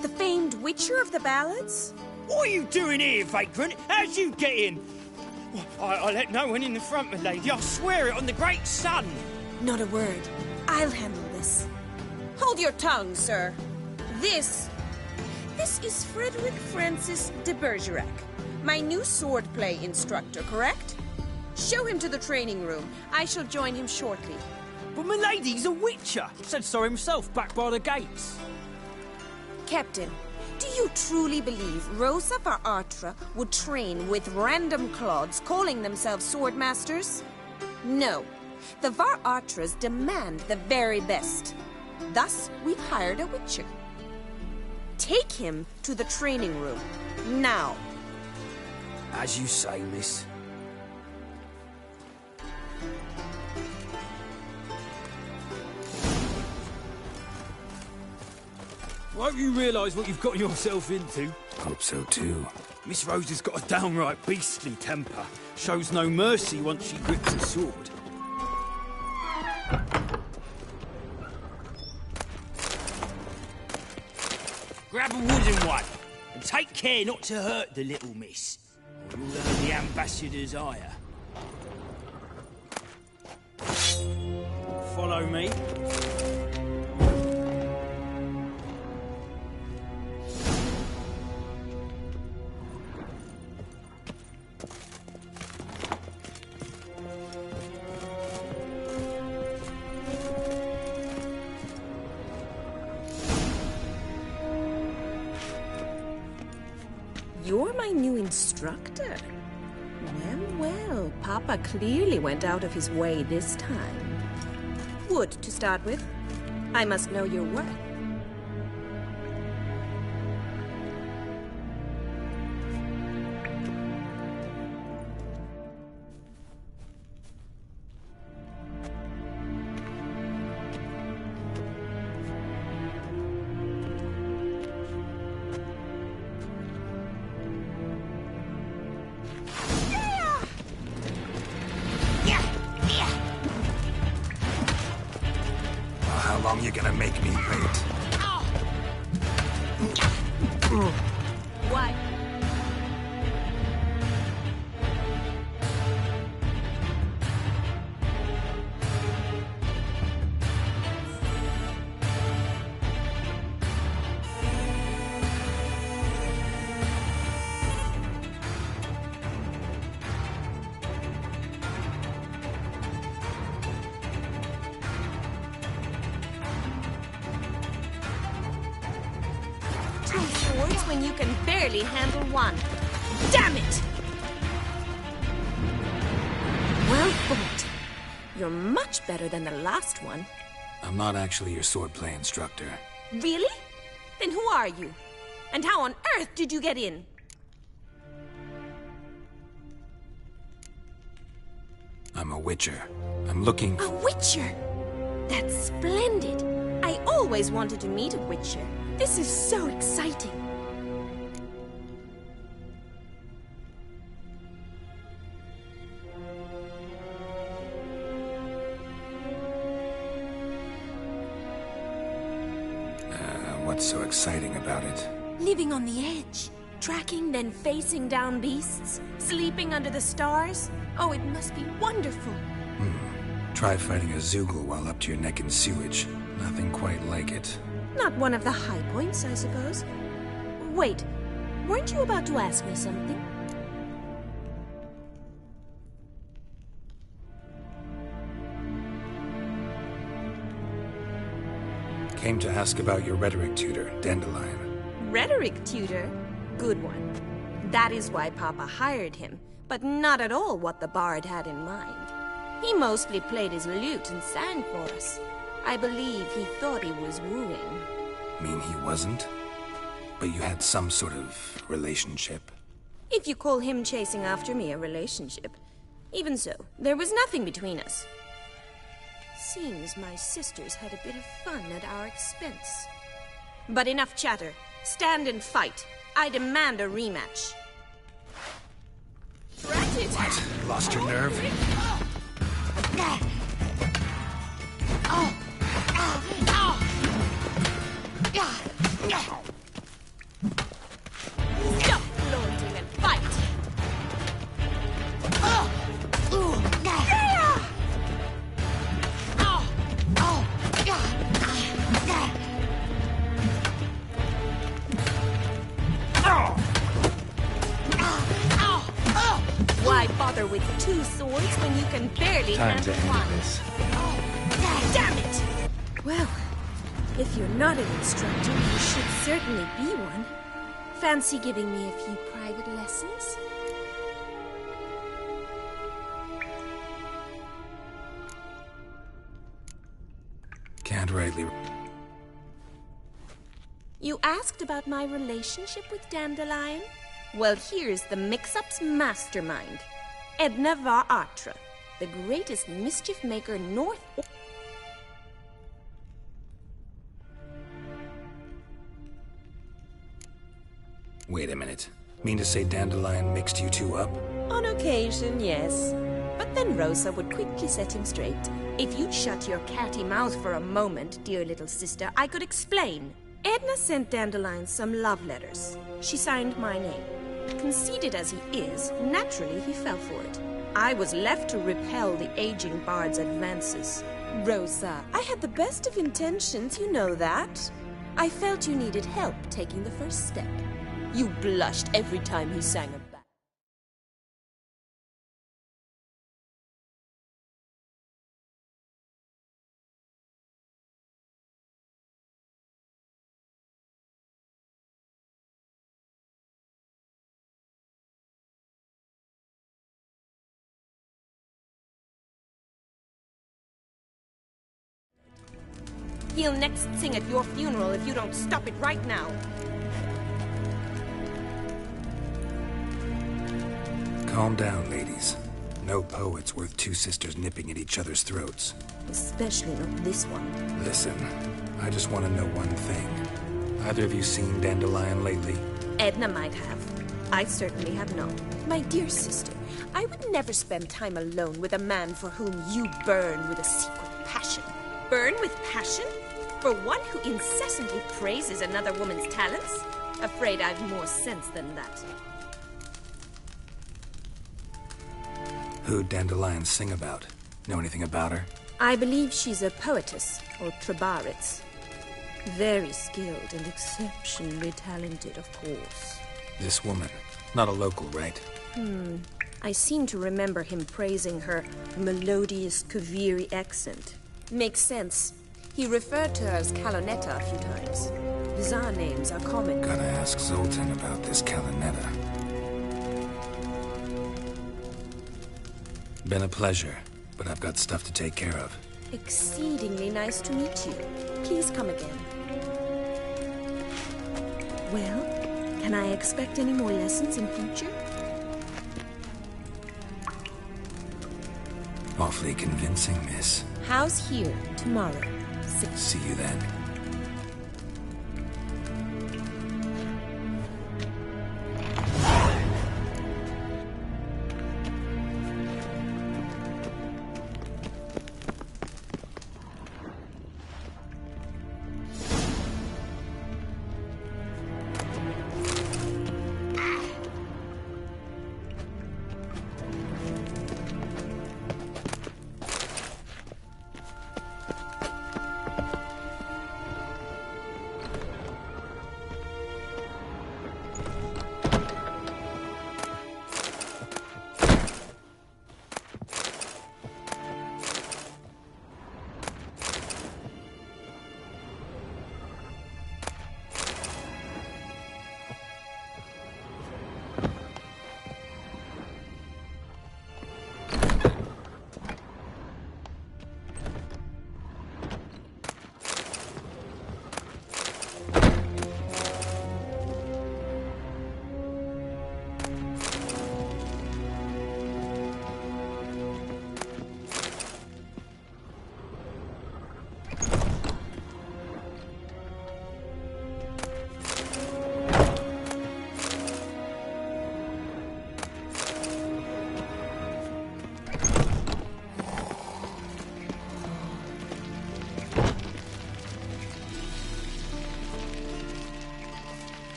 S3: The famed witcher of the ballads?
S5: What are you doing here, vagrant? How'd you get in? I let no one in the front, my lady. I swear it on the great sun.
S3: Not a word. I'll handle this. Hold your tongue, sir. This is Frederick Francis de Bergerac, my new swordplay instructor, correct? Show him to the training room. I shall join him shortly.
S5: But my lady's a witcher. Said so himself back by the gates.
S3: Captain, do you truly believe Rosa Var Atra would train with random clods calling themselves swordmasters? No. The Var Atras demand the very best. Thus, we've hired a witcher. Take him to the training room. Now.
S5: As you say, miss. Won't you realise what you've got yourself into?
S7: Hope so, too.
S5: Miss Rose has got a downright beastly temper. Shows no mercy once she grips a sword. Grab a wooden one, and take care not to hurt the little miss, or you'll earn the ambassador's ire. Follow me.
S3: You're my new instructor. Well, Papa clearly went out of his way this time. Wood, to start with. I must know your worth.
S7: How long you gonna make me wait?
S3: Why? Swords when you can barely handle one. Damn it! Well fought. You're much better than the last one.
S7: I'm not actually your swordplay instructor.
S3: Really? Then who are you? And how on earth did you get in?
S7: I'm a witcher. I'm looking
S3: A witcher? That's splendid. I always wanted to meet a witcher. This is so exciting.
S7: What's so exciting about it?
S3: Living on the edge. Tracking, then facing down beasts. Sleeping under the stars. Oh, it must be wonderful.
S7: Try fighting a Zoogle while up to your neck in sewage. Nothing quite like it.
S3: Not one of the high points, I suppose. Wait, weren't you about to ask me something?
S7: Came to ask about your rhetoric tutor, Dandelion.
S3: Rhetoric tutor? Good one. That is why Papa hired him, but not at all what the bard had in mind. He mostly played his lute and sang for us. I believe he thought he was wooing.
S7: Mean he wasn't? But you had some sort of relationship.
S3: If you call him chasing after me a relationship. Even so, there was nothing between us. Seems my sisters had a bit of fun at our expense. But enough chatter. Stand and fight. I demand a rematch.
S7: What? Lost your nerve?
S3: Stop flaunting and fight! Why bother with two swords when you can barely
S7: Time to
S3: handle
S7: end
S3: one?
S7: this.
S3: Damn it! Well, if you're not an instructor, you should certainly be one. Fancy giving me a few private lessons?
S7: Can't rightly...
S3: You asked about my relationship with Dandelion? Well, here's the mix-up's mastermind. Edna var Atra, the greatest mischief maker north...
S7: Wait a minute. Mean to say Dandelion mixed you two up?
S3: On occasion, yes. But then Rosa would quickly set him straight. If you'd shut your catty mouth for a moment, dear little sister, I could explain. Edna sent Dandelion some love letters. She signed my name. Conceited as he is, naturally he fell for it. I was left to repel the aging bard's advances. Rosa, I had the best of intentions, you know that. I felt you needed help taking the first step. You blushed every time he sang a ballad. He'll next sing at your funeral if you don't stop it right now.
S7: Calm down, ladies. No poet's worth two sisters nipping at each other's throats.
S3: Especially not this one.
S7: Listen, I just want to know one thing. Either of you seen Dandelion lately?
S3: Edna might have. I certainly have not. My dear sister, I would never spend time alone with a man for whom you burn with a secret passion. Burn with passion? For one who incessantly praises another woman's talents? Afraid I've more sense than that.
S7: Who'd Dandelion sing about? Know anything about her?
S3: I believe she's a poetess, or Trebaritz. Very skilled and exceptionally talented, of course.
S7: This woman. Not a local, right?
S3: I seem to remember him praising her melodious Kaviri accent. Makes sense. He referred to her as Calonetta a few times. Bizarre names are common.
S7: Gotta ask Zoltan about this Calonetta. Been a pleasure, but I've got stuff to take care of.
S3: Exceedingly nice to meet you. Please come again. Well, can I expect any more lessons in future?
S7: Awfully convincing, miss.
S3: How's here tomorrow?
S7: See you then.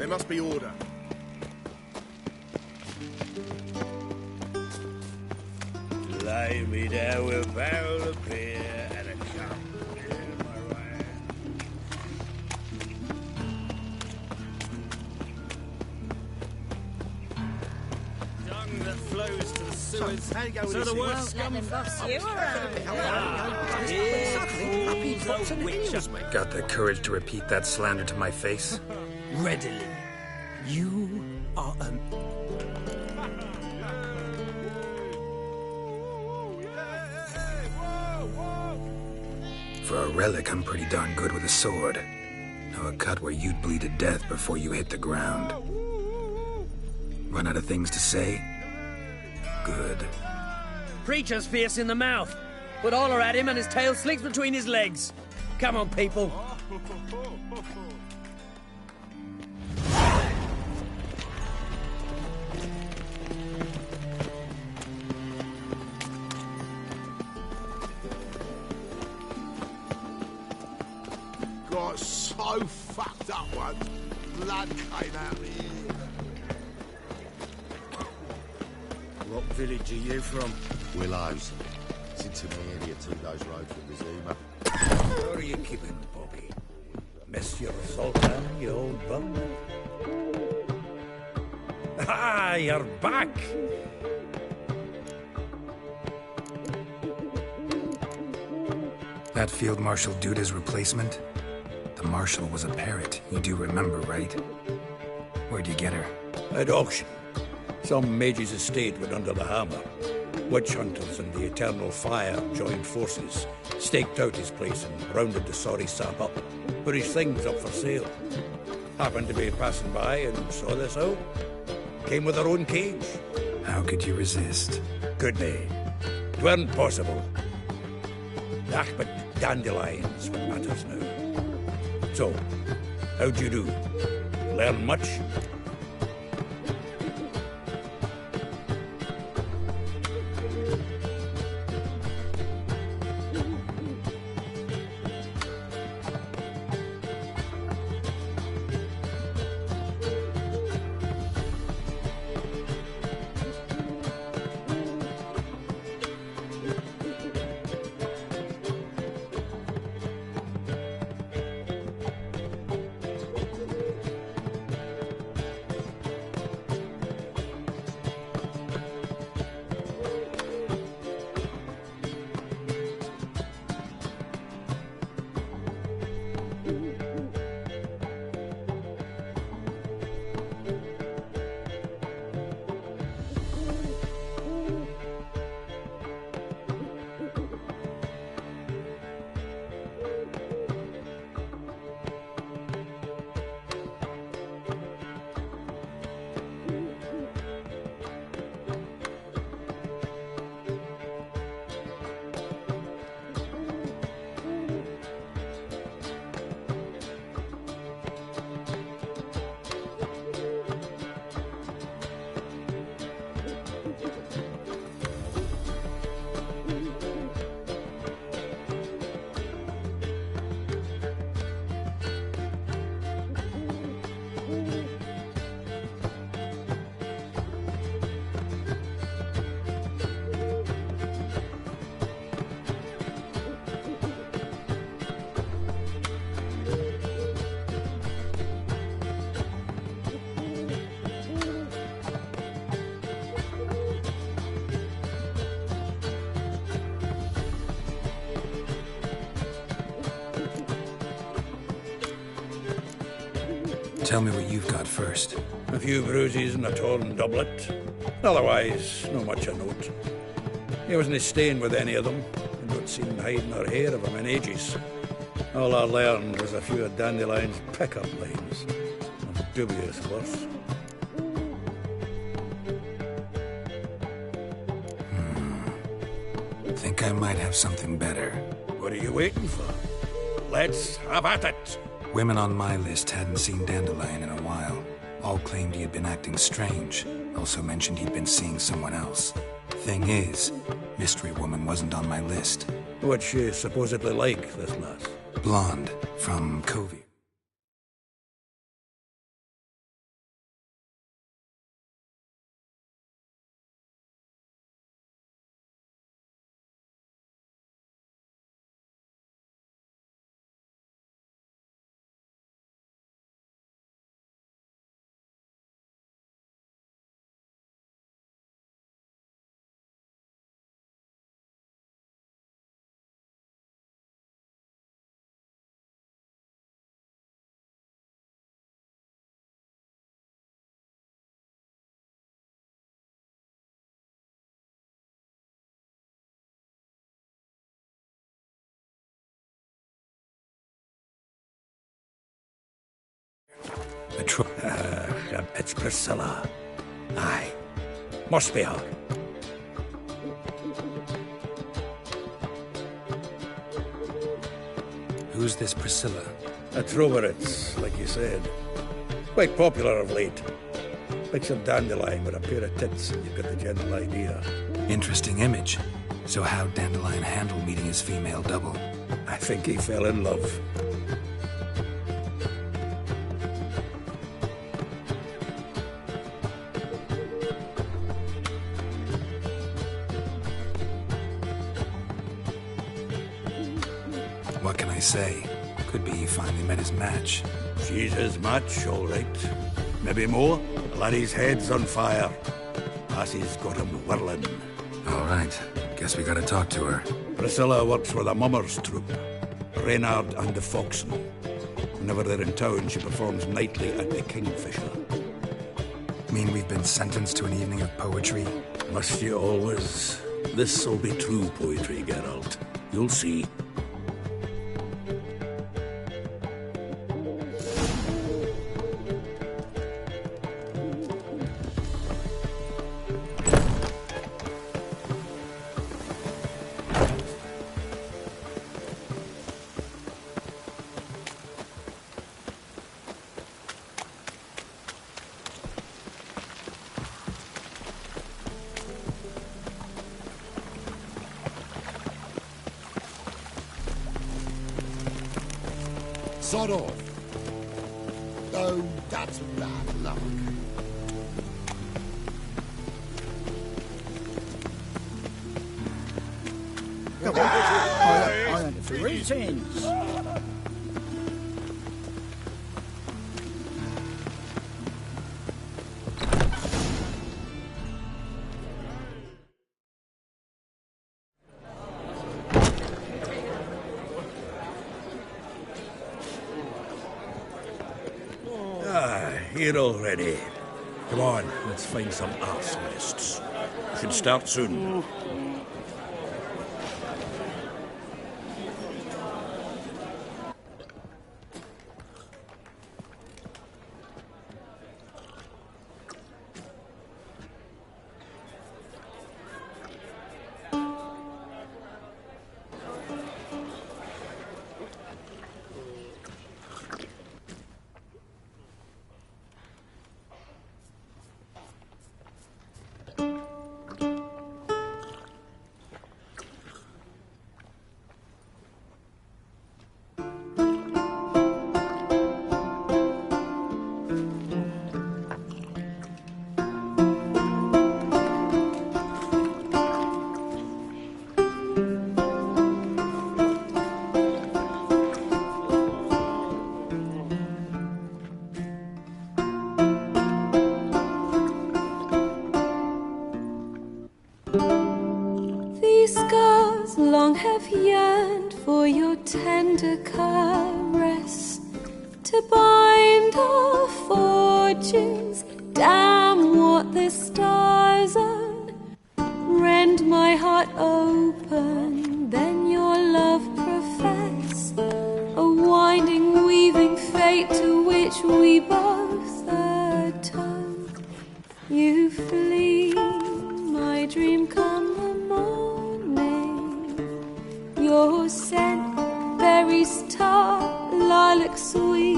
S6: There must be order.
S11: Lay me down with a barrel of beer and a cup in my hand.
S23: Dung that flows to the sewers.
S6: How you go with
S23: So
S6: this?
S23: the
S6: You
S23: worst
S6: won't
S23: scum
S6: let them boss
S23: you
S6: you around.
S23: Here calls a witcher.
S7: Got the courage to repeat that slander to my face?
S5: Readily. You are a...
S7: For a relic, I'm pretty darn good with a sword. Know a cut where you'd bleed to death before you hit the ground. Run out of things to say? Good.
S9: Preacher's fierce in the mouth, but holler at him and his tail slicks between his legs. Come on, people.
S6: Got so fucked up once. Blood came out of me.
S13: What village are you from?
S2: Willows. It's intermediate a 2 days road from Rizuma.
S20: What are you keeping, Bobby? Miss your sultan, you old bum? Ah, you're back!
S7: That Field Marshal Duda's replacement? The Marshal was a parrot, you do remember, right? Where'd you get her?
S20: At auction. Some mage's estate went under the hammer. Witch hunters and the Eternal Fire joined forces, staked out his place and rounded the sorry sap up, put his things up for sale. Happened to be passing by and saw this out. Came with her own cage.
S7: How could you resist?
S20: Could they? It weren't possible. Ah, but dandelions what matters now. So, how'd you do? Learn much?
S7: Tell me what you've got first.
S20: A few bruises and a torn doublet. Otherwise, not much of note. He wasn't staying with any of them, and not seen hiding or hair of him in ages. All I learned was a few of Dandelion's pick-up lines. And dubious worse.
S7: Think I might have something better.
S20: What are you waiting for? Let's have at it!
S7: Women on my list hadn't seen Dandelion in a while. All claimed he had been acting strange. Also mentioned he'd been seeing someone else. Thing is, Mystery Woman wasn't on my list.
S20: What's she supposedly like, this lass?
S7: Blonde, from Covey.
S20: It's Priscilla. Aye. Must be her.
S7: Who's this Priscilla?
S20: A Troveritz, like you said. Quite popular of late. Picture Dandelion with a pair of tits, and you've got the general idea.
S7: Interesting image. So how'd Dandelion handle meeting his female double?
S20: I think he fell in love.
S7: What can I say? Could be he finally met his match.
S20: She's his match, all right. Maybe more. The laddie's head's on fire. Lassie's got him whirling.
S7: All right. Guess we gotta talk to her.
S20: Priscilla works for the Mummers troupe. Reynard and the Foxen. Whenever they're in town, she performs nightly at the Kingfisher.
S7: Mean we've been sentenced to an evening of poetry?
S20: Must you always? This'll be true poetry, Geralt. You'll see.
S2: Sod off. Oh, that's bad luck.
S13: I am greetings.
S20: Here already. Come on, let's find some arse nests. Should start soon.
S3: Have yearned for your tender caress to bind our fortunes. Damn what the stars are. Rend my heart open, then your love profess. A winding, weaving fate to which we both atone. You flee, my dream come. Your scent, berries tart, lilac sweet.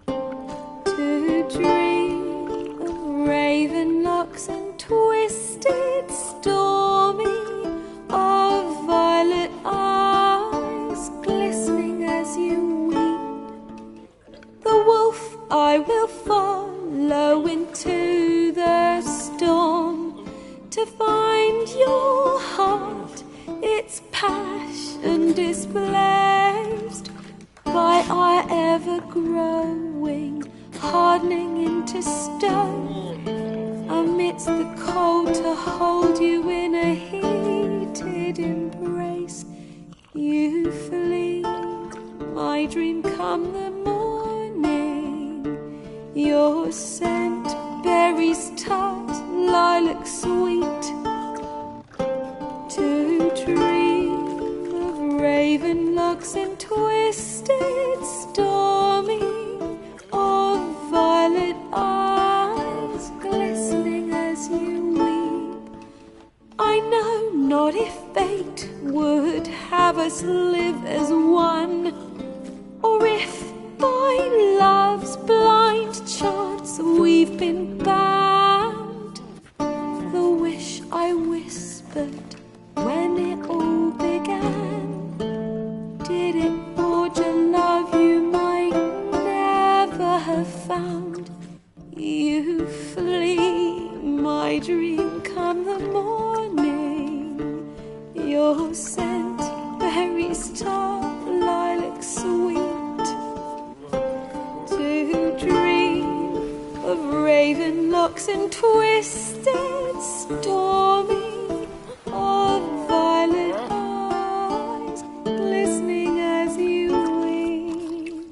S3: To dream of raven locks and twisted, stormy, of violet eyes glistening as you weep. The wolf I will follow into the storm to find your heart. Its passion displaced by our ever-growing, hardening into stone. Amidst the cold to hold you in a heated embrace. You flee, my dream come the morning. Your scent, berries tart, lilac sweet. To dream of raven locks and twisted, stormy, of
S16: us live as one, or if by love's blind chance we've been bound. The wish I whispered when it all began, did it forge a love you might never have found? You flee, my dream, come the morning. Your scent, berries tart, lilac sweet. To dream of raven locks and twisted, stormy, of violet eyes, glistening as you weep.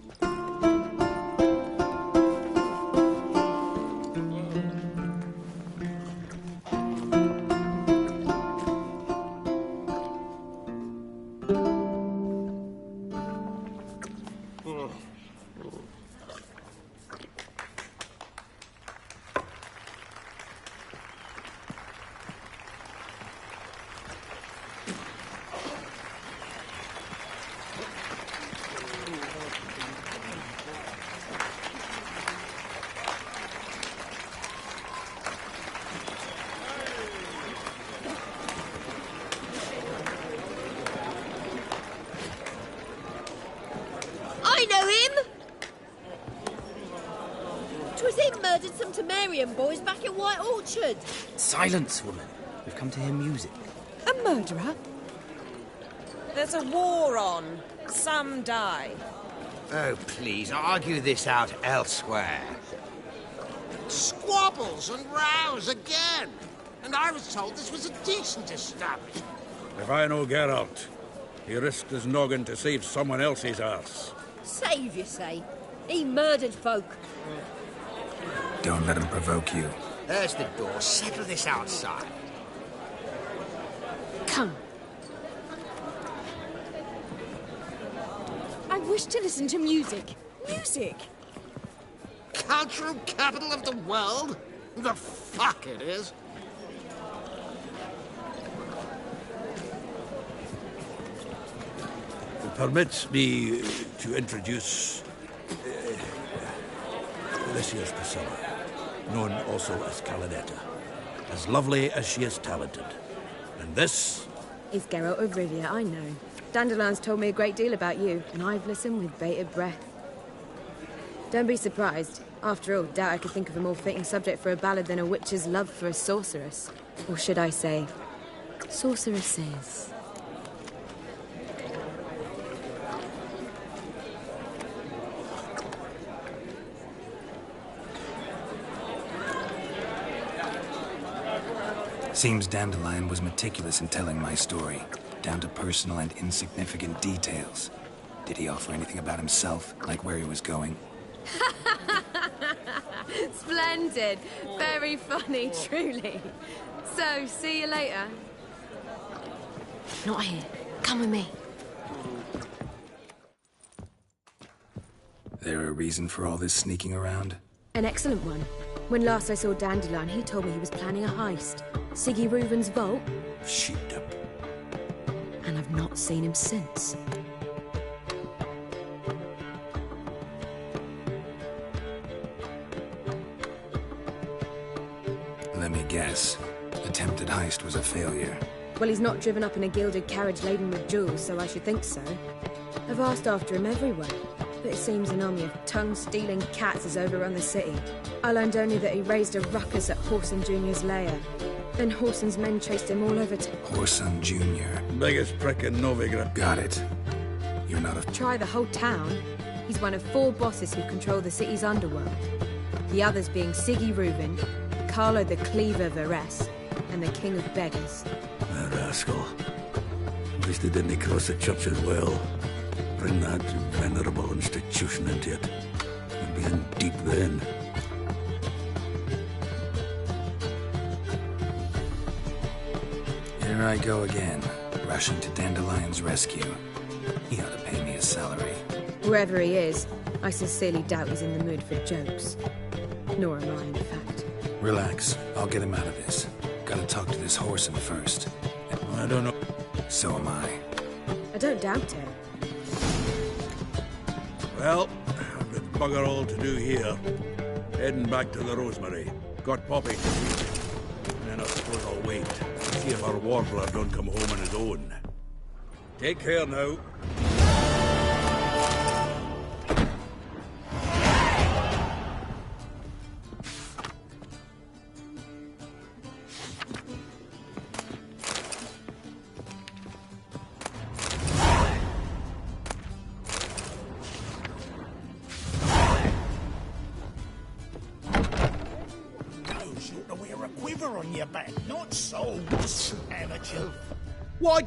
S4: I know him! 'Twas him murdered some Temerian boys back at White Orchard.
S5: Silence, woman. We've come to hear music.
S15: A murderer?
S17: There's a war on. Some die.
S18: Oh, please, argue this out elsewhere.
S2: Squabbles and rows again. And I was told this was a decent establishment.
S20: If I know Geralt, he risked his noggin to save someone else's arse.
S4: Save, you say? He murdered folk.
S7: Don't let him provoke you.
S18: There's the door. Settle this outside.
S15: Come. I wish to listen to music. Music!
S2: Cultural capital of the world? The fuck it is.
S20: Permits me to introduce this here's Priscilla, known also as Calinetta. As lovely as she is talented. And this
S3: Is Geralt of Rivia, I know. Dandelion's told me a great deal about you, and I've listened with bated breath. Don't be surprised. After all, doubt I could think of a more fitting subject for a ballad than a witch's love for a sorceress. Or should I say, sorceresses.
S7: Seems Dandelion was meticulous in telling my story, down to personal and insignificant details. Did he offer anything about himself, like where he was going?
S3: Splendid. Very funny, truly. So, see you later. Not here. Come with me.
S7: There a reason for all this sneaking around?
S3: An excellent one. When last I saw Dandelion, he told me he was planning a heist. Siggy Reuven's vault.
S20: sheepdip.
S3: And I've not seen him since.
S7: Let me guess. Attempted heist was a failure.
S3: Well, he's not driven up in a gilded carriage laden with jewels, so I should think so. I've asked after him everywhere, but it seems an army of tongue-stealing cats has overrun the city. I learned only that he raised a ruckus at Whoreson Jr.'s lair. Then Whoreson's men chased him all over to...
S7: Whoreson Jr.
S20: Biggest prick in Novigrad.
S7: Got it. You're not a...
S3: Try the whole town. He's one of 4 bosses who control the city's underworld. The others being Siggy Reuven, Carlo the Cleaver Varese, and the King of Beggars.
S20: A rascal. At least he didn't cross the church as well. Bring that venerable institution into it. We'd be in deep then.
S7: Here I go again, rushing to Dandelion's rescue. He ought to pay me a salary.
S3: Whoever he is, I sincerely doubt he's in the mood for jokes. Nor am I, in fact.
S7: Relax. I'll get him out of this. Gotta talk to this Whoreson first.
S20: I don't know.
S7: So am I.
S4: I don't doubt it.
S20: Well, I've got bugger all to do here. Heading back to the Rosemary. Got Poppy to feed. And then I suppose I'll wait. See if our warbler don't come home on his own. Take care now.
S13: On your back, not swords, amateur.
S20: What?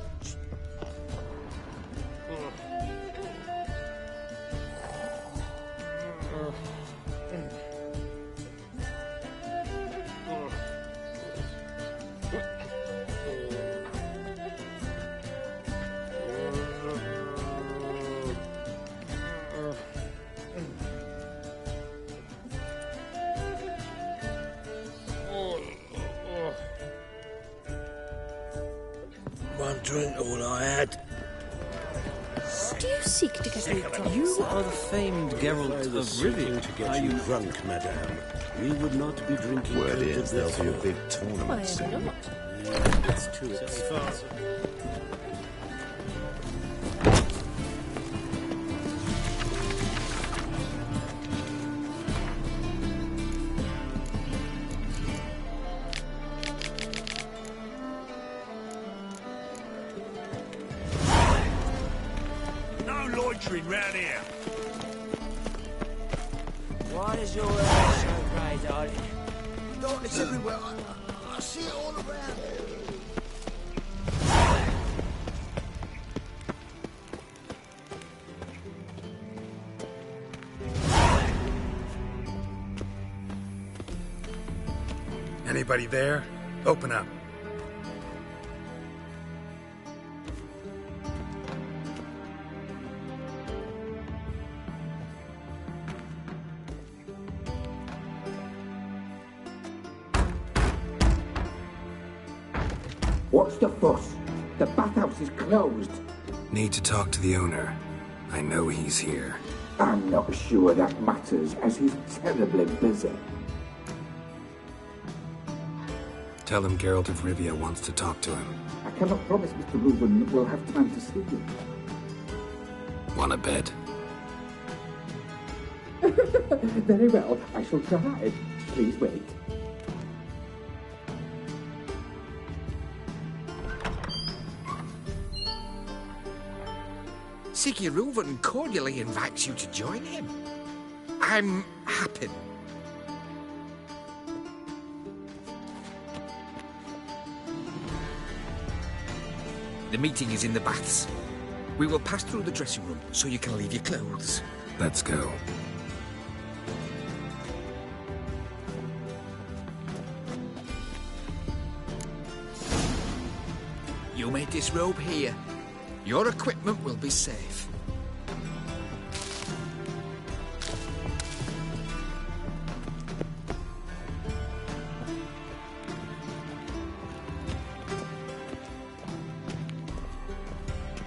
S20: One drink, all I had.
S4: What do you seek to get me drunk?
S23: You are the famed Geralt of Rivia.
S1: To get you drunk, madame. We would not be drinking.
S18: Word is there'll be a big tournament
S4: Why
S18: soon.
S4: not?
S1: It's too expensive.
S5: Round here.
S13: Why is your hair so grey, darling?
S6: Darkness everywhere. I see it all around.
S7: Anybody there? Open up.
S10: What's the fuss? The bathhouse is closed.
S7: Need to talk to the owner. I know he's here.
S10: I'm not sure that matters, as he's terribly busy.
S7: Tell him Geralt of Rivia wants to talk to him.
S10: I cannot promise Mr. Reuben will have time to see you.
S7: Want a bet?
S10: Very well, I shall try. Please wait.
S2: Siggy Reuven cordially invites you to join him. I'm happy. The meeting is in the baths. We will pass through the dressing room so you can leave your clothes.
S7: Let's go.
S2: You may disrobe here. Your equipment will be safe.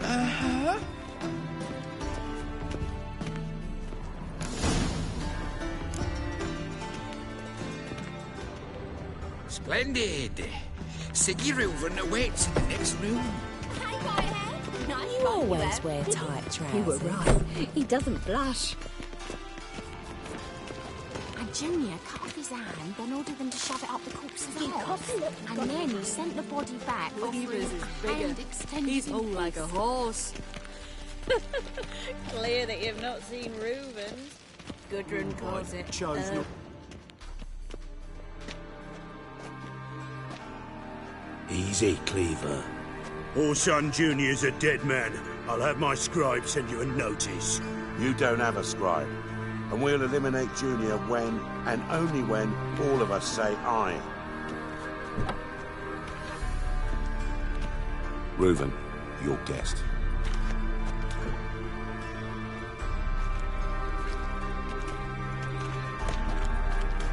S13: Uh-huh.
S2: Splendid. Siggy Reuven awaits in the next room.
S24: You always wear tight trousers. You were right. He doesn't blush.
S3: And Junior cut off his hand, then ordered them to shove it up the corpse's arse. And then he sent the body back offering a hand extension.
S12: He's all like a horse.
S17: Clear that you've not seen Reuven's. Gudrun calls it.
S1: Easy, Cleaver.
S11: Orson Jr.'s a dead man. I'll have my scribe send you a notice.
S14: You don't have a scribe. And we'll eliminate Junior when, and only when, all of us say aye. Reuven, your guest.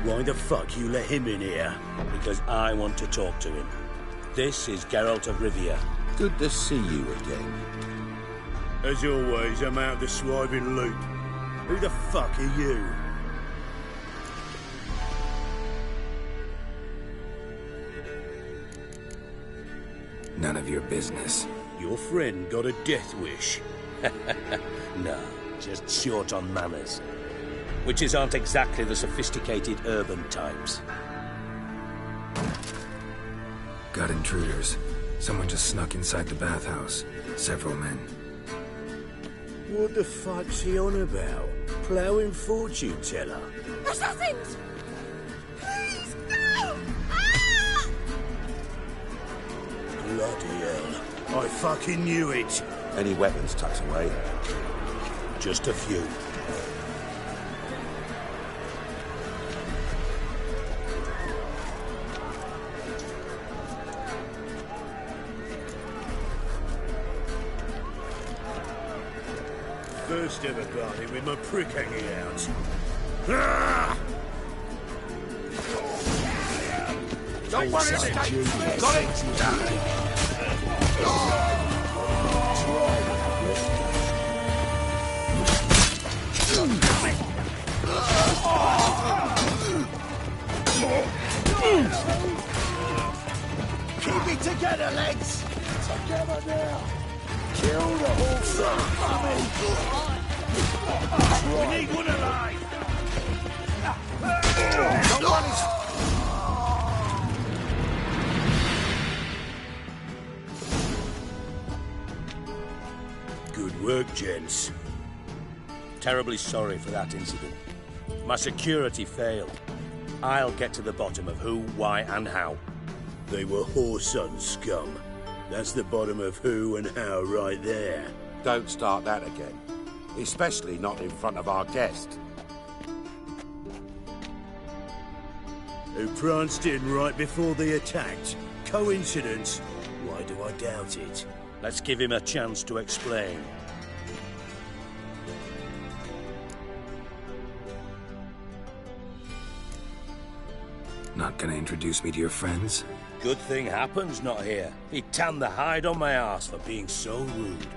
S1: Why the fuck you let him in here? Because I want to talk to him. This is Geralt of Rivia.
S14: Good to see you again.
S1: As always, I'm out of the swiving loop. Who the fuck are you?
S7: None of your business.
S1: Your friend got a death wish.
S13: No, just short on manners. Witches aren't exactly the sophisticated urban types.
S7: Got intruders. Someone just snuck inside the bathhouse. Several men.
S1: What the fuck's he on about? Ploughing fortune teller?
S16: Assassins! Please, no! Ah!
S1: Bloody hell. I fucking knew it.
S14: Any weapons tucked away?
S1: Just a few. First ever party with my prick hanging out. Ah!
S14: Don't worry, escape! Got it!
S13: Keep it together, lads! Together now! Kill the whole thing! We need one alive!
S1: Good work, gents.
S13: Terribly sorry for that incident. My security failed. I'll get to the bottom of who, why, and how.
S1: They were Whoreson scum. That's the bottom of who and how right there.
S14: Don't start that again. Especially not in front of our guest.
S1: Who pranced in right before they attacked. Coincidence? Why do I doubt it?
S13: Let's give him a chance to explain.
S7: Not gonna introduce me to your friends?
S13: Good thing Happen's not here. He tanned the hide on my arse for being so rude.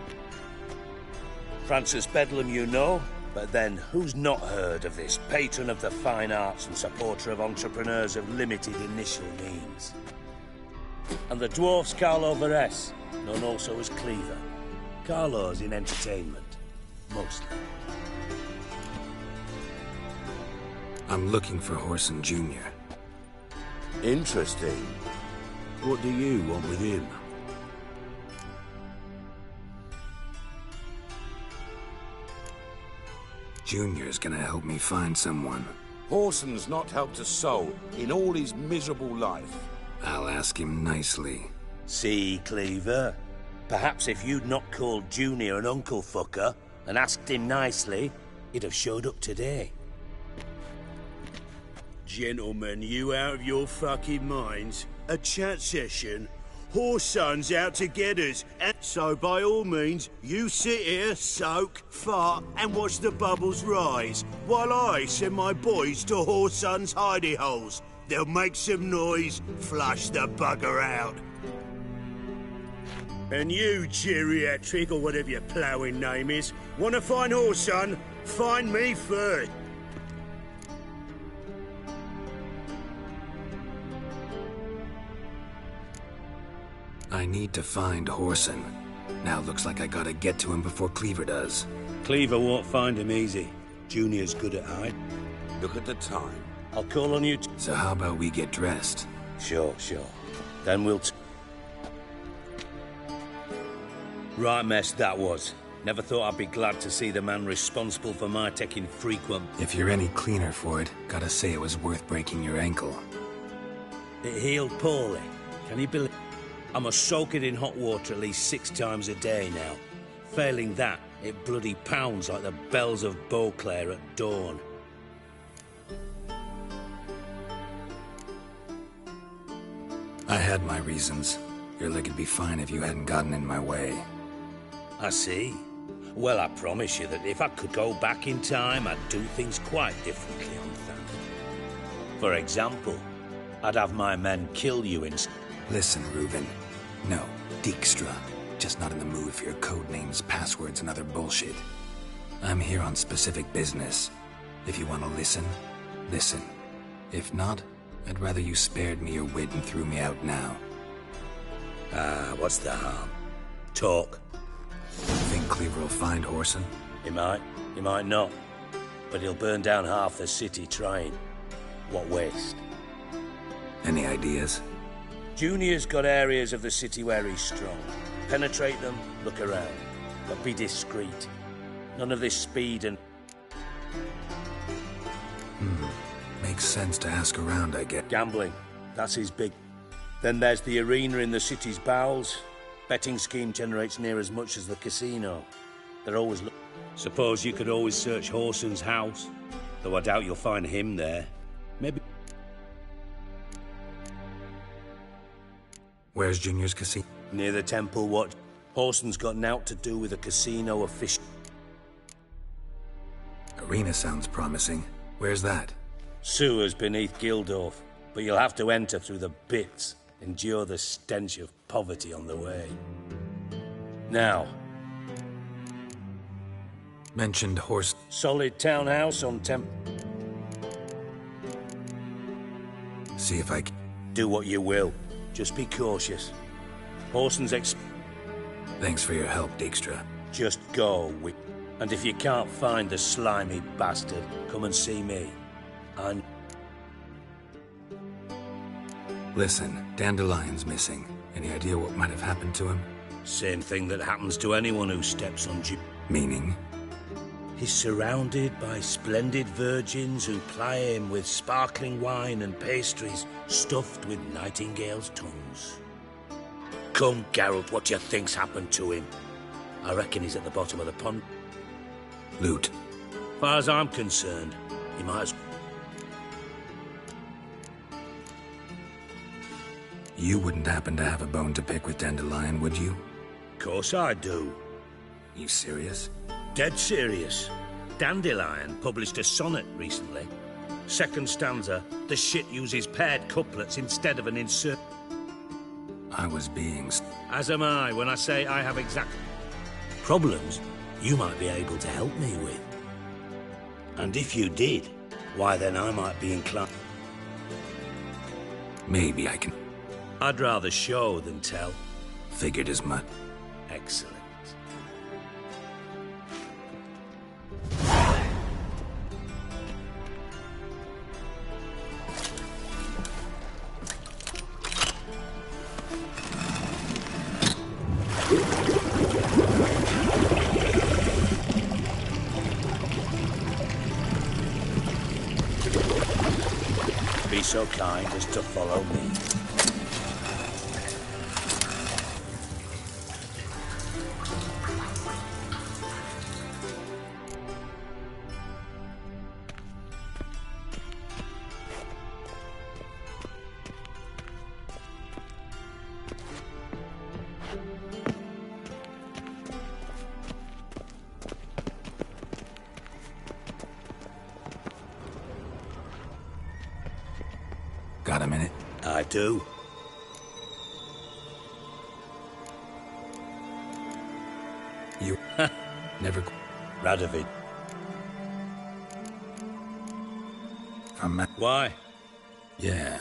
S13: Francis Bedlam you know, but then who's not heard of this patron of the fine arts and supporter of entrepreneurs of limited initial means? And the dwarf's Carlo Varese, known also as Cleaver. Carlo's in entertainment, mostly.
S7: I'm looking for Whoreson Jr.
S14: Interesting.
S1: What do you want with him?
S7: Junior's gonna help me find someone.
S14: Whoreson's not helped a soul in all his miserable life.
S7: I'll ask him nicely.
S13: See, Cleaver? Perhaps if you'd not called Junior an uncle fucker and asked him nicely, he'd have showed up today.
S1: Gentlemen, you out of your fucking minds? A chat session? Whoreson's out to get us, and so by all means, you sit here, soak, fart, and watch the bubbles rise, while I send my boys to Whoreson's hidey holes. They'll make some noise, flush the bugger out. And you, geriatric, or whatever your ploughing name is, want to find Whoreson? Find me first.
S7: I need to find Whoreson. Now looks like I gotta get to him before Cleaver does.
S1: Cleaver won't find him easy. Junior's good at hide.
S14: Look at the time.
S13: I'll call on you.
S7: So how about we get dressed?
S13: Sure. Then we'll... Right mess that was. Never thought I'd be glad to see the man responsible for my taking frequent...
S7: If you're any cleaner for it, gotta say it was worth breaking your ankle.
S13: It healed poorly. Can you believe... I must soak it in hot water at least 6 times a day now. Failing that, it bloody pounds like the bells of Beauclair at dawn.
S7: I had my reasons. Your leg would be fine if you hadn't gotten in my way.
S13: I see. Well, I promise you that if I could go back in time, I'd do things quite differently on that. For example, I'd have my men kill you in...
S7: Listen, Reuben. No, Dijkstra. just not in the mood for your code names, passwords, and other bullshit. I'm here on specific business. If you want to listen, listen. If not, I'd rather you spared me your wit and threw me out now.
S13: What's the harm? Talk.
S7: Think Cleaver will find Whoreson?
S13: He might not. But he'll burn down half the city trying. What waste?
S7: Any ideas?
S13: Junior's got areas of the city where he's strong. Penetrate them, look around. But be discreet. None of this speed and...
S7: Makes sense to ask around, I get.
S13: Gambling. That's his big... Then there's the arena in the city's bowels. Betting scheme generates near as much as the casino. They're always... Suppose you could always search Whoreson's house. Though I doubt you'll find him there. Maybe...
S7: Where's Junior's casino?
S13: Near the Temple Watch. Whoreson's got naught to do with a casino or fish...
S7: Arena sounds promising. Where's that?
S13: Sewers beneath Gildorf. But you'll have to enter through the bits. Endure the stench of poverty on the way. Now...
S7: Mentioned horse...
S13: Solid townhouse on
S7: See if I can...
S13: Do what you will. Just be cautious. Whoreson's
S7: Thanks for your help, Dijkstra.
S13: Just go, and if you can't find the slimy bastard, come and see me. And...
S7: Listen, Dandelion's missing. Any idea what might have happened to him?
S13: Same thing that happens to anyone who steps on
S7: Meaning?
S13: He's surrounded by splendid virgins who ply him with sparkling wine and pastries stuffed with nightingales' tongues. Come, Geralt, what do you think's happened to him? I reckon he's at the bottom of the pond.
S7: Loot.
S13: Far as I'm concerned, he might as...
S7: You wouldn't happen to have a bone to pick with Dandelion, would you?
S13: Course I do.
S7: You serious?
S13: Dead serious. Dandelion published a sonnet recently. Second stanza, the shit uses paired couplets instead of an insert.
S7: I was being...
S13: As am I when I say I have exact... Problems you might be able to help me with. And if you did, why then I might be inclined...
S7: Maybe I can...
S13: I'd rather show than tell.
S7: Figured as much.
S13: Excellent. Be so kind as to follow me.
S7: Got a minute?
S13: I do.
S7: You... Never...
S13: Radovid.
S7: From...
S13: Why?
S7: Yeah.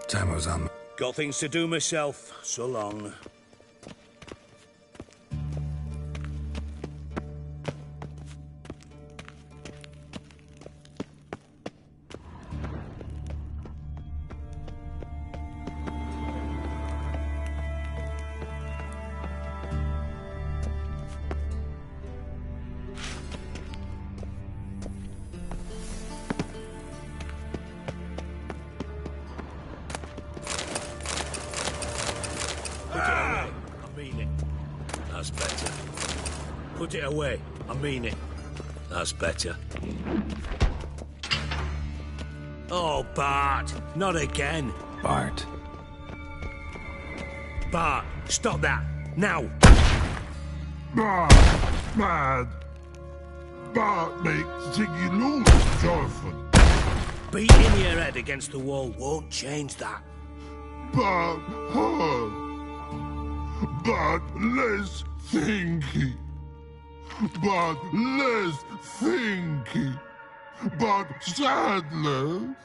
S7: Time was on...
S13: Got things to do myself. So long. Put it away. I mean it. That's better. Oh, Bart. Not again.
S7: Bart.
S13: Bart, stop that. Now.
S8: Bart, mad. Bart makes Ziggy lose, Jonathan.
S13: beating your head against the wall won't change that.
S8: But hard. But less thinky. But less thinky. But sadless.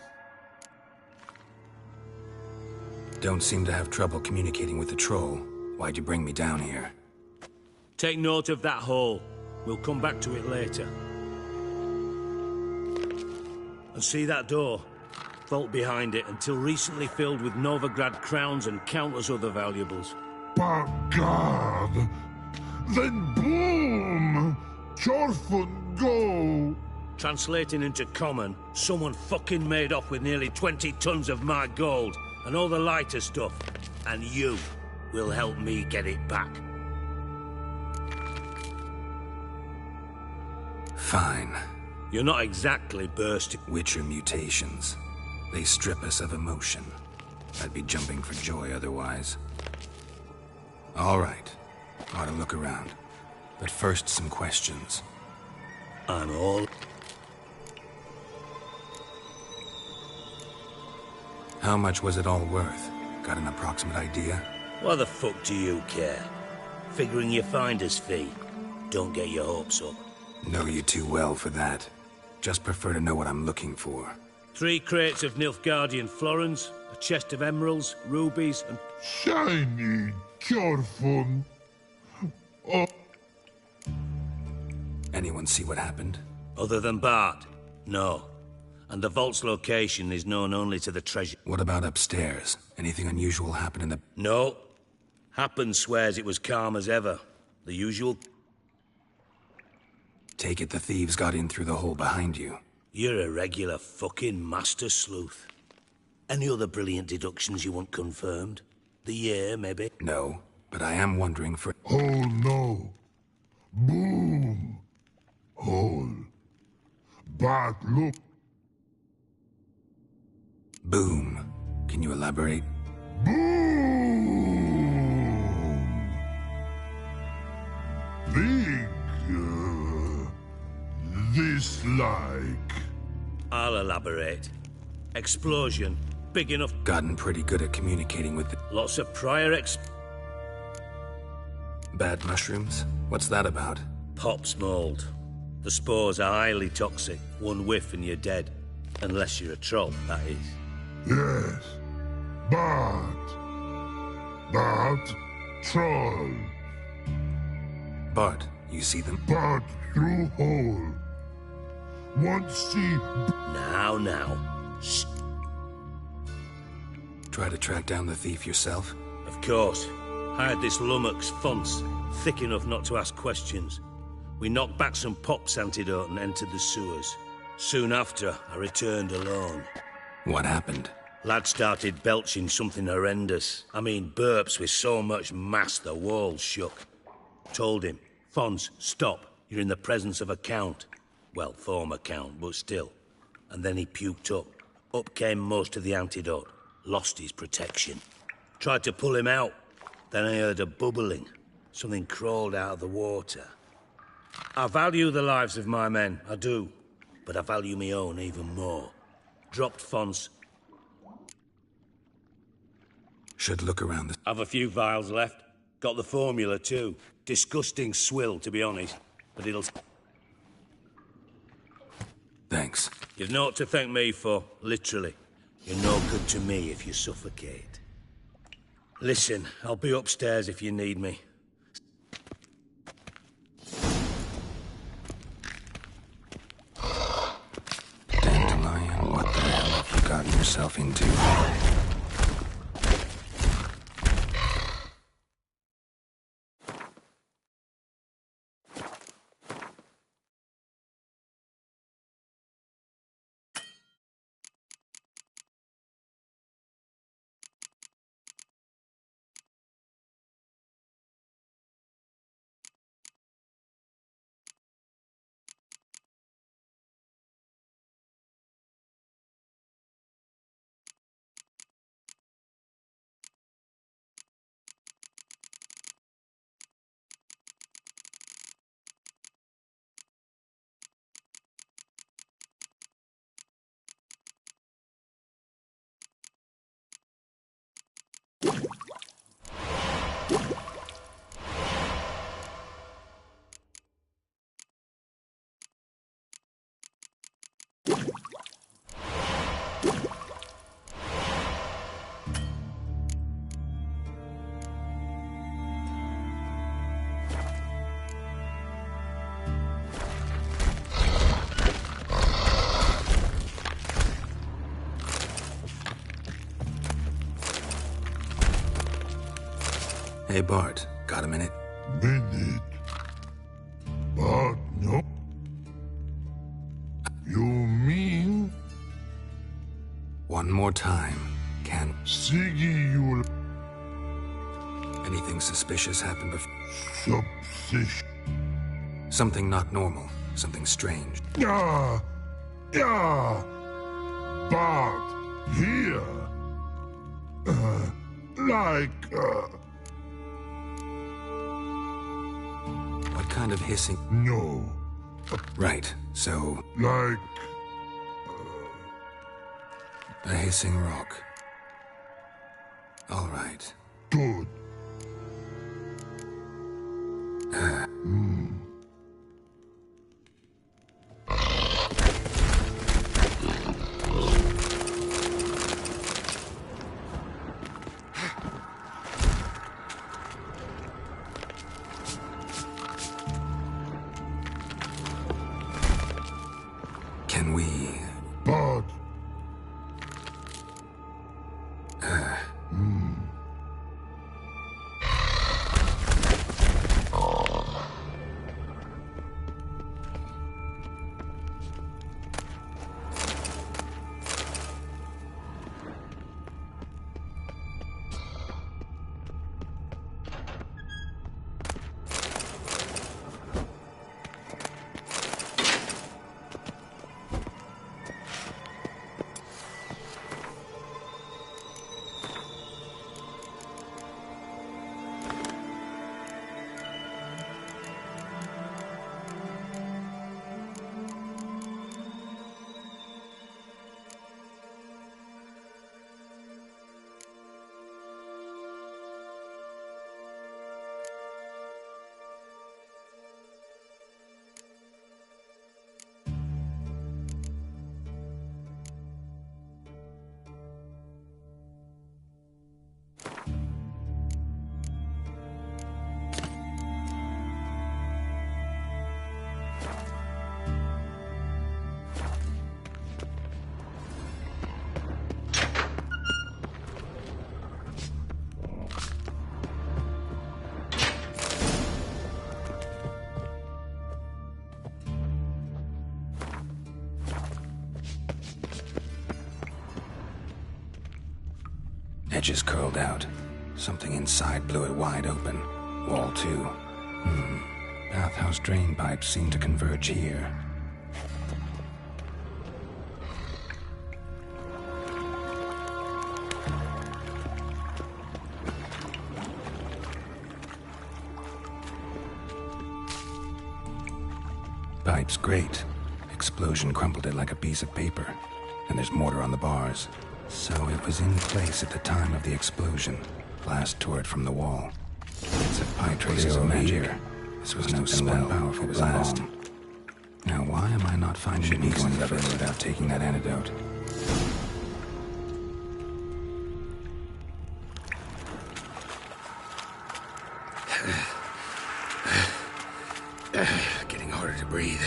S7: Don't seem to have trouble communicating with the troll. Why'd you bring me down here?
S13: Take note of that hole. We'll come back to it later. And see that door? Vault behind it, until recently filled with Novigrad crowns and countless other valuables.
S8: But God! Then boom! Chorfun go!
S13: Translating into common, someone fucking made off with nearly 20 tons of my gold, and all the lighter stuff. And you will help me get it back.
S7: Fine.
S13: You're not exactly bursting.
S7: Witcher mutations. They strip us of emotion. I'd be jumping for joy otherwise. All right. Ought to look around. But first, some questions.
S13: I'm all...
S7: How much was it all worth? Got an approximate idea?
S13: Why the fuck do you care? Figuring your finder's fee. Don't get your hopes up.
S7: Know you too well for that. Just prefer to know what I'm looking for.
S13: 3 crates of Nilfgaardian florins, a chest of emeralds, rubies, and...
S8: Shiny Chorfun. Oh.
S7: Anyone see what happened?
S13: Other than Bart? No. And the vault's location is known only to the treasure.
S7: What about upstairs? Anything unusual happen in the...
S13: No. Happen swears it was calm as ever. The usual...
S7: Take it the thieves got in through the hole behind you.
S13: You're a regular fucking master sleuth. Any other brilliant deductions you want confirmed? The year, maybe?
S7: No, but I am wondering for...
S8: Oh no. Boom. Hole. But look.
S7: Boom. Can you elaborate?
S8: Boom. Big. This like.
S13: I'll elaborate. Explosion. Big enough.
S7: Gotten pretty good at communicating with the...
S13: Lots of prior
S7: Bad mushrooms? What's that about?
S13: Pops mold. The spores are highly toxic. One whiff and you're dead. Unless you're a troll, that is.
S8: Yes. But troll.
S7: But you see them?
S8: But through hole. Once see...
S13: Now. Shh.
S7: Try to track down the thief yourself?
S13: Of course. Hired this lummox, Fons, thick enough not to ask questions. We knocked back some Pop's antidote and entered the sewers. Soon after, I returned alone.
S7: What happened?
S13: Lad started belching something horrendous. I mean, burps with so much mass the walls shook. Told him, Fons, stop. You're in the presence of a count. Well, former count, but still. And then he puked up. Up came most of the antidote. Lost his protection. Tried to pull him out. Then I heard a bubbling. Something crawled out of the water. I value the lives of my men, I do. But I value my own even more. Dropped Fons.
S7: Should look around the...
S13: Have a few vials left. Got the formula too. Disgusting swill, to be honest. But it'll...
S7: Thanks.
S13: You've naught to thank me for, literally. You're no good to me if you suffocate. Listen, I'll be upstairs if you need me.
S7: Dandelion, what the hell have you gotten yourself into? Hey, Bart, got a minute?
S8: Minute. But no. You mean?
S7: One more time, can...
S8: Siggy, you...
S7: Anything suspicious happen before?
S8: Suspicious.
S7: Something not normal, something strange.
S8: Yeah. But here...
S7: What kind of hissing?
S8: No.
S7: Right, so...
S8: Like...
S7: A hissing rock. All right.
S8: Good.
S7: Can we...
S8: But...
S7: Edges curled out. Something inside blew it wide open. Wall 2. Bathhouse drain pipes seem to converge here. Pipe's great. Explosion crumpled it like a piece of paper. And there's mortar on the bars. So it was in place at the time of the explosion. Blast tore it from the wall. It's a pipe traces of magic. This was no spell. Powerful blast. Now why am I not finding any one of it without taking that antidote? Getting harder to breathe.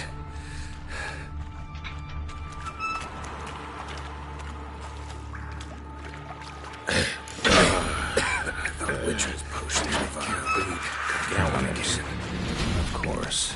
S7: Witcher's potion can't breathe. Get one again. Of course.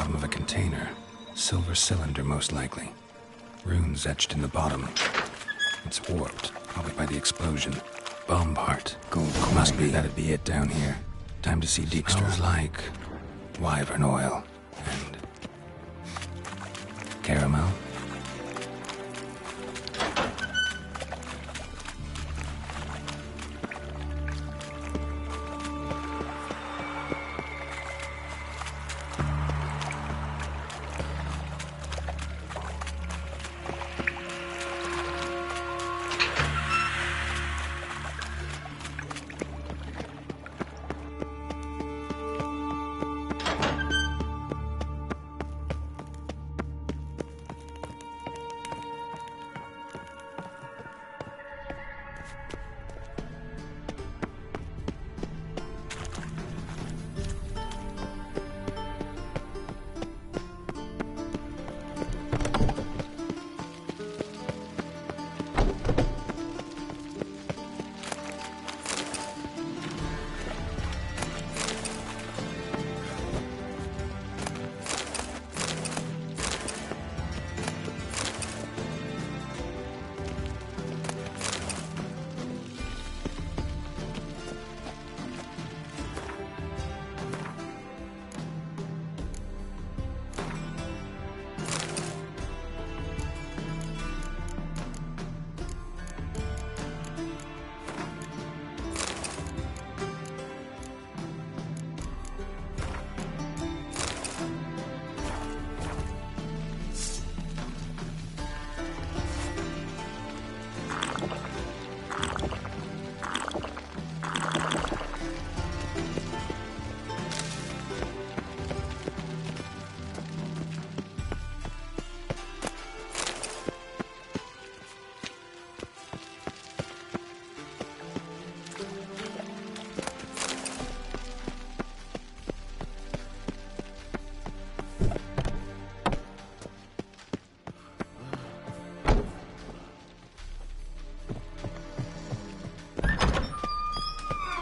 S7: Bottom of a container. Silver cylinder, most likely. Runes etched in the bottom. It's warped, probably by the explosion. Bomb part. Gold coin. Must be. That'd be it down here. Time to see Dijkstra. Smells like wyvern oil and caramel.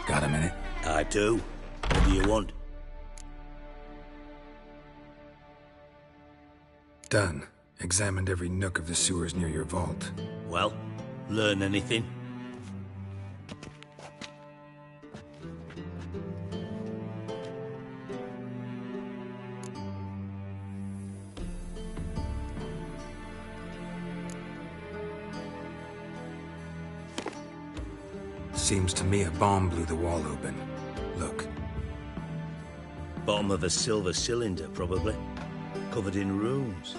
S7: Got a minute?
S1: I do. What do you want?
S7: Done. Examined every nook of the sewers near your vault.
S1: Well, learn anything?
S7: Seems to me a bomb blew the wall open. Look.
S1: Bottom of a silver cylinder, probably. Covered in runes.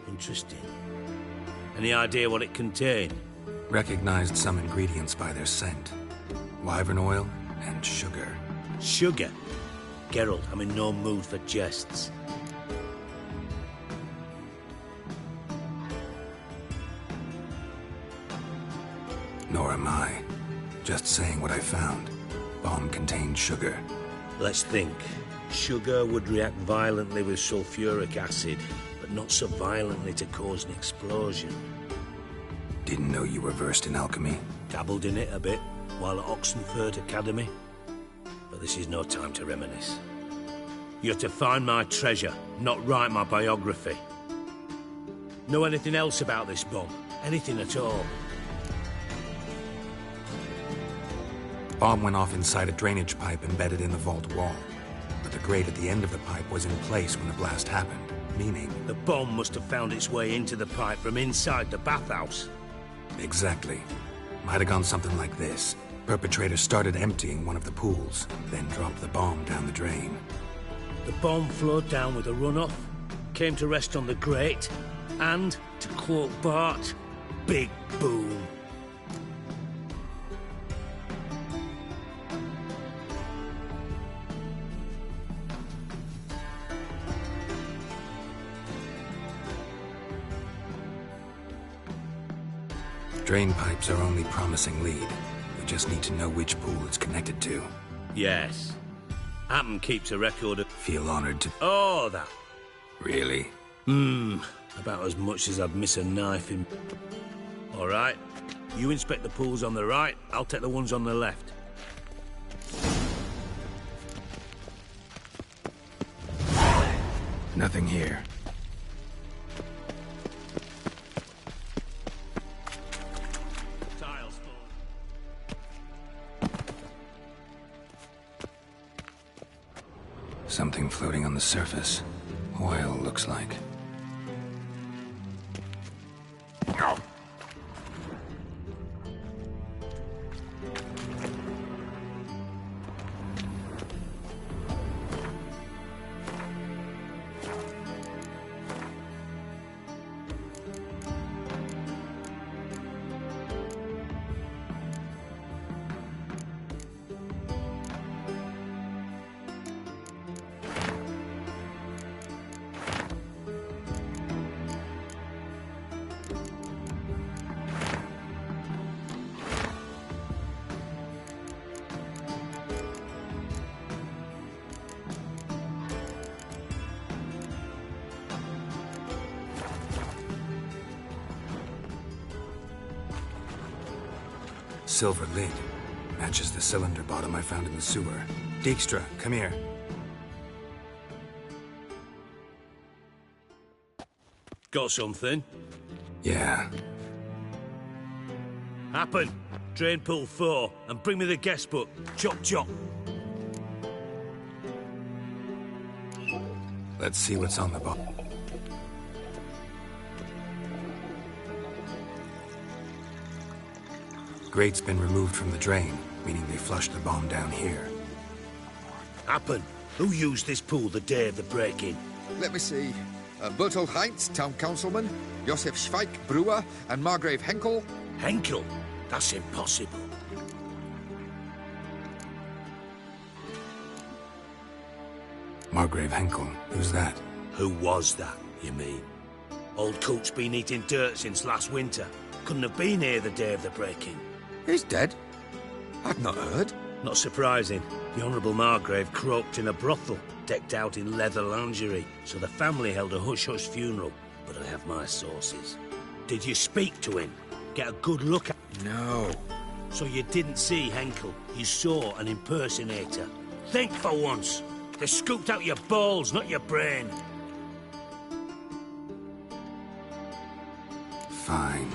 S1: Interesting. Any idea what it contained?
S7: Recognized some ingredients by their scent. Wyvern oil and sugar.
S1: Sugar? Geralt, I'm in no mood for jests.
S7: Nor am I. Just saying what I found. Bomb contained sugar.
S1: Let's think. Sugar would react violently with sulfuric acid, but not so violently to cause an explosion.
S7: Didn't know you were versed in alchemy.
S1: Dabbled in it a bit, while at Oxenford Academy. But this is no time to reminisce. You're to find my treasure, not write my biography. Know anything else about this bomb? Anything at all?
S7: Bomb went off inside a drainage pipe embedded in the vault wall. But the grate at the end of the pipe was in place when the blast happened, meaning...
S1: The bomb must have found its way into the pipe from inside the bathhouse.
S7: Exactly. Might have gone something like this. Perpetrator started emptying one of the pools, then dropped the bomb down the drain.
S1: The bomb flowed down with a runoff, came to rest on the grate, and, to quote Bart, big boom.
S7: Drain pipes are only promising lead. We just need to know which pool it's connected to.
S1: Yes. Hammond keeps a record of...
S7: Feel honored to...
S1: Oh, that...
S7: Really?
S1: About as much as I'd miss a knife in... All right. You inspect the pools on the right, I'll take the ones on the left.
S7: Nothing here.
S13: Tiles
S7: Something floating on the surface. Oil, looks like. Silver lid. Matches the cylinder bottom I found in the sewer. Dijkstra, come here.
S13: Got something?
S7: Yeah.
S13: Happen. Drain pool 4, and bring me the guest book. Chop chop.
S7: Let's see what's on the bottom. Grate's been removed from the drain, meaning they flushed the bomb down here.
S13: Happen. Who used this pool the day of the break-in?
S9: Let me see. Bertold Heinz, town councilman, Josef Schweik, brewer, and Margrave Henkel.
S13: Henkel? That's impossible.
S7: Margrave Henkel, who's that?
S13: Who was that, you mean? Old Coot's been eating dirt since last winter. Couldn't have been here the day of the break-in.
S9: He's dead? I'd not heard.
S13: Not surprising. The Honourable Margrave croaked in a brothel, decked out in leather lingerie, so the family held a hush-hush funeral, but I have my sources. Did you speak to him? Get a good look at him?
S9: No.
S13: So you didn't see Henkel, you saw an impersonator. Think for once. They scooped out your balls, not your brain.
S7: Fine.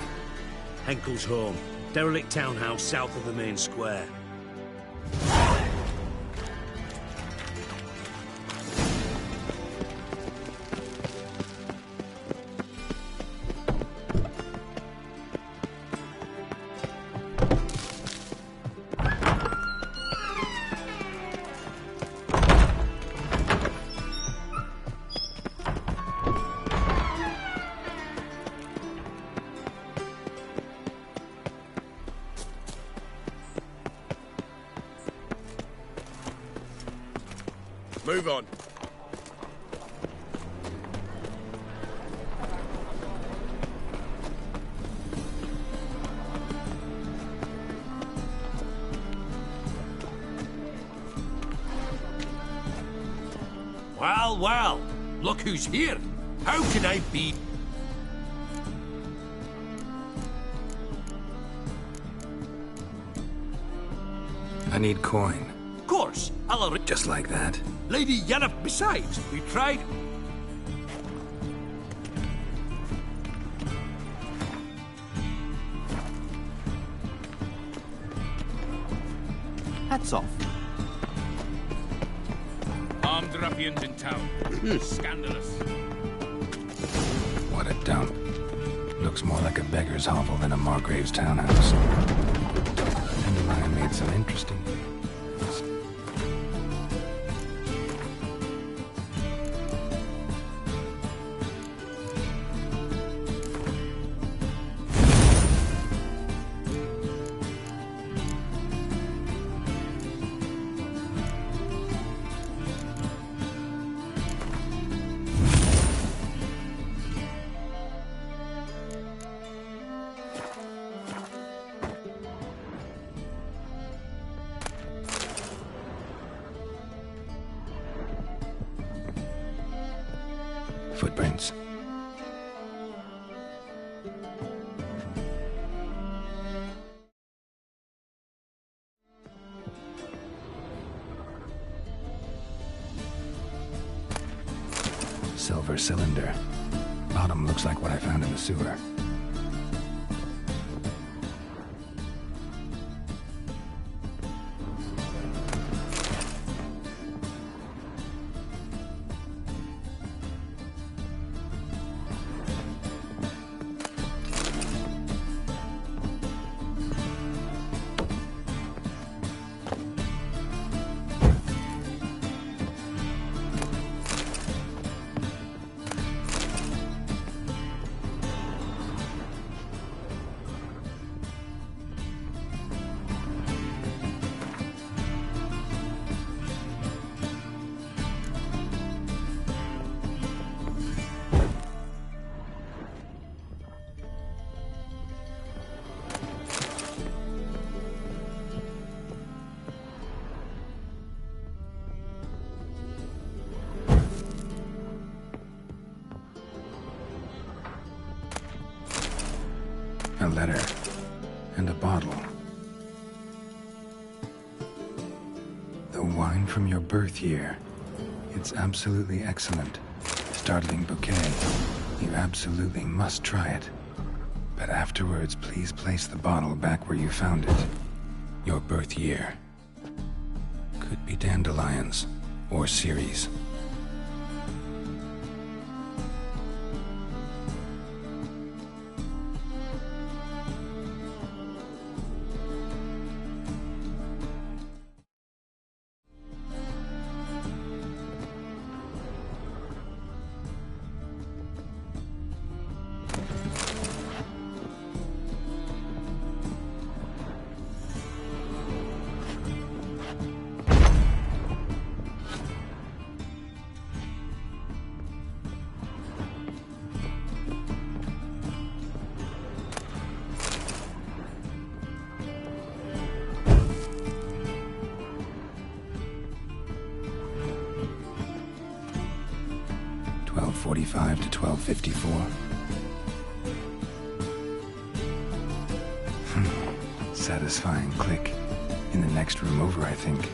S13: Henkel's home. Derelict townhouse south of the main square.
S6: Move on.
S19: Well, well, look who's here. How can I be?
S7: I need coin.
S19: Of course, I'll
S7: just like that.
S19: Lady Yennefer, besides, we tried.
S21: Hats off.
S22: Armed ruffians in town. Scandalous.
S7: What a dump. Looks more like a beggar's hovel than a Margrave's townhouse. Dandelion made some interesting things. Footprints. silver cylinder. Bottom looks like what I found in the sewer. A letter. And a bottle. The wine from your birth year. It's absolutely excellent. Startling bouquet. You absolutely must try it. But afterwards, please place the bottle back where you found it. Your birth year. Could be dandelions or Ceres. .45 to 12:54. Satisfying click. In the next room over, I think.